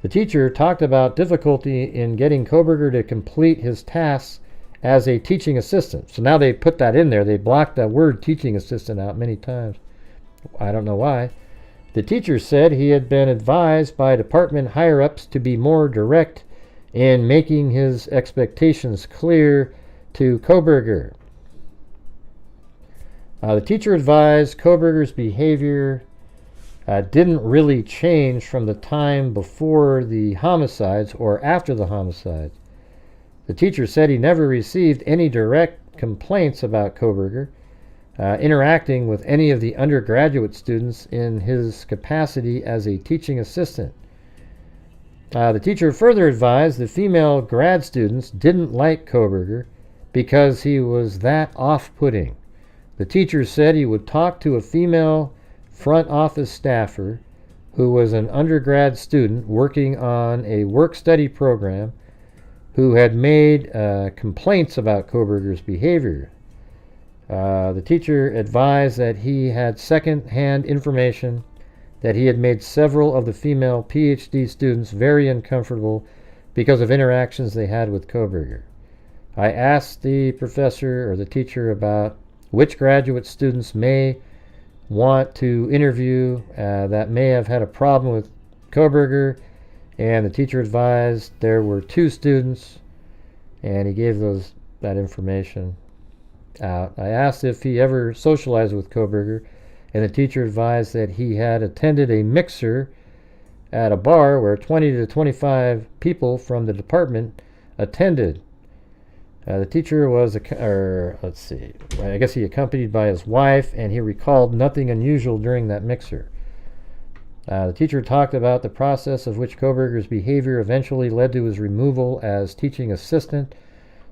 The teacher talked about difficulty in getting Kohberger to complete his tasks as a teaching assistant. So now they put that in there. They blocked that word teaching assistant out many times. I don't know why. The teacher said he had been advised by department higher-ups to be more direct in making his expectations clear to Kohberger. The teacher advised Kohberger's behavior didn't really change from the time before the homicides or after the homicides. The teacher said he never received any direct complaints about Kohberger interacting with any of the undergraduate students in his capacity as a teaching assistant. The teacher further advised the female grad students didn't like Kohberger because he was that off-putting. The teacher said he would talk to a female front office staffer who was an undergrad student working on a work-study program who had made complaints about Kohberger's behavior. The teacher advised that he had second-hand information that he had made several of the female PhD students very uncomfortable because of interactions they had with Kohberger. I asked the professor or the teacher about which graduate students may want to interview that may have had a problem with Kohberger, and the teacher advised there were 2 students, and he gave that information. out, I asked if he ever socialized with Koberger, and the teacher advised that he had attended a mixer at a bar where 20 to 25 people from the department attended. The teacher was, I guess he accompanied by his wife, and he recalled nothing unusual during that mixer. The teacher talked about the process of which Koberger's behavior eventually led to his removal as teaching assistant.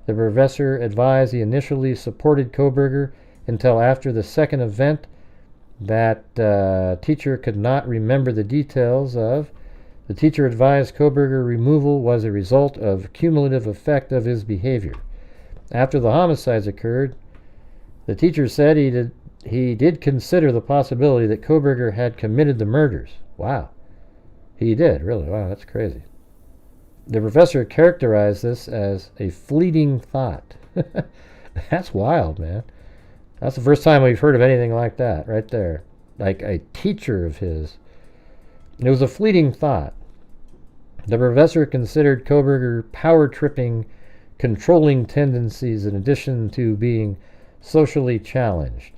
The professor advised he initially supported Koberger until after the second event that teacher could not remember the details of. The teacher advised Koberger removal was a result of cumulative effect of his behavior. After the homicides occurred, the teacher said he did consider the possibility that Koberger had committed the murders. Wow. He did, really. Wow, that's crazy. The professor characterized this as a fleeting thought. That's wild, man. That's the first time we've heard of anything like that, right there. Like a teacher of his. It was a fleeting thought. The professor considered Koberger power-tripping, controlling tendencies in addition to being socially challenged.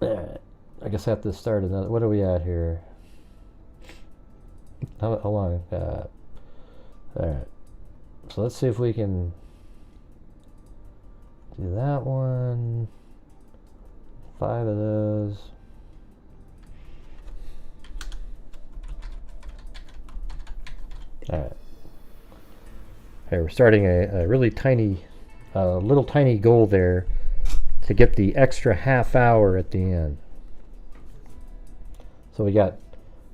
I guess I have to start another. What are we at here? How long? Alright. So let's see if we can do that one. 5 of those. Alright. Okay, we're starting a really tiny, little tiny goal there to get the extra half hour at the end. So we got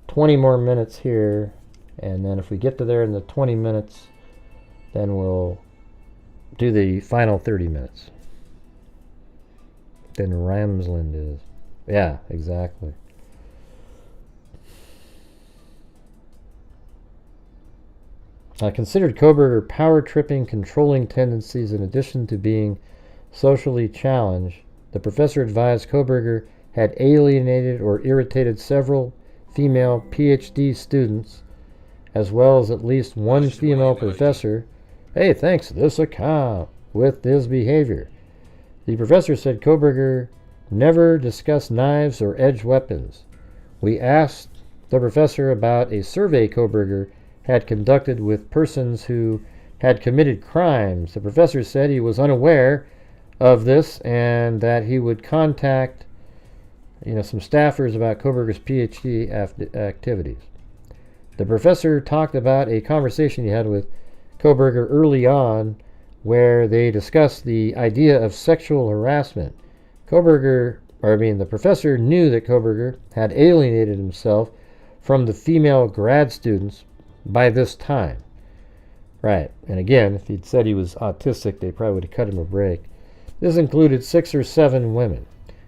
20 more minutes here, and then if we get to there in the 20 minutes, then we'll do the final 30 minutes. Then Ramsland is. Yeah, exactly. I considered Koberger power-tripping, controlling tendencies in addition to being socially challenged. The professor advised Koberger had alienated or irritated several female PhD students, as well as at least one female professor. Hey, thanks this account with his behavior. The professor said Koberger never discussed knives or edged weapons. We asked the professor about a survey Koberger had conducted with persons who had committed crimes. The professor said he was unaware of this and that he would contact some staffers about Koberger's PhD activities. The professor talked about a conversation he had with Koberger early on where they discussed the idea of sexual harassment. The professor knew that Koberger had alienated himself from the female grad students by this time. Right, and again, if he'd said he was autistic, they probably would have cut him a break. This included 6 or 7 women.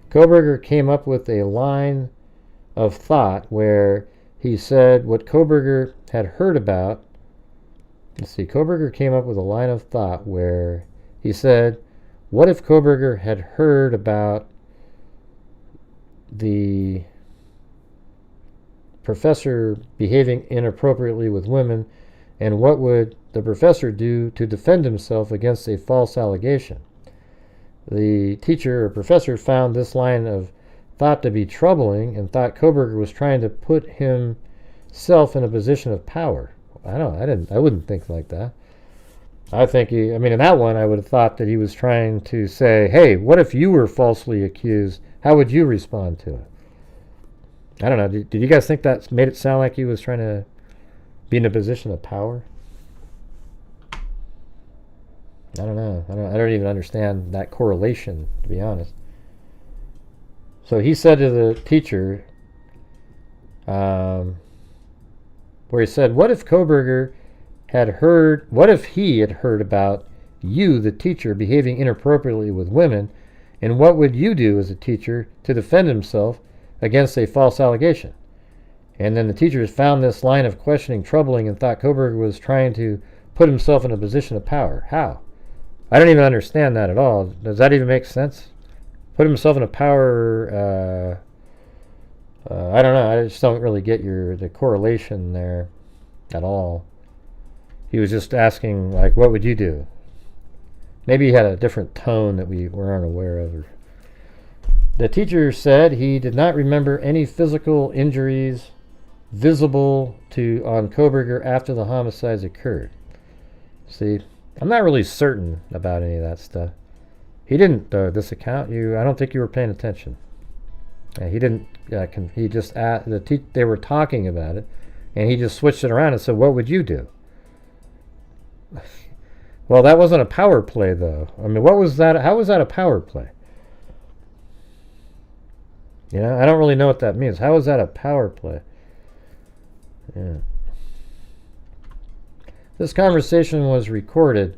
Koberger came up with a line of thought where he said what Koberger had heard about. Koberger came up with a line of thought where he said, what if Koberger had heard about the professor behaving inappropriately with women, and what would the professor do to defend himself against a false allegation? The teacher or professor found this line of thought to be troubling and thought Koberger was trying to put himself in a position of power. I wouldn't think like that. I think in that one I would have thought that he was trying to say, hey, what if you were falsely accused? How would you respond to it? I don't know. Did you guys think that made it sound like he was trying to be in a position of power? I don't know. I don't even understand that correlation, to be honest. So he said to the teacher, where he said, what if Koberger what if he had heard about you, the teacher, behaving inappropriately with women, and what would you do as a teacher to defend himself against a false allegation? And then the teachers found this line of questioning troubling and thought Koberger was trying to put himself in a position of power. How? I don't even understand that at all. Does that even make sense? Put himself in a power... I don't know. I just don't really get the correlation there at all. He was just asking, what would you do? Maybe he had a different tone that we were unaware of. The teacher said he did not remember any physical injuries visible on Koberger after the homicides occurred. See, I'm not really certain about any of that stuff. He didn't, this account, I don't think you were paying attention. He didn't, he just asked, they were talking about it, and he just switched it around and said, what would you do? Well, that wasn't a power play, though. I mean, what was that? How was that a power play? You know, I don't really know what that means. How is that a power play? Yeah. This conversation was recorded.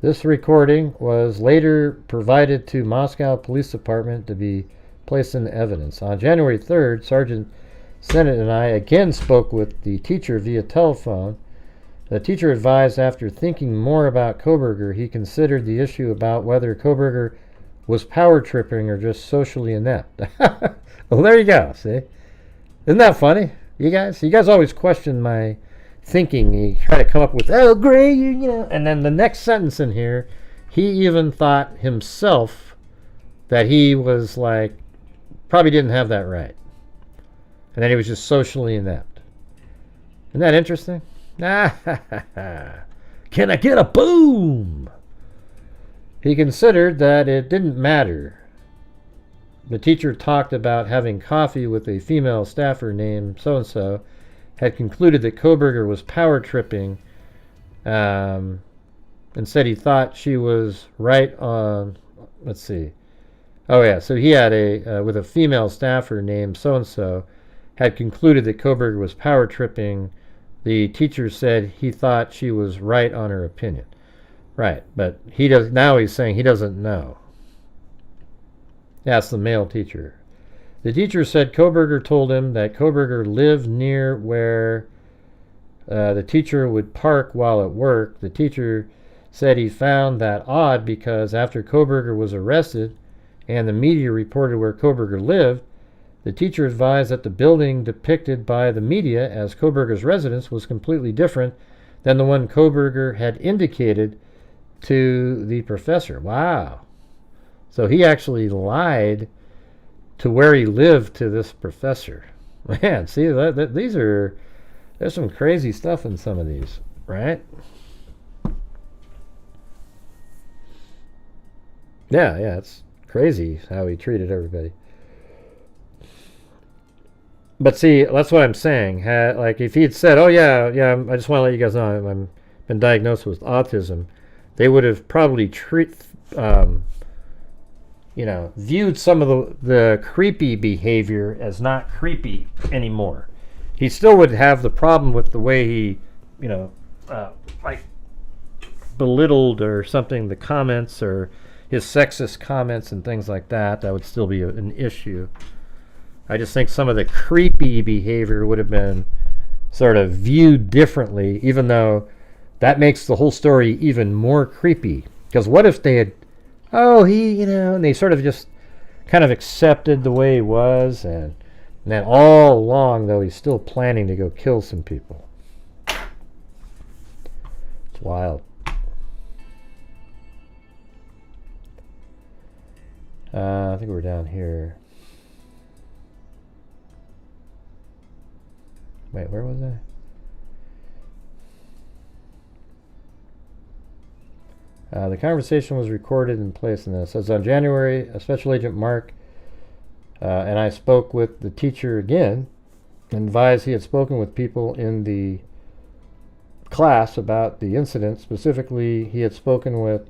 This recording was later provided to Moscow Police Department to be placed in evidence. On January 3rd, Sergeant Sennett and I again spoke with the teacher via telephone. The teacher advised after thinking more about Koberger, he considered the issue about whether Koberger was power tripping or just socially inept. Well, there you go, see? Isn't that funny? You guys always question my thinking. You try to come up with, oh, Gray, you know. And then the next sentence in here, he even thought himself that he was like, probably didn't have that right. And then he was just socially inept. Isn't that interesting? Can I get a boom? He considered that it didn't matter. The teacher talked about having coffee with a female staffer named so-and-so, had concluded that Koberger was power tripping, and said he thought she was right on, let's see. Oh yeah, so he had with a female staffer named so-and-so, had concluded that Koberger was power tripping. The teacher said he thought she was right on her opinion. Right, but now he's saying he doesn't know. That's the male teacher. The teacher said Koberger told him that Koberger lived near where the teacher would park while at work. The teacher said he found that odd because after Koberger was arrested and the media reported where Koberger lived, the teacher advised that the building depicted by the media as Koberger's residence was completely different than the one Koberger had indicated to the professor. Wow. So he actually lied to where he lived to this professor. Man, see, there's some crazy stuff in some of these, right? Yeah, it's crazy how he treated everybody. But see, that's what I'm saying. Like, if he had said, oh, yeah, I just want to let you guys know I've been diagnosed with autism, they would have probably viewed some of the creepy behavior as not creepy anymore. He still would have the problem with the way he, like belittled or something, the comments or his sexist comments and things like that. That would still be an issue. I just think some of the creepy behavior would have been sort of viewed differently, even though that makes the whole story even more creepy. Because what if they had, and they sort of just kind of accepted the way he was, and then all along, though, he's still planning to go kill some people. It's wild. I think we're down here. Wait, where was I? The conversation was recorded and placed in this. It says on January, a Special Agent Mark and I spoke with the teacher again and advised he had spoken with people in the class about the incident. Specifically, he had spoken with,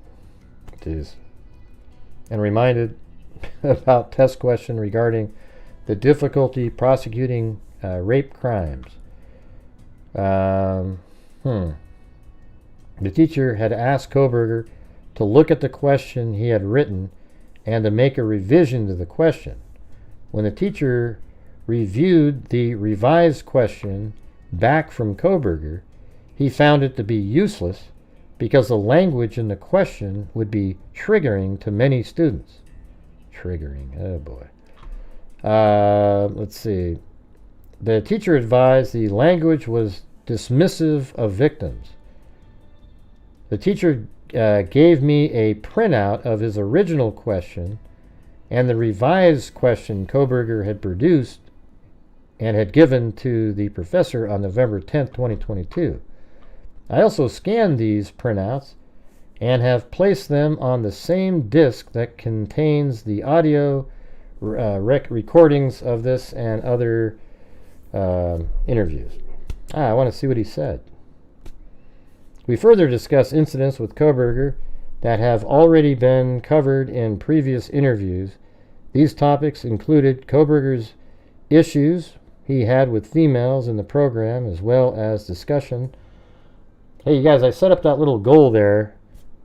and reminded about test question regarding the difficulty prosecuting rape crimes. The teacher had asked Koberger to look at the question he had written and to make a revision to the question. When the teacher reviewed the revised question back from Koberger, he found it to be useless because the language in the question would be triggering to many students. Triggering, oh boy. Let's see. The teacher advised the language was dismissive of victims. The teacher gave me a printout of his original question and the revised question Koberger had produced and had given to the professor on November 10th, 2022. I also scanned these printouts and have placed them on the same disk that contains the audio recordings of this and other interviews. I want to see what he said. We further discuss incidents with Koberger that have already been covered in previous interviews. These topics included Koberger's issues he had with females in the program, as well as discussion. Hey, you guys, I set up that little goal there,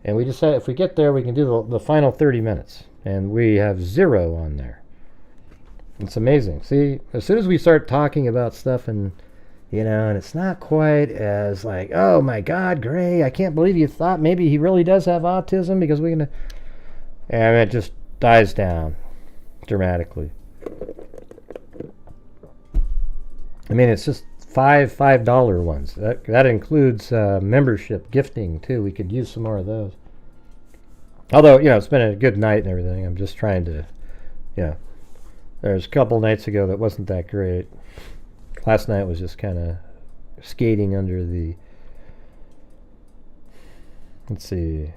and we just said if we get there, we can do the final 30 minutes. And we have 0 on there. It's amazing. See, as soon as we start talking about stuff and and it's not quite as like, oh my God, Gray, I can't believe you thought maybe he really does have autism because we're going to... And it just dies down dramatically. I mean, it's just $5 ones. That includes membership gifting, too. We could use some more of those. Although, it's been a good night and everything. I'm just trying to, There's a couple nights ago that wasn't that great. Last night was just kind of skating under the... Let's see.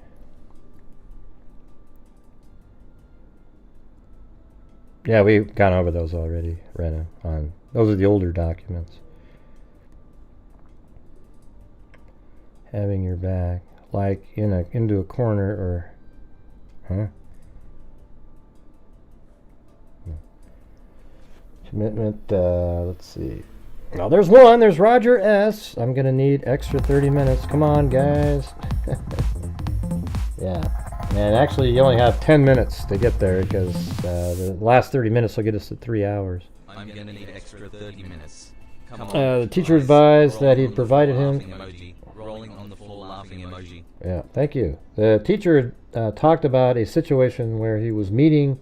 Yeah, we've gone over those already, Rena. Those are the older documents. Having your back, like into a corner or... Huh? Commitment, let's see. Now there's one. There's Rodger S. I'm going to need extra 30 minutes. Come on, guys. Yeah. And actually, you only have 10 minutes to get there because the last 30 minutes will get us to 3 hours. I'm going to need extra 30 minutes. Come on. The teacher advised that he'd provided him... Emoji. Rolling on the floor laughing emoji. Yeah, thank you. The teacher talked about a situation where he was meeting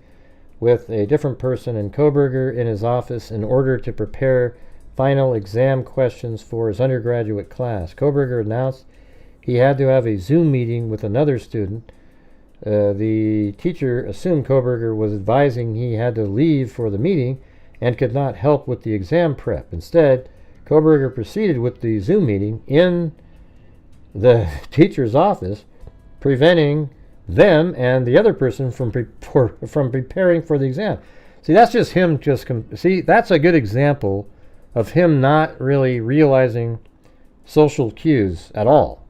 with a different person in Koberger in his office in order to prepare final exam questions for his undergraduate class. Koberger announced he had to have a Zoom meeting with another student. The teacher assumed Koberger was advising he had to leave for the meeting and could not help with the exam prep. Instead, Koberger proceeded with the Zoom meeting in the teacher's office, preventing them and the other person from preparing for the exam. See, that's just him see, that's a good example of him not really realizing social cues at all.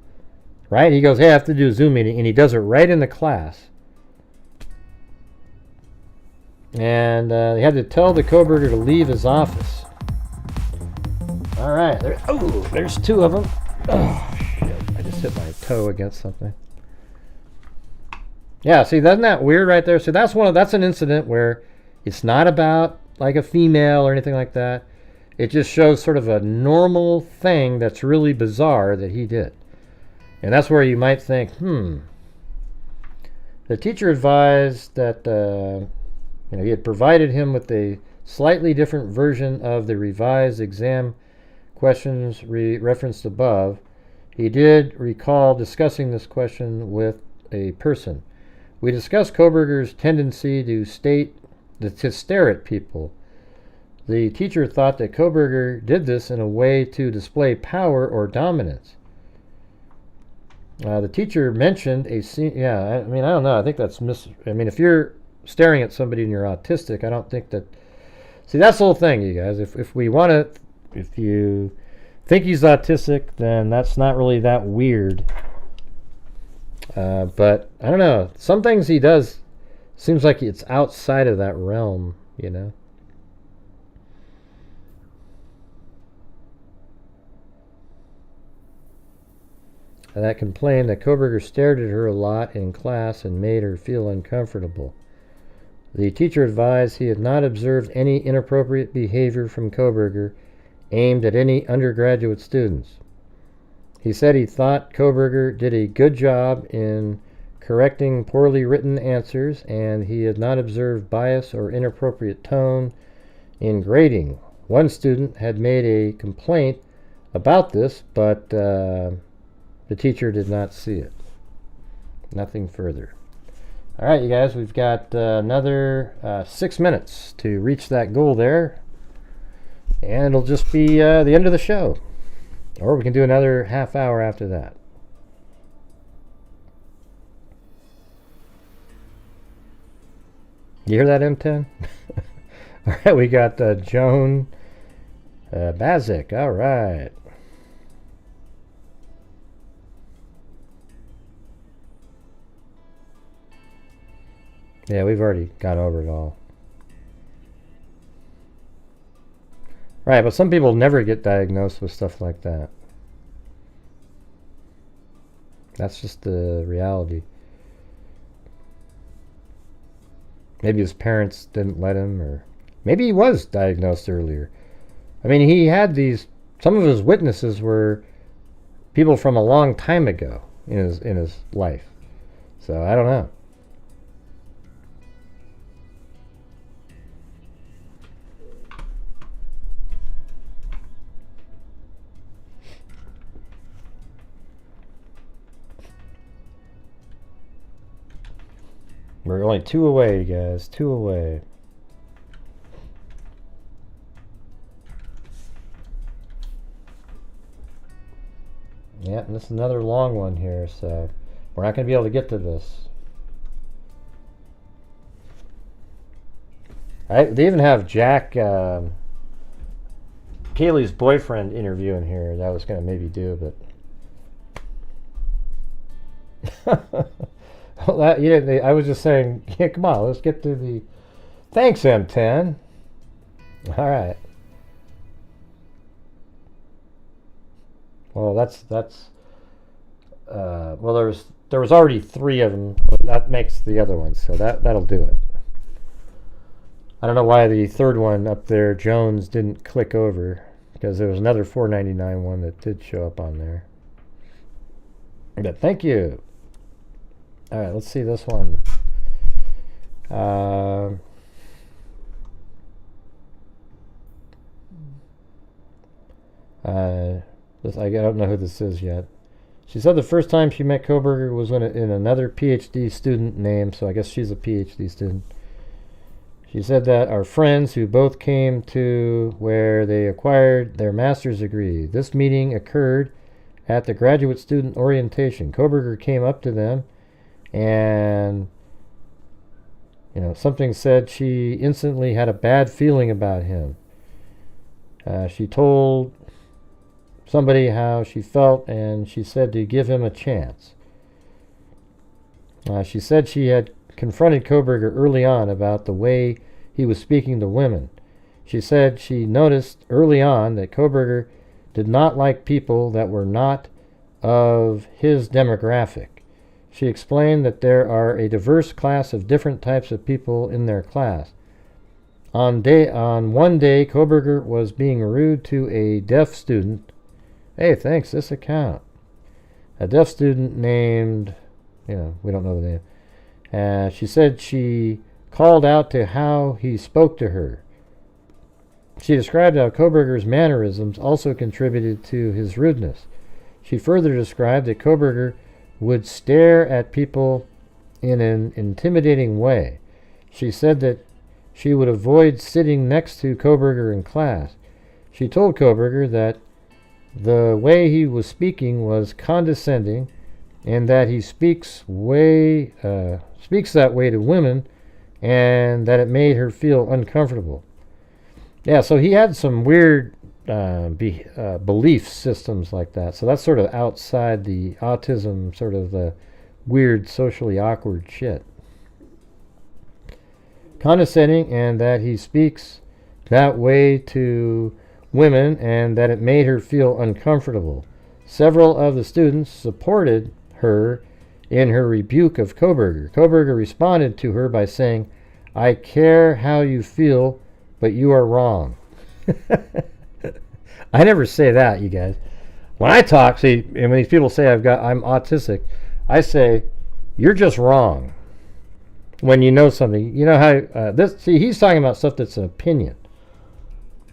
Right? He goes, hey, I have to do a Zoom meeting, and he does it right in the class. And he had to tell the Koberger to leave his office. All right. There's 2 of them. Oh, shit. I just hit my toe against something. Yeah, see, isn't that weird right there? So that's an incident where it's not about like a female or anything like that. It just shows sort of a normal thing that's really bizarre that he did. And that's where you might think, The teacher advised that he had provided him with a slightly different version of the revised exam questions referenced above. He did recall discussing this question with a person. We discussed Koberger's tendency to stare at people. The teacher thought that Koberger did this in a way to display power or dominance. The teacher mentioned a scene. Yeah, I don't know. I think that's if you're staring at somebody and you're autistic, I don't think that... See, that's the whole thing, you guys. If you think he's autistic, then that's not really that weird. But, I don't know. Some things he does seems like it's outside of that realm, And that complained that Koberger stared at her a lot in class and made her feel uncomfortable. The teacher advised he had not observed any inappropriate behavior from Koberger aimed at any undergraduate students. He said he thought Koberger did a good job in correcting poorly written answers, and he had not observed bias or inappropriate tone in grading. One student had made a complaint about this, but the teacher did not see it. Nothing further. All right, you guys, we've got another 6 minutes to reach that goal there. And it'll just be the end of the show. Or we can do another half hour after that. You hear that, M10? All right, we got Joan Bazik. All right. Yeah, we've already got over it all. Right, but some people never get diagnosed with stuff like that. That's just the reality. Maybe his parents didn't let him, or maybe he was diagnosed earlier. I mean, he had some of his witnesses were people from a long time ago in his life. So I don't know. We're only 2 away, guys. 2 away. Yeah, and this is another long one here, so we're not going to be able to get to this. They even have Jack, Kaylee's boyfriend, interview in here. That was going to maybe do, but... Well, I was just saying, yeah, come on, let's get to the... Thanks, M10. All right. Well, well, there was already 3 of them. That makes the other one, so that'll do it. I don't know why the third one up there, Jones, didn't click over, because there was another $4.99 one that did show up on there. But thank you. All right, let's see this one. I don't know who this is yet. She said the first time she met Koberger was in another PhD student name, so I guess she's a PhD student. She said that our friends who both came to where they acquired their master's degree. This meeting occurred at the graduate student orientation. Koberger came up to them and something said she instantly had a bad feeling about him. She told somebody how she felt, and she said to give him a chance. She said she had confronted Koberger early on about the way he was speaking to women. She said she noticed early on that Koberger did not like people that were not of his demographic. She explained that there are a diverse class of different types of people in their class. On one day, Koberger was being rude to a deaf student. Hey, thanks, this account. A deaf student named, we don't know the name. She said she called out to how he spoke to her. She described how Koberger's mannerisms also contributed to his rudeness. She further described that Koberger would stare at people in an intimidating way. She said that she would avoid sitting next to Koberger in class. She told Koberger that the way he was speaking was condescending and that he speaks that way to women and that it made her feel uncomfortable. Yeah, so he had some weird belief systems like that. So that's sort of outside the autism, sort of the weird, socially awkward shit. Condescending, and that he speaks that way to women, and that it made her feel uncomfortable. Several of the students supported her in her rebuke of Koberger. Koberger responded to her by saying, "I care how you feel, but you are wrong." I never say that, you guys. When I talk, and when these people say I'm autistic, I say, you're just wrong. When you know something, you know how he's talking about stuff that's an opinion.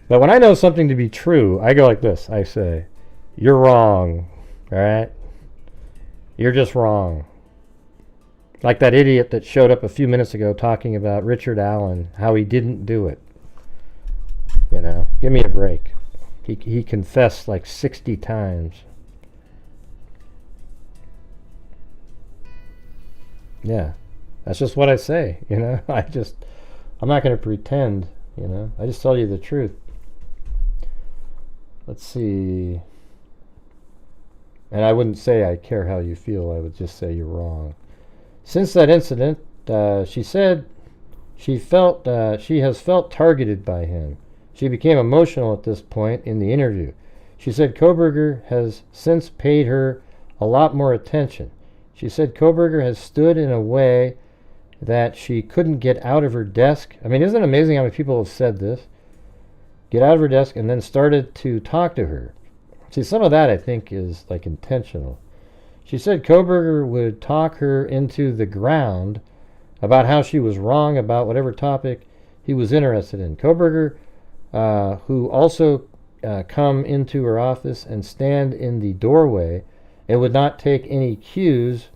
But when I know something to be true, I go like this. I say, you're wrong. All right? You're just wrong. Like that idiot that showed up a few minutes ago talking about Richard Allen, how he didn't do it. You know, give me a break. He confessed like 60 times. Yeah, that's just what I say, you know. I'm not going to pretend, you know. I just tell you the truth. Let's see. And I wouldn't say I care how you feel. I would just say you're wrong. Since that incident, she said she has felt targeted by him. She became emotional at this point in the interview. She said Kohberger has since paid her a lot more attention. She said Kohberger has stood in a way that she couldn't get out of her desk. I mean, isn't it amazing how many people have said this? Get out of her desk and then started to talk to her. See, some of that I think is like intentional. She said Kohberger would talk her into the ground about how she was wrong about whatever topic he was interested in. Kohberger, who also come into her office and stand in the doorway and would not take any cues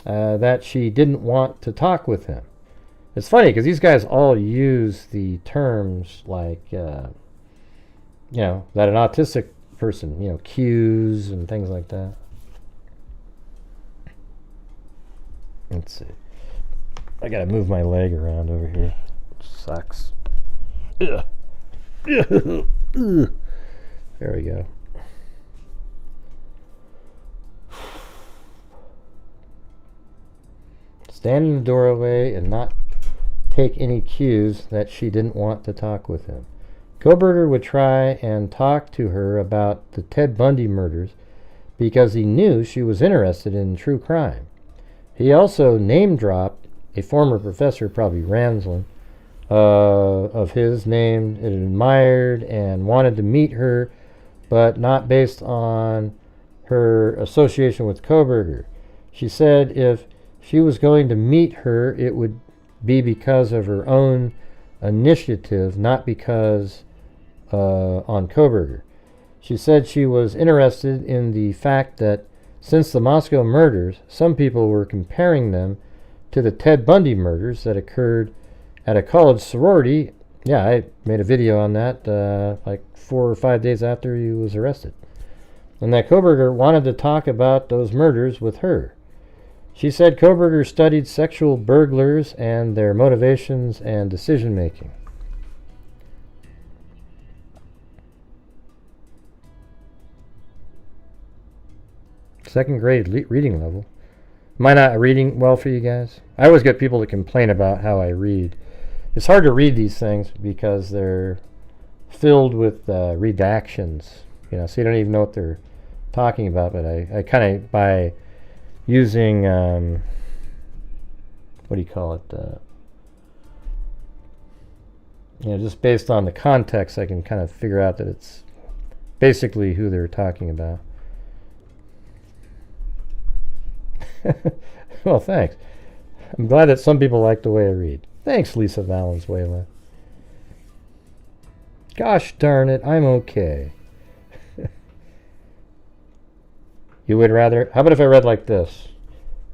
that she didn't want to talk with him. It's funny because these guys all use the terms like, you know, that an autistic person, you know, cues and things like that. Let's see. I gotta move my leg around over here. Sucks. Ugh. Ugh. There we go. Stand in the doorway and not take any cues that she didn't want to talk with him. Kohberger would try and talk to her about the Ted Bundy murders because he knew she was interested in true crime. He also name-dropped a former professor, probably Ranslin, of his name, and admired and wanted to meet her, but not based on her association with Kohberger. She said if she was going to meet her, it would be because of her own initiative, not because on Kohberger. She said she was interested in the fact that since the Moscow murders, some people were comparing them to the Ted Bundy murders that occurred at a college sorority. Yeah, I made a video on that like 4 or 5 days after he was arrested. And that Kohberger wanted to talk about those murders with her. She said Kohberger studied sexual burglars and their motivations and decision making. Second grade reading level. Am I not reading well for you guys? I always get people to complain about how I read. It's hard to read these things because they're filled with redactions. You know, so you don't even know what they're talking about. But I kind of, by using, what do you call it? You know, just based on the context, I can kind of figure out that it's basically who they're talking about. Well, thanks. I'm glad that some people like the way I read. Thanks, Lisa Valenzuela. Gosh darn it, I'm okay. You would rather... How about if I read like this?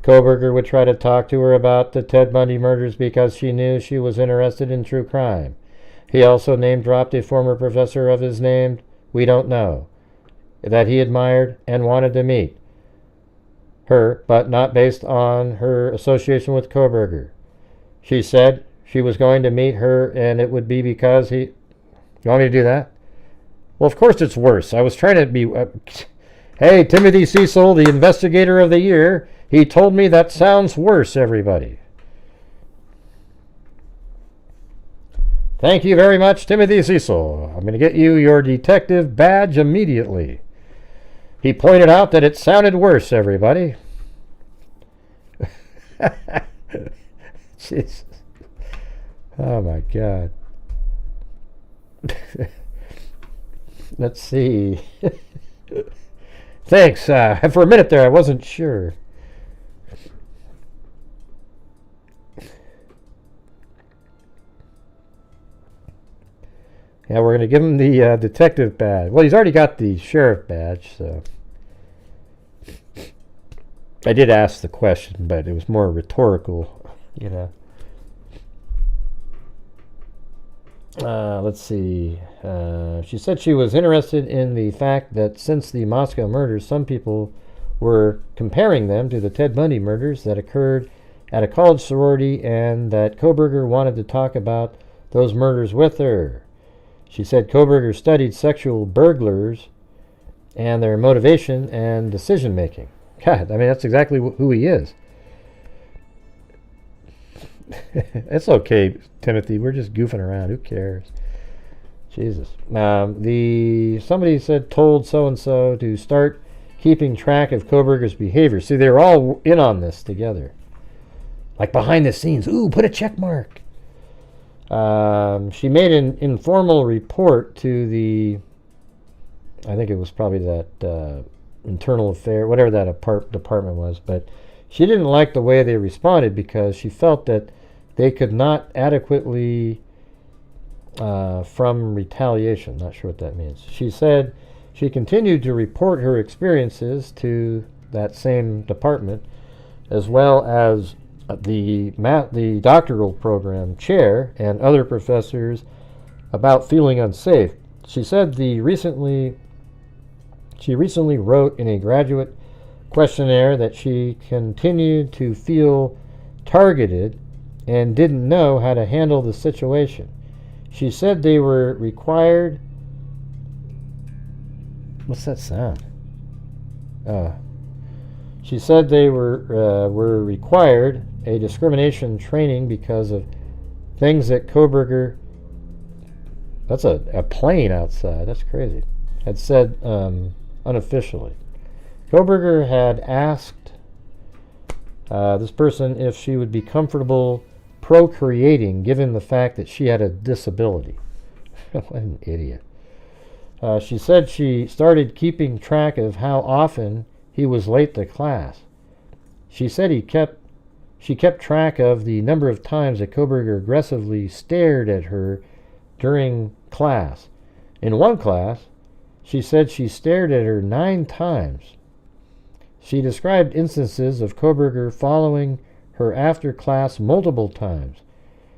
Kohberger would try to talk to her about the Ted Bundy murders because she knew she was interested in true crime. He also name-dropped a former professor of his name, we don't know, that he admired and wanted to meet her, but not based on her association with Kohberger. She said she was going to meet her and it would be because he... You want me to do that? Well, of course it's worse. I was trying to be... Hey, Timothy Cecil, the investigator of the year, he told me that sounds worse, everybody. Thank you very much, Timothy Cecil. I'm going to get you your detective badge immediately. He pointed out that it sounded worse, everybody. Jesus. Oh, my God. Let's see. Thanks. For a minute there, I wasn't sure. Yeah, we're going to give him the detective badge. Well, he's already got the sheriff badge, so. I did ask the question, but it was more rhetorical, you know. Let's see. She said she was interested in the fact that since the Moscow murders, some people were comparing them to the Ted Bundy murders that occurred at a college sorority, and that Kohberger wanted to talk about those murders with her. She said Kohberger studied sexual burglars and their motivation and decision making. God, I mean, that's exactly who he is. It's okay, Timothy. We're just goofing around. Who cares? Jesus. Somebody said told so-and-so to start keeping track of Kohberger's behavior. See, they were all in on this together. Like behind the scenes. Ooh, put a check mark. She made an informal report to the, I think it was probably that internal affair, whatever that department was, but she didn't like the way they responded because she felt that they could not adequately from retaliation. Not sure what that means. She said she continued to report her experiences to that same department, as well as the doctoral program chair and other professors about feeling unsafe. She said she recently wrote in a graduate questionnaire that she continued to feel targeted and didn't know how to handle the situation. She said they were required. What's that sound? She said they were required a discrimination training because of things that Kohberger, that's a plane outside, that's crazy, had said unofficially. Kohberger had asked this person if she would be comfortable procreating given the fact that she had a disability. What an idiot. She said she started keeping track of how often he was late to class. She said she kept track of the number of times that Kohberger aggressively stared at her during class. In one class, she said she stared at her 9 times. She described instances of Kohberger following her after class multiple times.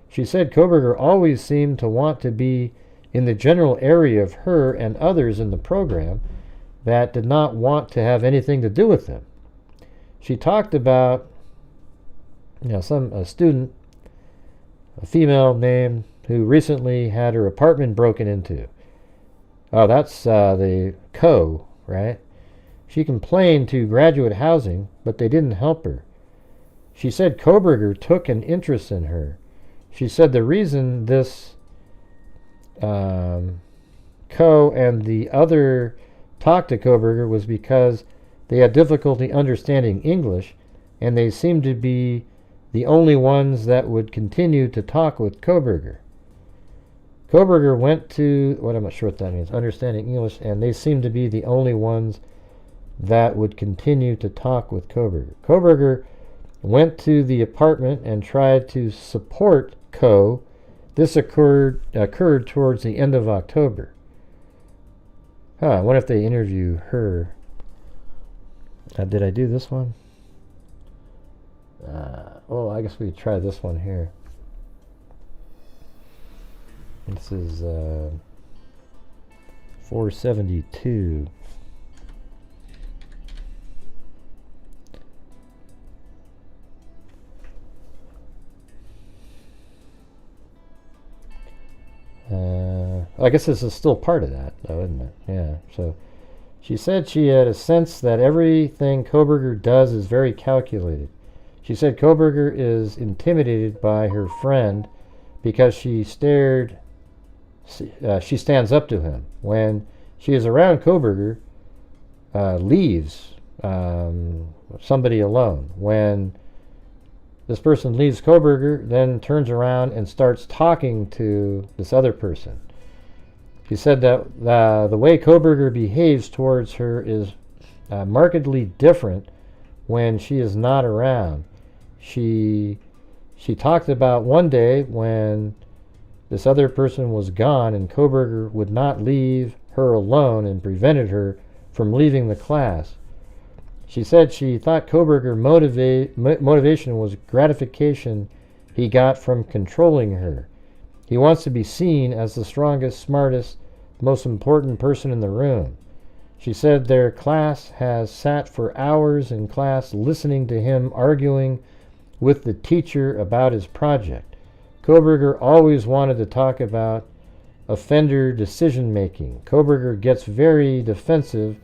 She said Kohberger always seemed to want to be in the general area of her and others in the program that did not want to have anything to do with them. She talked about a student, a female name, who recently had her apartment broken into. Oh, that's the right? She complained to Graduate Housing, but they didn't help her. She said Kohberger took an interest in her. She said the reason this and the other talked to Kohberger was because they had difficulty understanding English, and they seemed to be the only ones that would continue to talk with Kohberger. Kohberger went to, I'm not sure what that means, understanding English, and they seemed to be the only ones that would continue to talk with Kohberger. Kohberger went to the apartment and tried to support Koh. This occurred towards the end of October. I wonder if they interview her. Did I do this one? I guess we try this one here. This is 472. I guess this is still part of that, though, isn't it? Yeah. So she said she had a sense that everything Kohberger does is very calculated. She said Kohberger is intimidated by her friend because she stands up to him. When she is around Kohberger, leaves somebody alone. When this person leaves Kohberger, then turns around and starts talking to this other person. She said that the way Kohberger behaves towards her is markedly different when she is not around. She talked about one day when this other person was gone and Kohberger would not leave her alone and prevented her from leaving the class. She said she thought Koberger motivation was gratification he got from controlling her. He wants to be seen as the strongest, smartest, most important person in the room. She said their class has sat for hours in class listening to him arguing with the teacher about his project. Koberger always wanted to talk about offender decision-making. Koberger gets very defensive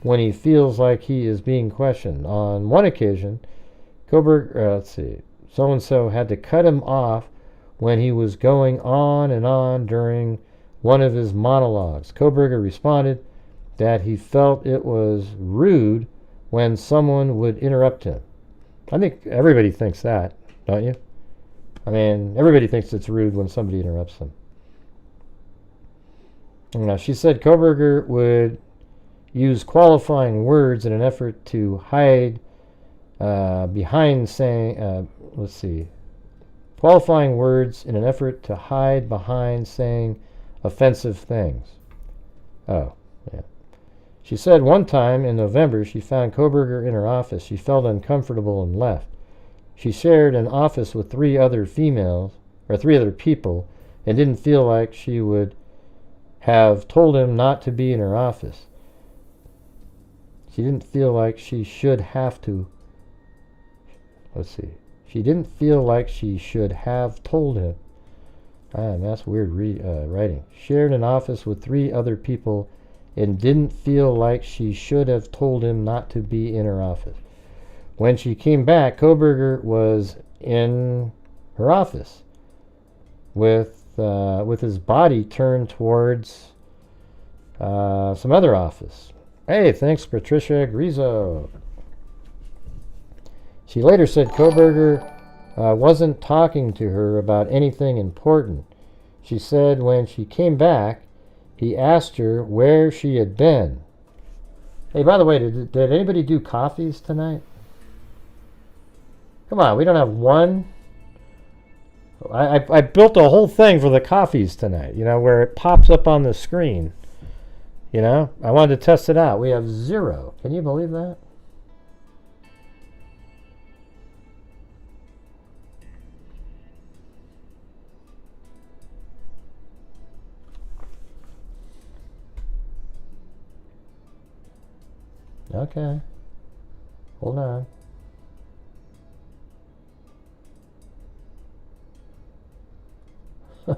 when he feels like he is being questioned. On one occasion, so-and-so had to cut him off when he was going on and on during one of his monologues. Koberger responded that he felt it was rude when someone would interrupt him. I think everybody thinks that, don't you? I mean, everybody thinks it's rude when somebody interrupts them. Now, she said Koberger would use qualifying words in an effort to hide behind saying, qualifying words in an effort to hide behind saying offensive things. Oh, yeah. She said one time in November she found Koberger in her office. She felt uncomfortable and left. She shared an office with three other people, and didn't feel like she would have told him not to be in her office. She didn't feel like she should have to. She didn't feel like she should have told him. That's weird writing. Shared an office with three other people and didn't feel like she should have told him not to be in her office. When she came back, Koberger was in her office with his body turned towards some other office. Hey, thanks, Patricia Grizo. She later said Koberger wasn't talking to her about anything important. She said when she came back, he asked her where she had been. Hey, by the way, did anybody do coffees tonight? Come on, we don't have one. I built a whole thing for the coffees tonight, where it pops up on the screen. I wanted to test it out. We have 0. Can you believe that? Okay. Hold on. I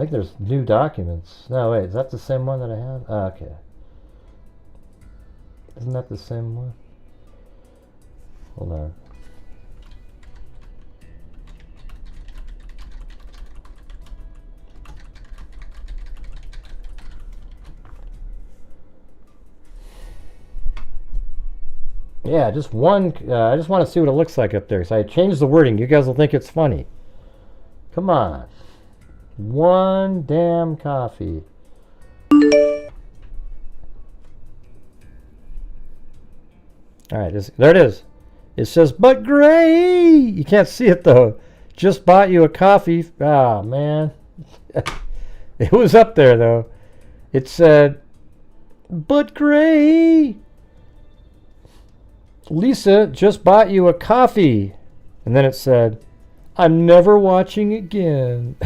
think there's new documents. No, wait, is that the same one that I have? Oh, okay. Isn't that the same one? Hold on. Yeah, just one. I just want to see what it looks like up there. So I changed the wording. You guys will think it's funny. Come on. One damn coffee. All right, there it is. It says, but Gray! You can't see it, though. Just bought you a coffee. Ah, man. It was up there, though. It said, but Gray! Lisa just bought you a coffee. And then it said, I'm never watching again.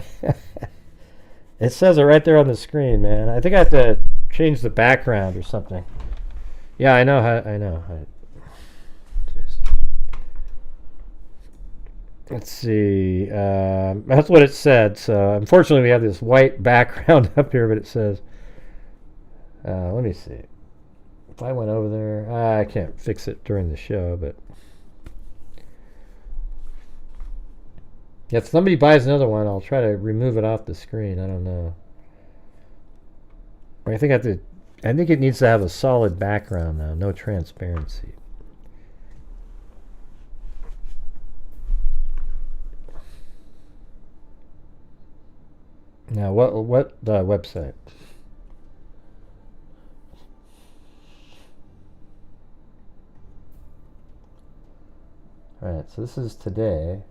It says it right there on the screen, man. I think I have to change the background or something. Yeah, I know. Let's see. That's what it said. So unfortunately, we have this white background up here, but it says. Let me see. If I went over there, I can't fix it during the show, but if somebody buys another one, I'll try to remove it off the screen. I don't know. I think it needs to have a solid background now, no transparency. Now, what website? All right, so this is today.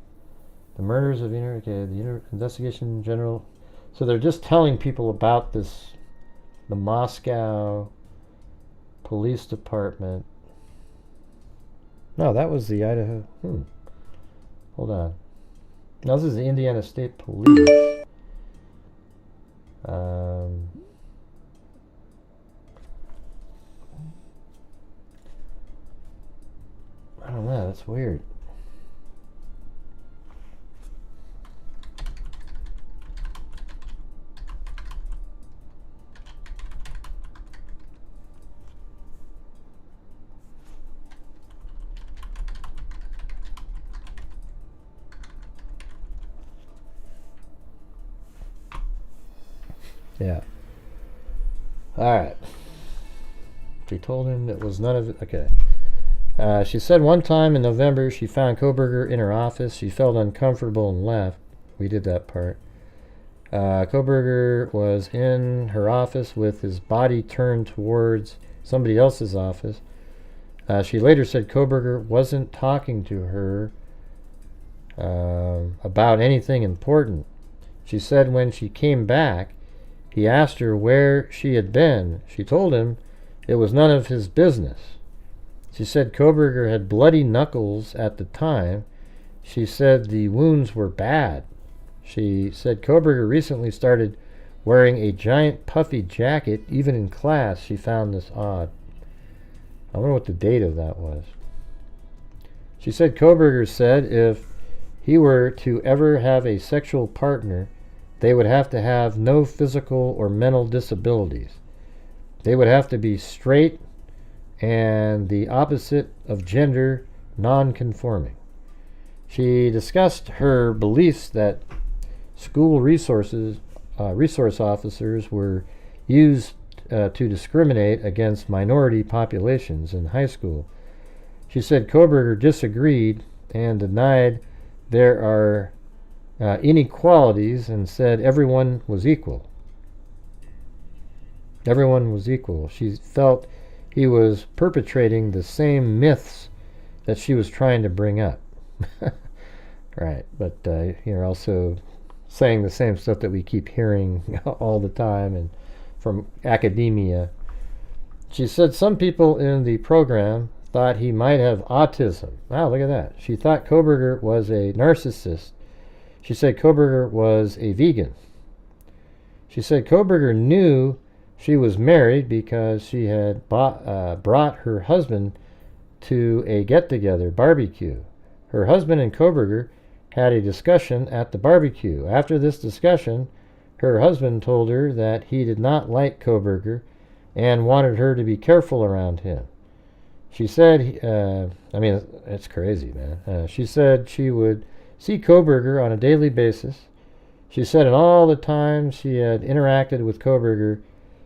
The murders of the investigation general. So they're just telling people about this, the Moscow police department. No, that was the Idaho. Hold on. No, this is the Indiana State Police. I don't know, that's weird. Yeah. Alright. She told him it was none of it. Okay. She said one time in November she found Koberger in her office. She felt uncomfortable and left. We did that part. Koberger was in her office with his body turned towards somebody else's office. She later said Koberger wasn't talking to her about anything important. She said when she came back, he asked her where she had been. She told him it was none of his business. She said Koberger had bloody knuckles at the time. She said the wounds were bad. She said Koberger recently started wearing a giant puffy jacket. Even in class, she found this odd. I wonder what the date of that was. She said Koberger said if he were to ever have a sexual partner, they would have to have no physical or mental disabilities. They would have to be straight and the opposite of gender, non-conforming. She discussed her beliefs that school resource officers were used to discriminate against minority populations in high school. She said Koberger disagreed and denied there are inequalities and said everyone was equal. Everyone was equal. She felt he was perpetrating the same myths that she was trying to bring up. Right, but you're also saying the same stuff that we keep hearing all the time and from academia. She said some people in the program thought he might have autism. Wow, look at that. She thought Koberger was a narcissist. She said Koberger was a vegan. She said Koberger knew she was married because she had brought her husband to a get-together barbecue. Her husband and Koberger had a discussion at the barbecue. After this discussion, her husband told her that he did not like Koberger and wanted her to be careful around him. She said, it's crazy, man. She said she would see Koberger on a daily basis. She said in all the times she had interacted with Koberger,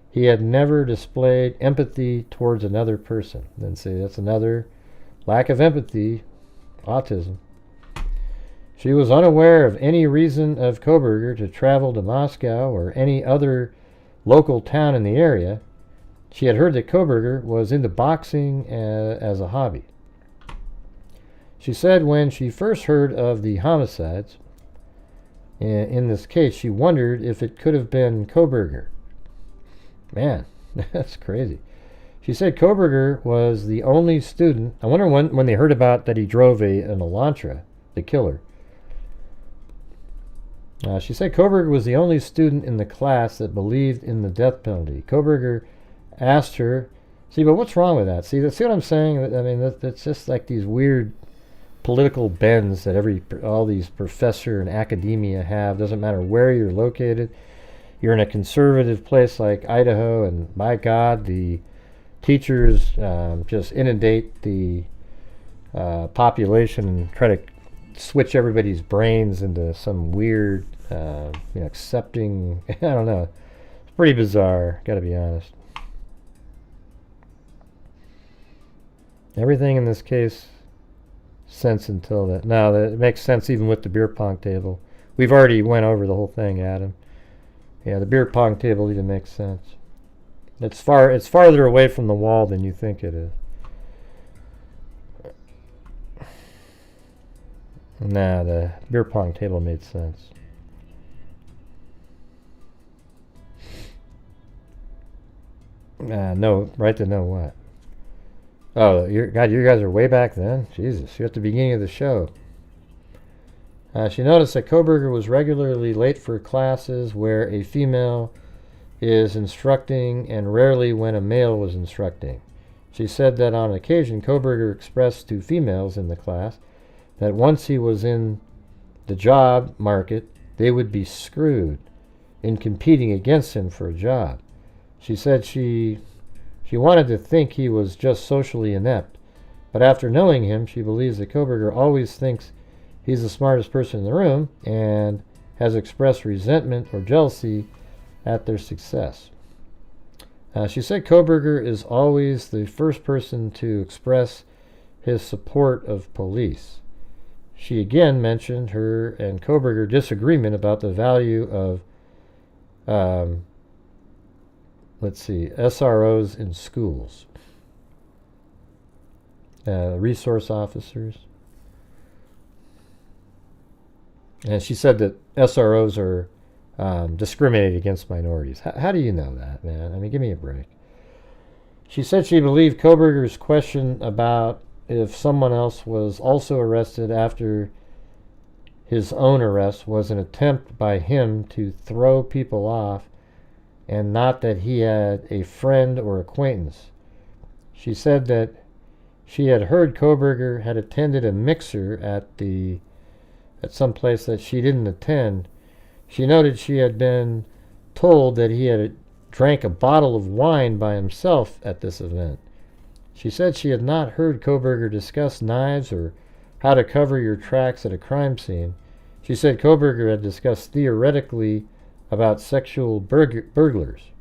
he had never displayed empathy towards another person. Then say that's another lack of empathy, autism. She was unaware of any reason of Koberger to travel to Moscow or any other local town in the area. She had heard that Koberger was into boxing as a hobby. She said when she first heard of the homicides in this case, she wondered if it could have been Koberger. Man, that's crazy. She said Koberger was the only student. I wonder when they heard about that he drove an Elantra, the killer. She said Koberger was the only student in the class that believed in the death penalty. Koberger asked her, but what's wrong with that? See what I'm saying? I mean, that's just like these weird political bends that all these professor and academia have. Doesn't matter where you're located. You're in a conservative place like Idaho, and by God, the teachers just inundate the population and try to switch everybody's brains into some weird, accepting. I don't know. It's pretty bizarre. Got to be honest. Everything in this case sense until that. No, it makes sense even with the beer pong table. We've already went over the whole thing, Adam. Yeah, the beer pong table even makes sense. It's farther away from the wall than you think it is. Nah, the beer pong table made sense. No, right to know what? Oh, God, you guys are way back then? Jesus, you're at the beginning of the show. She noticed that Koberger was regularly late for classes where a female is instructing and rarely when a male was instructing. She said that on occasion Koberger expressed to females in the class that once he was in the job market, they would be screwed in competing against him for a job. She said she wanted to think he was just socially inept, but after knowing him, she believes that Koberger always thinks he's the smartest person in the room and has expressed resentment or jealousy at their success. She said Koberger is always the first person to express his support of police. She again mentioned her and Koberger disagreement about the value of SROs in schools. Resource officers. And she said that SROs are discriminated against minorities. How do you know that, man? I mean, give me a break. She said she believed Koberger's question about if someone else was also arrested after his own arrest was an attempt by him to throw people off and not that he had a friend or acquaintance. She said that she had heard Koberger had attended a mixer at some place that she didn't attend. She noted she had been told that he had drank a bottle of wine by himself at this event. She said she had not heard Koberger discuss knives or how to cover your tracks at a crime scene. She said Koberger had discussed theoretically about sexual burglars.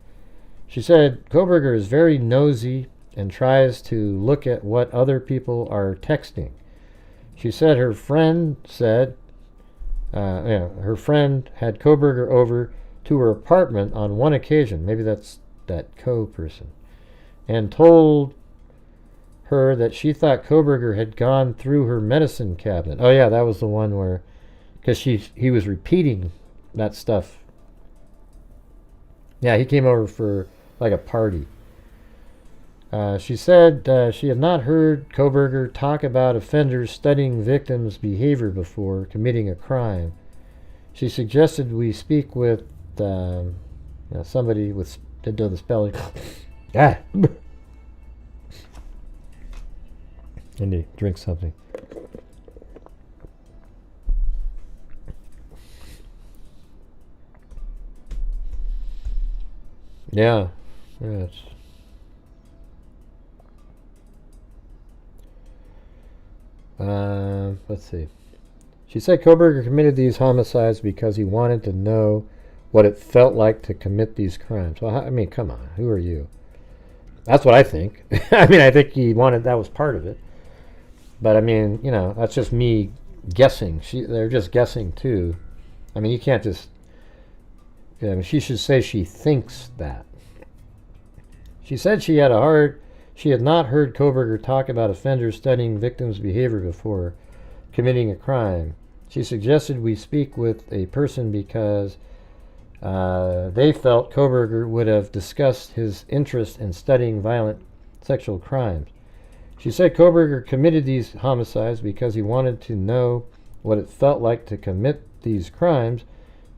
She said Koberger is very nosy and tries to look at what other people are texting. She said her friend had Koberger over to her apartment on one occasion, maybe that's that person, and told her that she thought Koberger had gone through her medicine cabinet. Oh yeah, that was the one where, because he was repeating that stuff. Yeah, he came over for like a party. She said she had not heard Koberger talk about offenders studying victims' behavior before committing a crime. She suggested we speak with somebody that does the spelling. I need to drink something. Yeah. Yes. Let's see. She said Koberger committed these homicides because he wanted to know what it felt like to commit these crimes. Well, I mean, come on. Who are you? That's what I think. I mean, I think that was part of it. But I mean, that's just me guessing. They're just guessing too. I mean, you can't just... she should say she thinks that. She said she had not heard Koberger talk about offenders studying victims' behavior before committing a crime. She suggested we speak with a person because they felt Koberger would have discussed his interest in studying violent sexual crimes. She said Koberger committed these homicides because he wanted to know what it felt like to commit these crimes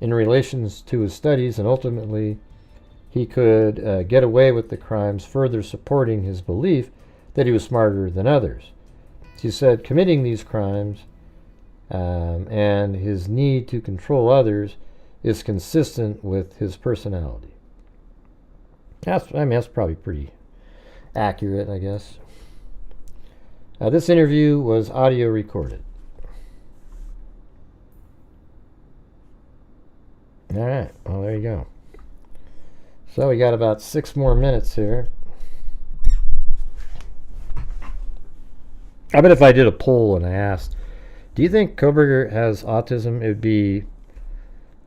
in relation to his studies, and ultimately he could get away with the crimes, further supporting his belief that he was smarter than others. She said committing these crimes and his need to control others is consistent with his personality. That's probably pretty accurate, I guess. This interview was audio recorded. All right, well, there you go. So we got about 6 more minutes here. I bet if I did a poll and I asked, do you think Koberger has autism, it would be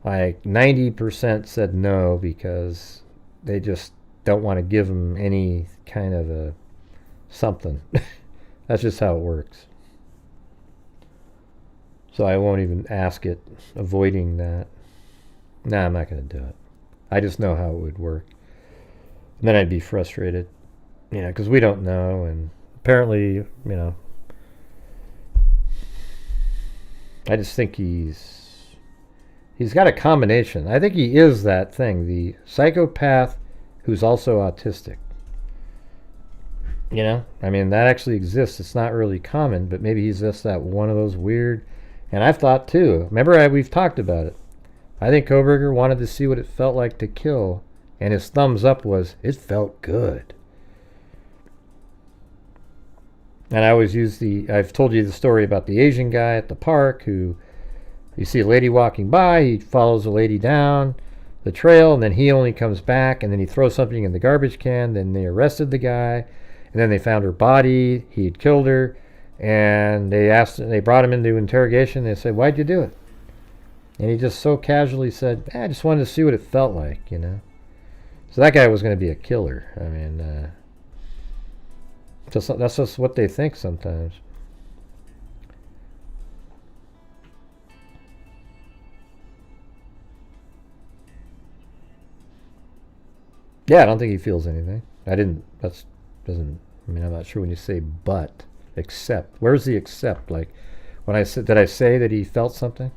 like 90% said no, because they just don't want to give him any kind of a something. That's just how it works. So I won't even ask it, avoiding that. Nah, I'm not going to do it. I just know how it would work. And then I'd be frustrated, because we don't know, and apparently, you know, I just think he's got a combination. I think he is that thing, the psychopath who's also autistic. You know, I mean, that actually exists. It's not really common, but maybe he's just that one of those weird. And I've thought too. Remember, we've talked about it. I think Kohberger wanted to see what it felt like to kill, and his thumbs up was, it felt good. And I always use I've told you the story about the Asian guy at the park who, you see a lady walking by, he follows the lady down the trail, and then he only comes back, and then he throws something in the garbage can, then they arrested the guy. And then they found her body. He had killed her, and they brought him into interrogation. They said, "Why'd you do it?" And he just so casually said, "I just wanted to see what it felt like, you know." So that guy was going to be a killer. I mean, that's just what they think sometimes. Yeah, I don't think he feels anything. I mean, I'm not sure when you say but, except. Where's the except? Like, when I said, did I say that he felt something?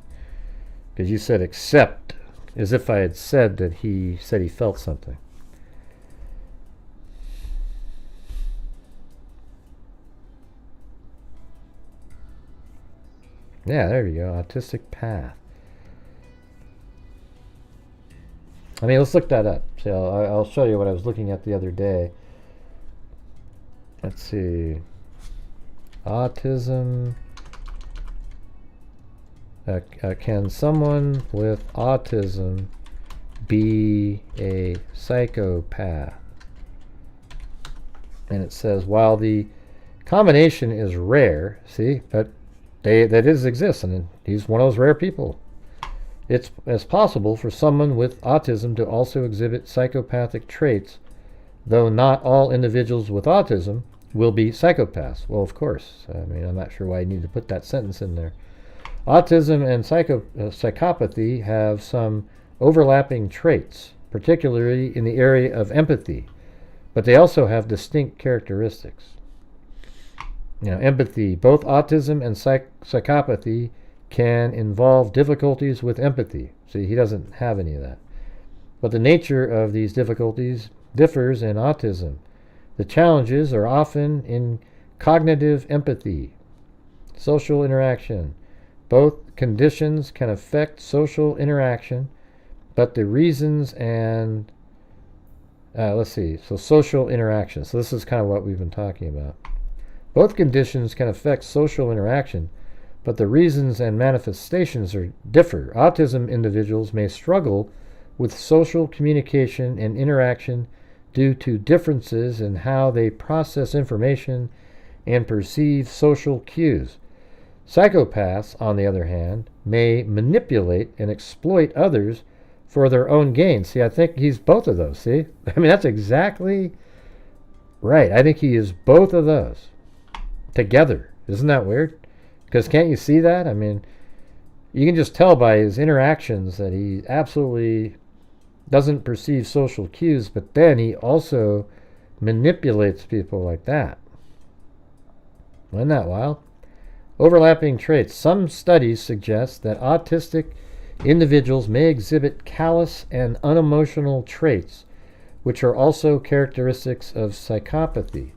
Because you said except, as if I had said that he said he felt something. Yeah, there you go. Autistic path. I mean, let's look that up. So I'll show you what I was looking at the other day. Let's see. Autism. Can someone with autism be a psychopath? And it says, while the combination is rare, see, but that exists, and he's one of those rare people. It's possible for someone with autism to also exhibit psychopathic traits, though not all individuals with autism will be psychopaths. Well, of course. I mean, I'm not sure why I need to put that sentence in there. Autism and psychopathy have some overlapping traits, particularly in the area of empathy, but they also have distinct characteristics. You know, empathy, both autism and psychopathy can involve difficulties with empathy. See, he doesn't have any of that. But the nature of these difficulties differs in autism. The challenges are often in cognitive empathy, social interaction. Both conditions can affect social interaction, but the reasons and social interaction. So this is kind of what we've been talking about. Both conditions can affect social interaction, but the reasons and manifestations differ. Autism individuals may struggle with social communication and interaction due to differences in how they process information and perceive social cues. Psychopaths, on the other hand, may manipulate and exploit others for their own gain. See, I think he's both of those, see? I mean, that's exactly right. I think he is both of those together. Isn't that weird? Because can't you see that? I mean, you can just tell by his interactions that he absolutely doesn't perceive social cues, but then he also manipulates people like that. Isn't that wild? Overlapping traits. Some studies suggest that autistic individuals may exhibit callous and unemotional traits, which are also characteristics of psychopathy.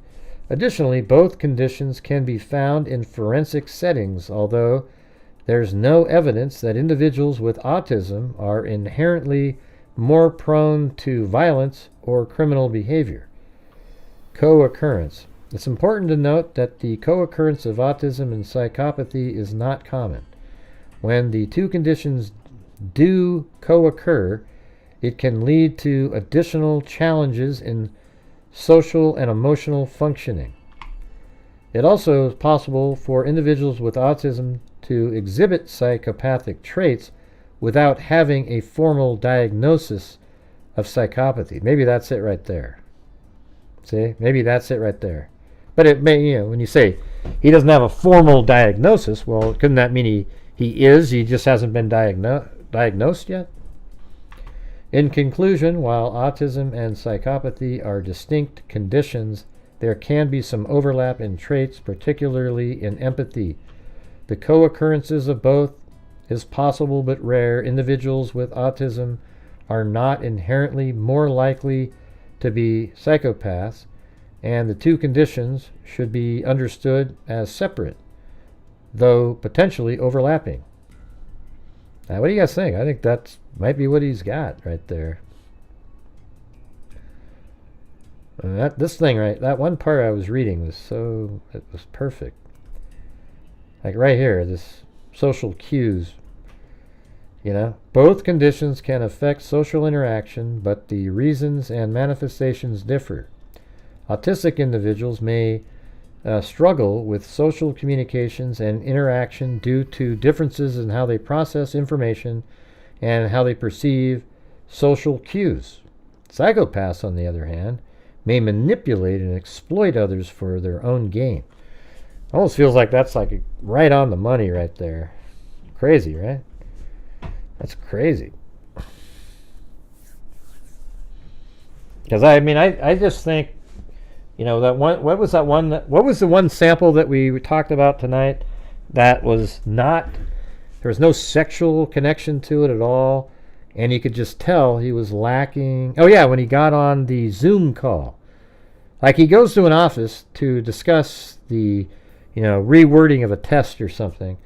Additionally, both conditions can be found in forensic settings, although there's no evidence that individuals with autism are inherently more prone to violence or criminal behavior. Co-occurrence. It's important to note that the co-occurrence of autism and psychopathy is not common. When the two conditions do co-occur, it can lead to additional challenges in social and emotional functioning. It also is possible for individuals with autism to exhibit psychopathic traits without having a formal diagnosis of psychopathy. Maybe that's it right there. See? Maybe that's it right there. But it may, you know, when you say he doesn't have a formal diagnosis, well, couldn't that mean he just hasn't been diagnosed yet? In conclusion, while autism and psychopathy are distinct conditions, there can be some overlap in traits, particularly in empathy. The co-occurrences of both is possible but rare. Individuals with autism are not inherently more likely to be psychopaths, and the two conditions should be understood as separate, though potentially overlapping. Now, what do you guys think? I think that might be what he's got right there. This thing, right, that one part I was reading was it was perfect. Like right here, this social cues. You know, both conditions can affect social interaction, but the reasons and manifestations differ. Autistic individuals may struggle with social communications and interaction due to differences in how they process information and how they perceive social cues. Psychopaths, on the other hand, may manipulate and exploit others for their own gain. Almost feels like that's like right on the money right there. Crazy, right? That's crazy. Because I just think, you know, that one. What was that one? What was the one sample that we talked about tonight? That was not. There was no sexual connection to it at all, and you could just tell he was lacking. Oh yeah, when he got on the Zoom call, like he goes to an office to discuss the, you know, rewording of a test or something,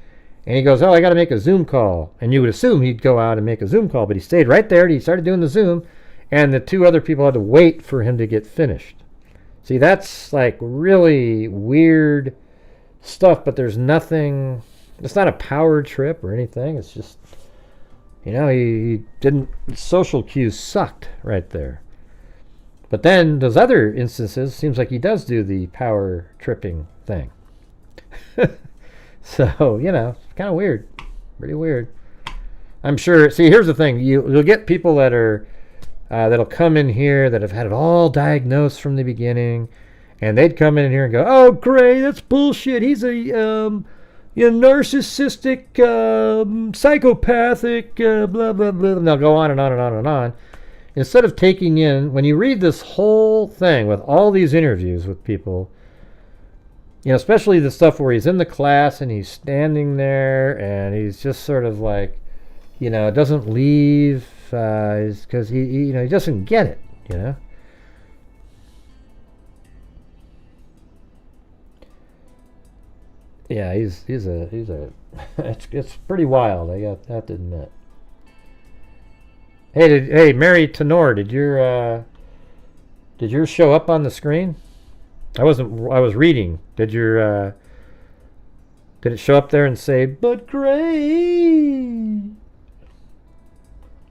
and he goes, "Oh, I got to make a Zoom call," and you would assume he'd go out and make a Zoom call, but he stayed right there. And he started doing the Zoom, and the two other people had to wait for him to get finished. See, that's like really weird stuff, but there's nothing, it's not a power trip or anything. It's just, you know, he didn't, social cues sucked right there. But then those other instances, seems like he does do the power tripping thing. So, you know, it's kind of weird. Pretty weird. I'm sure, see, here's the thing. You'll get people that are, that'll come in here that have had it all diagnosed from the beginning, and they'd come in here and go, "Oh, great, that's bullshit. He's a narcissistic, psychopathic, blah, blah, blah." And they'll go on and on and on and on. Instead of taking in, when you read this whole thing with all these interviews with people, you know, especially the stuff where he's in the class and he's standing there and he's just sort of like, you know, doesn't leave, because he you know, he doesn't get it, you know. Yeah, he's a it's pretty wild. I have to admit. Hey, Mary Tenor, did yours show up on the screen? I was reading. Did it show up there and say, "But Gray,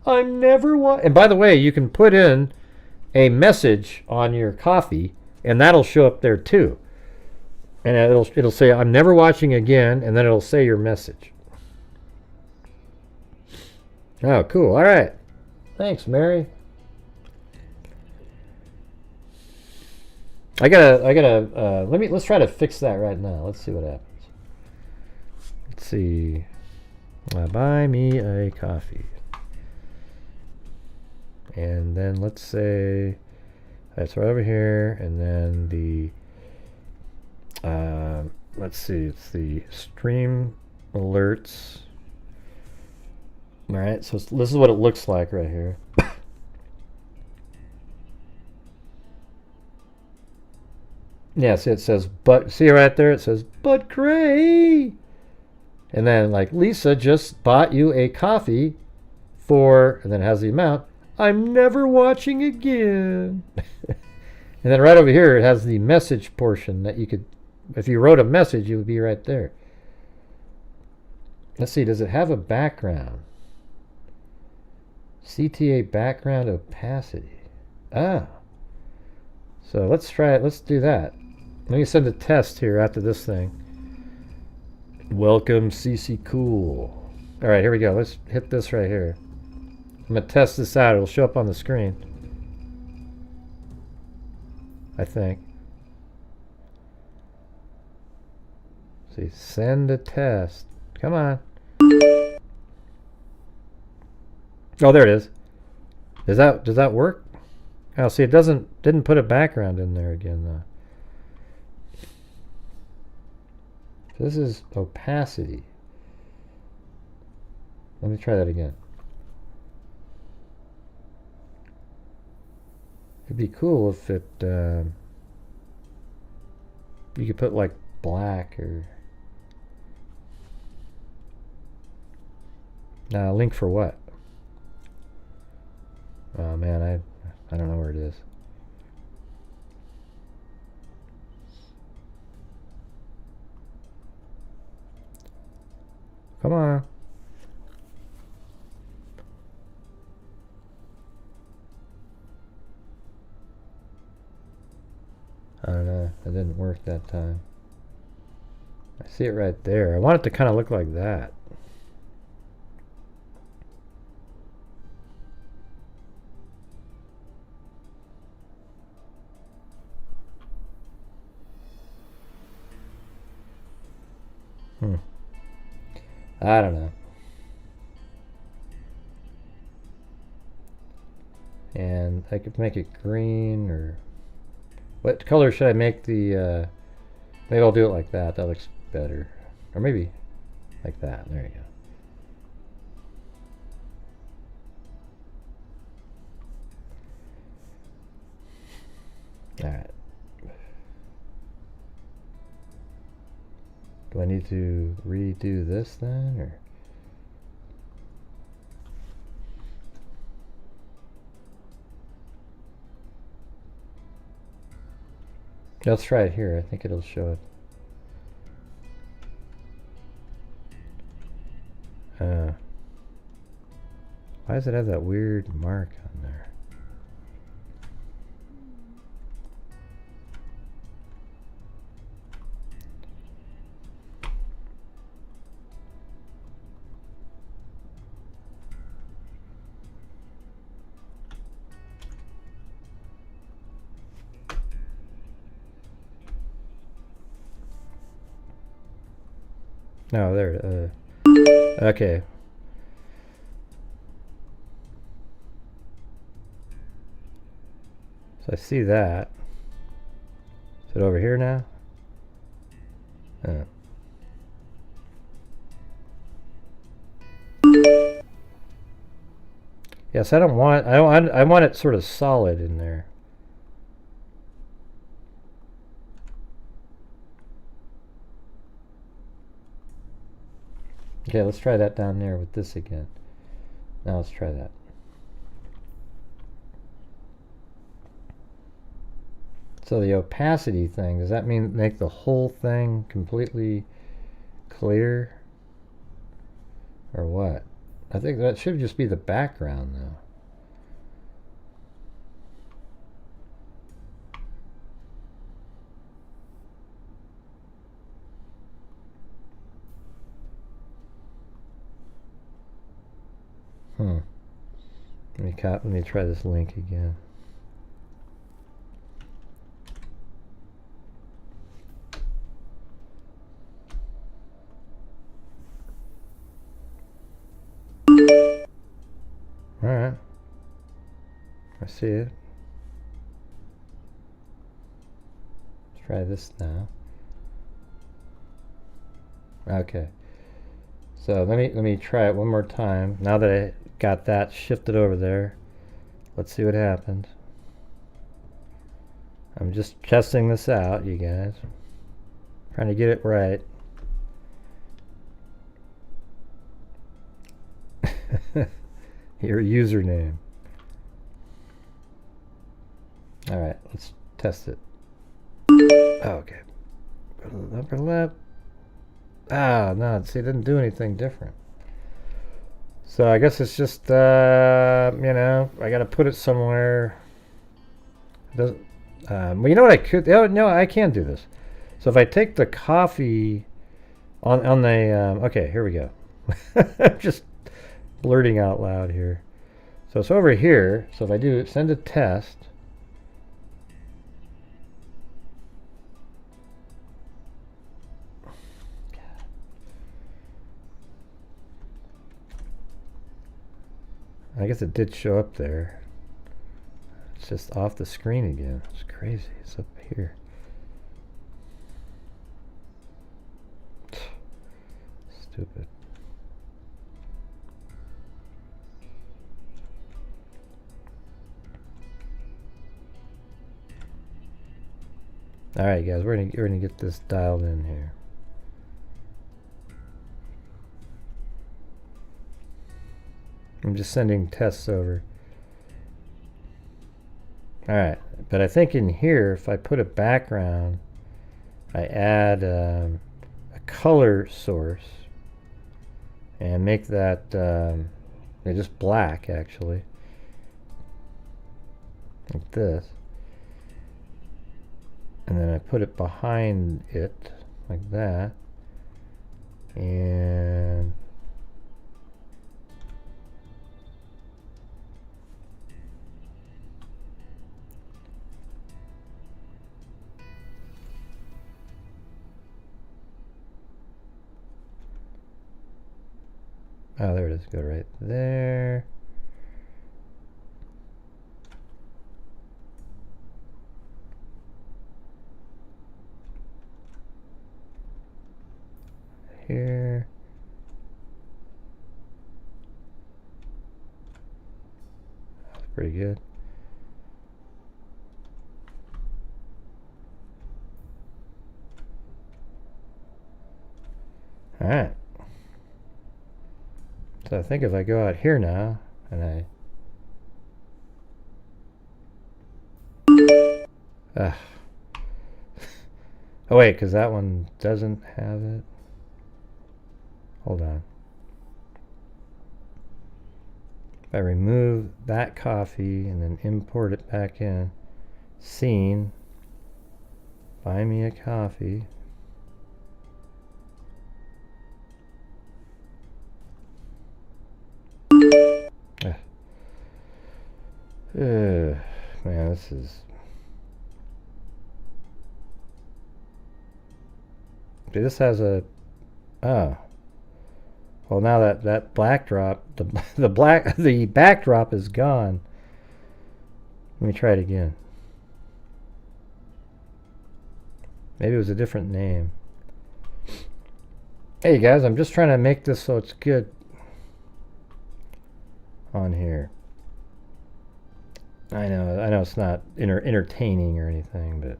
I'm never And by the way, you can put in a message on your coffee, and that'll show up there too. And it'll say, "I'm never watching again," and then it'll say your message. Oh, cool. All right. Thanks, Mary. Let's try to fix that right now. Let's see what happens. Let's see. Buy me a coffee. And then let's say that's right over here, and then the let's see, it's the stream alerts. All right, so this is what it looks like right here. Yeah, see, it says, but see right there, it says, "But Gray," and then like, "Lisa just bought you a coffee for," and then it has the amount, "I'm never watching again." And then right over here it has the message portion that you could, if you wrote a message, it would be right there. Let's see, does it have a background? CTA background opacity. Ah. So let's try it. Let's do that. Let me send a test here after this thing. Welcome, CC Cool. All right, here we go. Let's hit this right here. I'm going to test this out. It'll show up on the screen, I think. See, send a test. Come on. Oh, there it is. Does that work? Oh, see, it didn't put a background in there again though. So this is opacity. Let me try that again. It'd be cool if it, you could put like black or... Now, link for what? Oh man, I don't know where it is. Come on. I don't know. It didn't work that time. I see it right there. I want it to kind of look like that. I don't know. And I could make it green, or what color should I make the maybe I'll do it like that. That looks better. Or maybe like that. There you go. Alright. Do I need to redo this then, or? Let's try it here. I think it'll show it. Why does it have that weird mark on there? No, there. Okay. So I see that. Is it over here now? Yes, I want it sort of solid in there. Okay, let's try that down there with this again. Now let's try that. So the opacity thing, does that mean make the whole thing completely clear? Or what? I think that should just be the background though. Let me try this link again. All right. I see it. Let's try this now. Okay. So let me try it one more time. Now that I got that shifted over there, let's see what happens. I'm just testing this out, you guys. Trying to get it right. Your username. All right, let's test it. Okay. Go to the upper left. Ah, no, see, it didn't do anything different. So I guess it's just, you know, I got to put it somewhere. It doesn't. Well, you know what I could? Oh, no, I can do this. So if I take the coffee on the, okay, here we go. Just blurting out loud here. So it's over here. So if I do send a test. I guess it did show up there. It's just off the screen again. It's crazy. It's up here. stupid. All right, guys, we're gonna get this dialed in here. I'm just sending tests over. All right, but I think in here, if I put a background, I add a color source and make that just black, actually, like this. And then I put it behind it like that, and oh, there it is. Go right there. Here. That's pretty good. All right. So I think if I go out here now and oh wait, because that one doesn't have it. Hold on. If I remove that coffee and then import it back in, scene, buy me a coffee. Man, this is... Okay, this has a... Oh. Well, now that backdrop, the backdrop is gone. Let me try it again. Maybe it was a different name. Hey guys, I'm just trying to make this so it's good on here. I know it's not entertaining or anything, but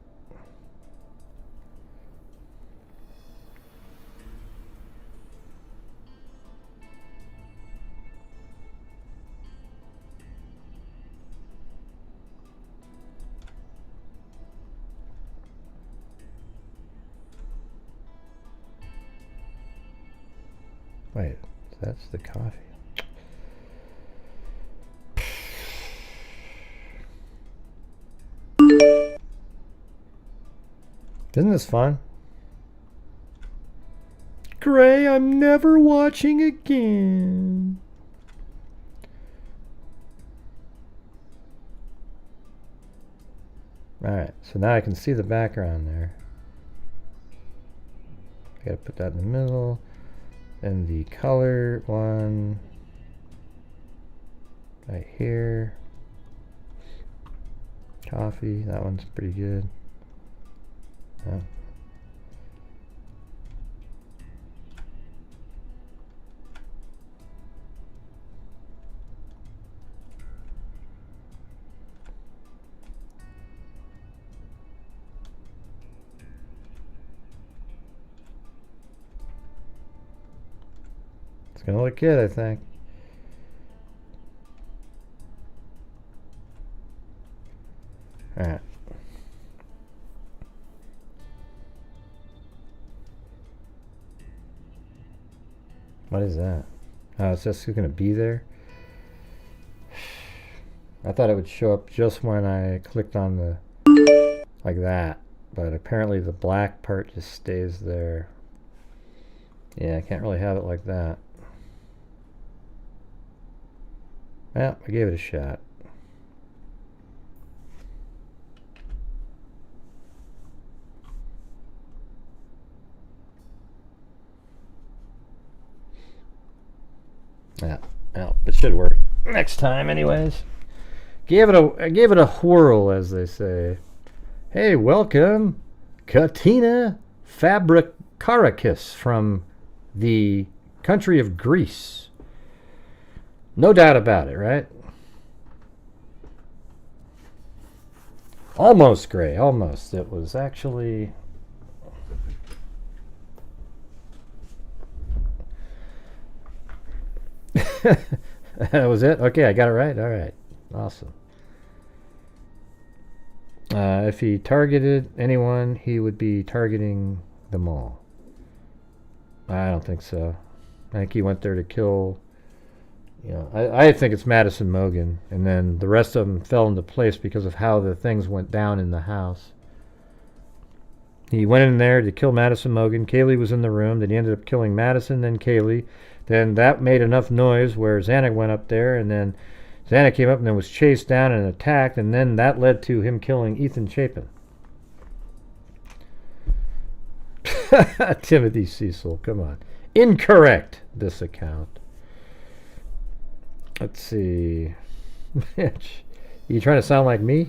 wait, that's the coffee. Isn't this fun? Gray, I'm never watching again. Alright, so now I can see the background there. I gotta put that in the middle. And the color one right here. Coffee, that one's pretty good. Yeah. It's gonna look good, I think. All right. What is that? Oh, it's just going to be there? I thought it would show up just when I clicked on the... like that. But apparently the black part just stays there. Yeah, I can't really have it like that. Well, I gave it a shot. Yeah, well, it should work next time, anyways. I gave it a whirl, as they say. Hey, welcome, Katina Fabricaricus from the country of Greece. No doubt about it, right? Almost gray, almost. It was actually... That was it? Okay, I got it right? All right. Awesome. If he targeted anyone, he would be targeting them all. I don't think so. I think he went there to kill... You know, I think it's Madison Mogan, and then the rest of them fell into place because of how the things went down in the house. He went in there to kill Madison Mogan. Kaylee was in the room. Then he ended up killing Madison, then Kaylee. Then that made enough noise where Zana went up there, and then Zana came up and then was chased down and attacked, and then that led to him killing Ethan Chapin. Timothy Cecil, come on. Incorrect, this account. Let's see. You trying to sound like me?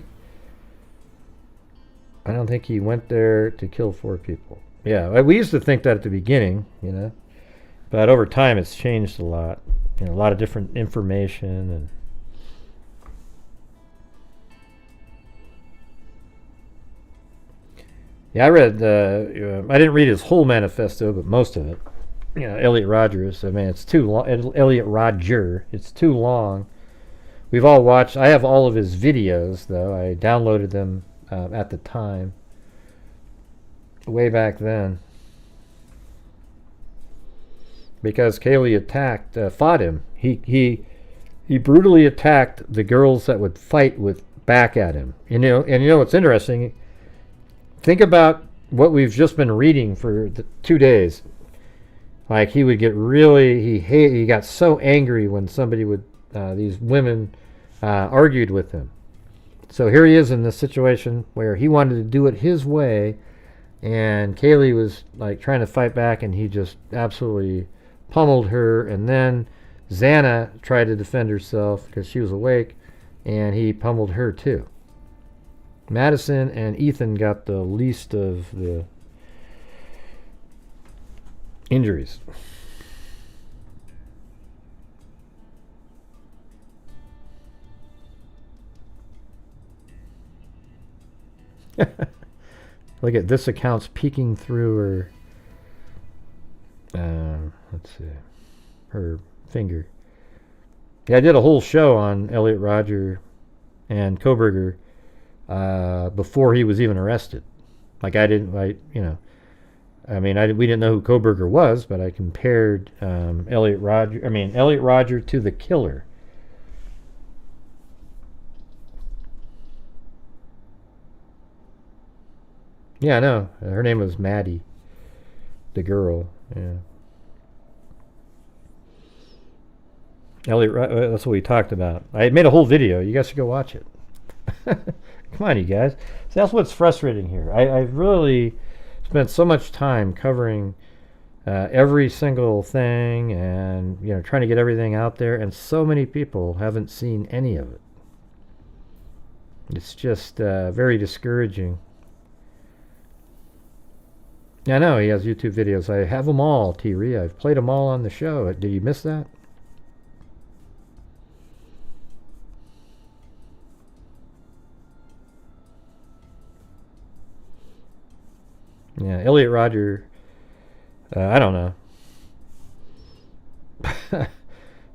I don't think he went there to kill 4 people. Yeah, we used to think that at the beginning, you know. But over time it's changed a lot. You know, a lot of different information and... Yeah, I read, I didn't read his whole manifesto, but most of it. You know, Elliot Rodgers. I mean, it's too long. Elliot Rodger. It's too long. We've all watched. I have all of his videos, though. I downloaded them at the time, way back then, because Kaylee fought him. He brutally attacked the girls that would fight back at him. You know what's interesting? Think about what we've just been reading for the 2 days. Like, he would get really, he got so angry when somebody would, these women argued with him. So here he is in this situation where he wanted to do it his way, and Kaylee was like trying to fight back, and he just absolutely pummeled her. And then Zana tried to defend herself because she was awake, and he pummeled her too. Madison and Ethan got the least of the injuries. Look at this account's peeking through her, let's see, her finger. Yeah, I did a whole show on Elliot Rodger and Kohberger before he was even arrested. Like, we didn't know who Kohberger was, but I compared Elliot Rodger to the killer. Yeah, I know. Her name was Maddie, the girl. Yeah. Elliot, that's what we talked about. I made a whole video. You guys should go watch it. Come on, you guys. See, that's what's frustrating here. I've really spent so much time covering every single thing and, you know, trying to get everything out there, and so many people haven't seen any of it. It's just very discouraging. I know he has YouTube videos. I have them all, T-Ree. I've played them all on the show. Did you miss that? Yeah, Elliot Rodger, I don't know.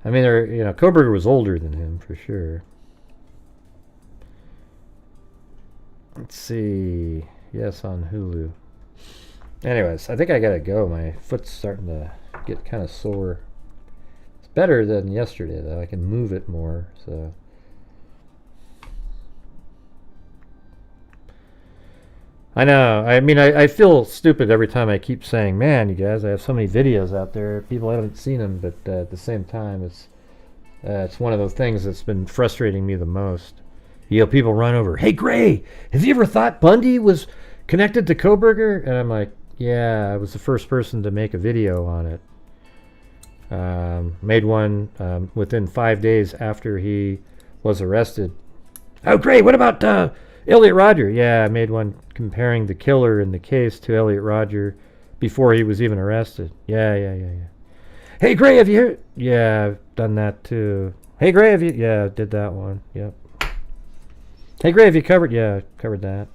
I mean, Kohberger was older than him for sure. Let's see. Yes, on Hulu. Anyways, I think I gotta go. My foot's starting to get kind of sore. It's better than yesterday, though. I can move it more, so. I know. I mean, I feel stupid every time I keep saying, man, you guys, I have so many videos out there. People haven't seen them, but at the same time, it's one of those things that's been frustrating me the most. You know, people run over, hey, Gray, have you ever thought Bundy was connected to Kohberger? And I'm like, yeah, I was the first person to make a video on it. Made one within 5 days after he was arrested. Oh, great. What about Elliot Rodger? Yeah, I made one comparing the killer in the case to Elliot Rodger before he was even arrested. Yeah. Hey Gray, have you heard? Yeah, I've done that too. Hey Gray, have you? Yeah, did that one. Yep. Hey Gray, have you covered? Yeah, covered that.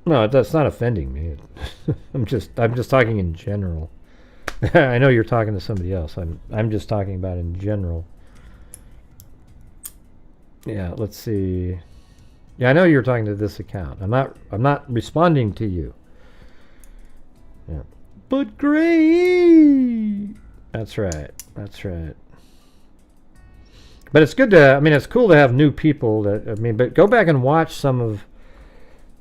No, that's not offending me. I'm just talking in general. I know you're talking to somebody else. I'm just talking about in general. Yeah, let's see. Yeah, I know you're talking to this account. I'm not responding to you. Yeah. But Gray. That's right. That's right. But it's good to, I mean, it's cool to have new people that, I mean, but go back and watch some of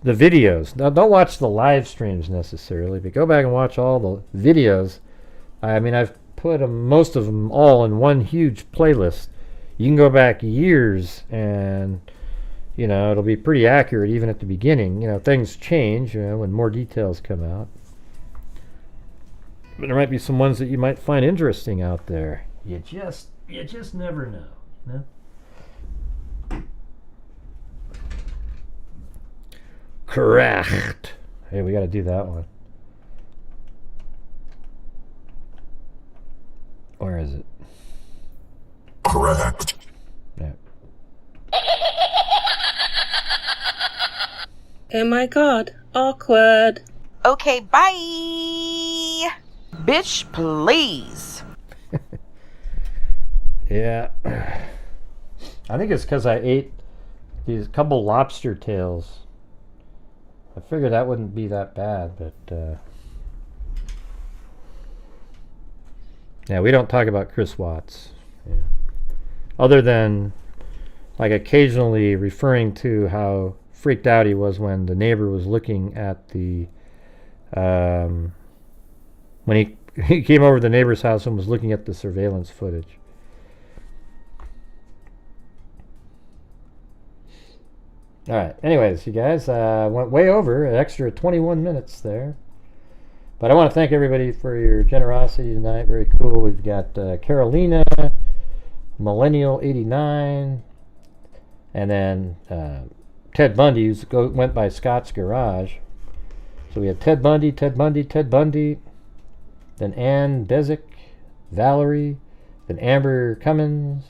the videos. Now, don't watch the live streams necessarily, but go back and watch all the videos. I mean, I've put most of them all in one huge playlist. You can go back years and, you know, it'll be pretty accurate even at the beginning. You know, things change, you know, when more details come out. But there might be some ones that you might find interesting out there. You just never know, you know? Correct. Hey, we got to do that one. Where is it? Correct. Yeah. Oh my god, awkward. Okay, bye. Bitch, please. Yeah. I think it's because I ate these couple lobster tails. I figured that wouldn't be that bad, but yeah, we don't talk about Chris Watts. Yeah. Other than like occasionally referring to how freaked out he was when the neighbor was looking at the when he came over to the neighbor's house and was looking at the surveillance footage. All right. Anyways, you guys went way over, an extra 21 minutes there. But I want to thank everybody for your generosity tonight. Very cool. We've got Carolina, Millennial 89, and then Ted Bundy, who went by Scott's Garage. So we had Ted Bundy, then Ann Bezick, Valerie, then Amber Cummins,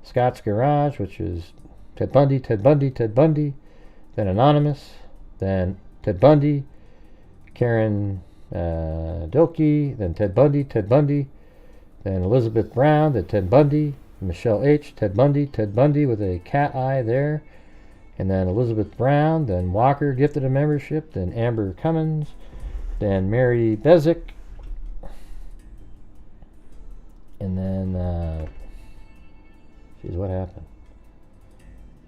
Scott's Garage, which is Ted Bundy, then Anonymous, then Ted Bundy, Karen Dilkey, then Ted Bundy, then Elizabeth Brown, then Ted Bundy, Michelle H, Ted Bundy with a cat eye there, and then Elizabeth Brown, then Walker gifted a membership, then Amber Cummins, then Mary Bezick, and then, geez, what happened?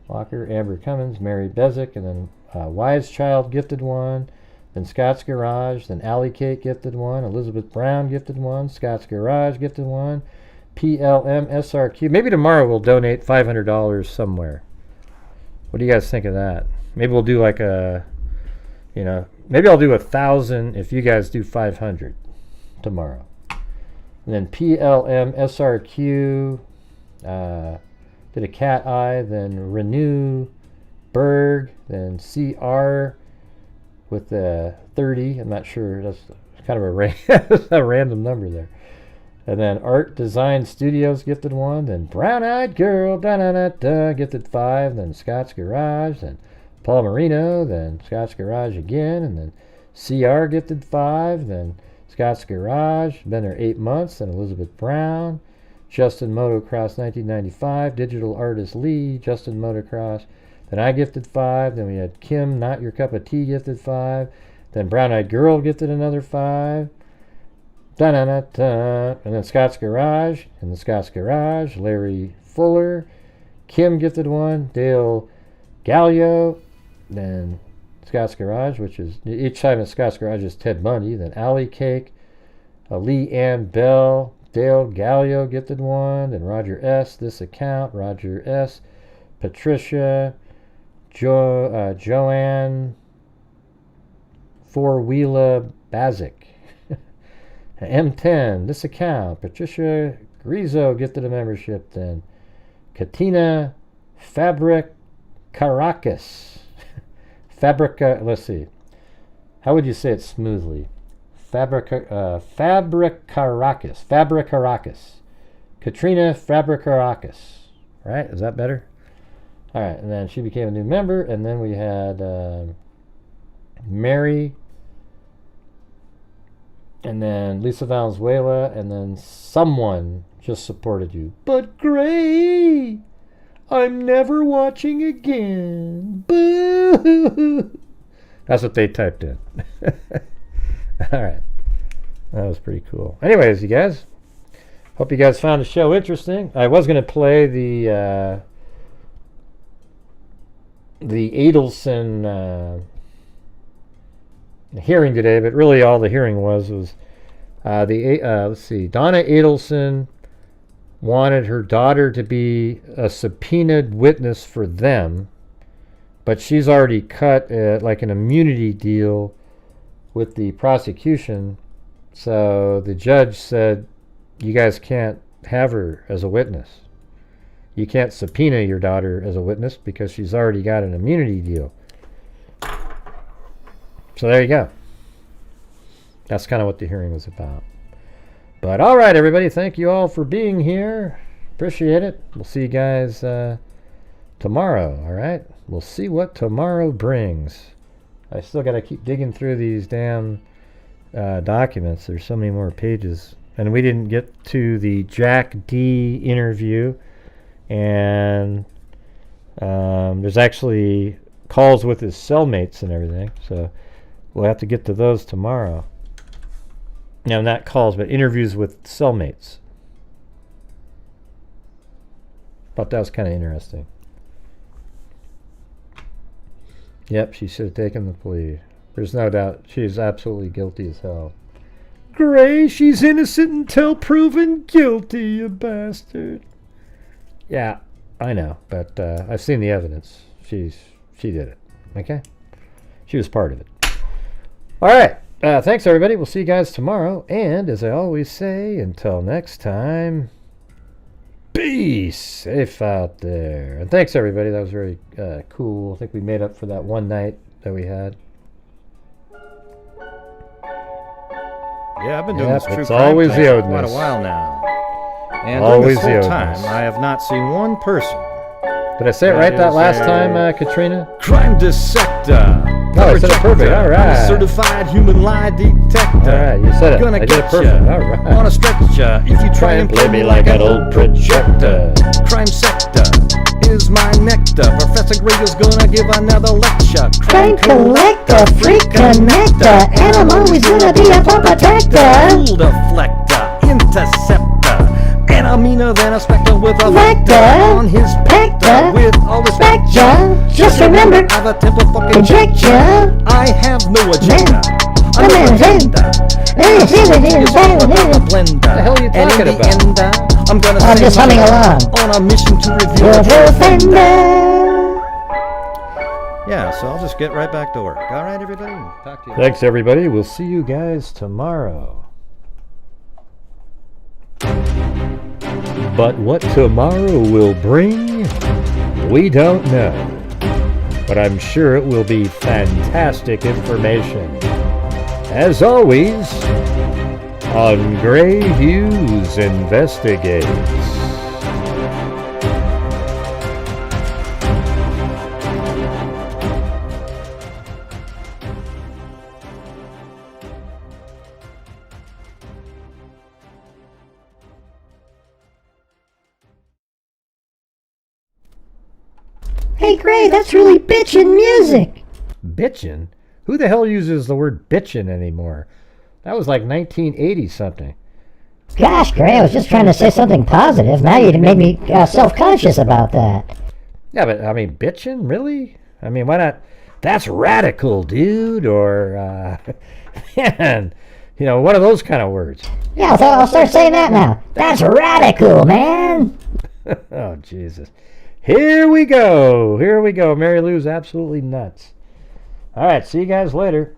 Walker, Amber Cummins, Mary Bezick, and then Wise Child gifted one, then Scott's Garage, then Alley Cake gifted one, Elizabeth Brown gifted one, Scott's Garage gifted one, PLM SRQ. Maybe tomorrow we'll donate $500 somewhere. What do you guys think of that? Maybe we'll do like a, you know, maybe I'll do 1,000 if you guys do 500 tomorrow. And then PLM SRQ, did a cat eye, then Renew, Berg, then CR with the 30. I'm not sure. That's kind of a random number there. And then Art Design Studios gifted one. Then Brown Eyed Girl, gifted 5. Then Scott's Garage. Then Paul Marino. Then Scott's Garage again. And then CR gifted 5. Then Scott's Garage. Been there 8 months. Then Elizabeth Brown. Justin Motocross 1995, Digital Artist Lee, Justin Motocross. Then I gifted 5. Then we had Kim, Not Your Cup of Tea, gifted 5. Then Brown Eyed Girl gifted another 5. And then Scott's Garage. And the Scott's Garage, Larry Fuller. Kim gifted 1. Dale Gallio. Then Scott's Garage, which is, each time in Scott's Garage is Ted Bundy. Then Alley Cake. Lee Ann Bell. Dale Gallio gifted 1, then Roger S, this account, Roger S, Patricia, Joanne, Four-Wheeler Bazik, M10, this account, Patricia Grizo gifted a membership, then Katina Fabric Caracas, let's see. How would you say it smoothly? Fabrikarakis. Katrina Fabrikarakis. Right? Is that better? All right. And then she became a new member. And then we had Mary. And then Lisa Valenzuela. And then someone just supported you. But Gray, I'm never watching again. Boo! That's what they typed in. All right. That was pretty cool. Anyways, you guys, hope you guys found the show interesting. I was going to play the Adelson hearing today, but really all the hearing was let's see, Donna Adelson wanted her daughter to be a subpoenaed witness for them, but she's already cut like an immunity deal with the prosecution. So the judge said, you guys can't have her as a witness. You can't subpoena your daughter as a witness because she's already got an immunity deal. So there you go. That's kind of what the hearing was about. But all right, everybody, thank you all for being here. Appreciate it. We'll see you guys tomorrow, all right? We'll see what tomorrow brings. I still got to keep digging through these damn documents. There's so many more pages. And we didn't get to the Jack D interview. And there's actually calls with his cellmates and everything. So we'll have to get to those tomorrow. Now, not calls, but interviews with cellmates. Thought that was kind of interesting. Yep, she should have taken the plea. There's no doubt she's absolutely guilty as hell. Gray, she's innocent until proven guilty, you bastard. Yeah, I know, but I've seen the evidence. She did it. Okay? She was part of it. All right. Thanks, everybody. We'll see you guys tomorrow. And as I always say, until next time, be safe out there. And thanks, everybody. That was very cool. I think we made up for that one night that we had. Yeah, I've been doing this true crime always thing the for quite a Odinist. while now. And Always during this the whole time, Odinist. I have not seen one person. Did I say it right that last time, Katrina? Crime dissector. Oh, I said it perfect. All right. Certified human lie detector. All right, you said it. Gonna I did get it perfect. ya All right. on a stretcher if you try and play me like an old projector. Crime sector is my nectar. Professor Gray is gonna give another lecture. Crime collector, freak connector, and I'm always gonna be a pump protector. Cool deflector, interceptor, and I'm meaner than a spectre with a vector on his pector. With all respect, Just remember, I have a temper fucking conjecture. I have no agenda. I'm an agenda. What The hell are you talking about? I'm gonna I'm say just my humming line along. on a mission to reveal You're the the truth. offender. Yeah, so I'll just get right back to work. All right, everybody. Talk to you. Thanks, everybody. We'll see you guys tomorrow. But what tomorrow will bring, we don't know. But I'm sure it will be fantastic information. As always, on Grant Hughes Investigates. Hey Gray, that's really bitchin' music. Bitchin'? Who the hell uses the word bitchin' anymore? That was like 1980 something. Gosh, Gray, I was just trying to say something positive. Now you made me self-conscious about that. Yeah, but I mean, bitchin'? Really? I mean, why not? That's radical, dude. Or, man, you know, one of those kind of words. Yeah, I'll start saying that now. That's radical, man. Oh, Jesus. Here we go. Here we go. Mary Lou's absolutely nuts. All right, see you guys later.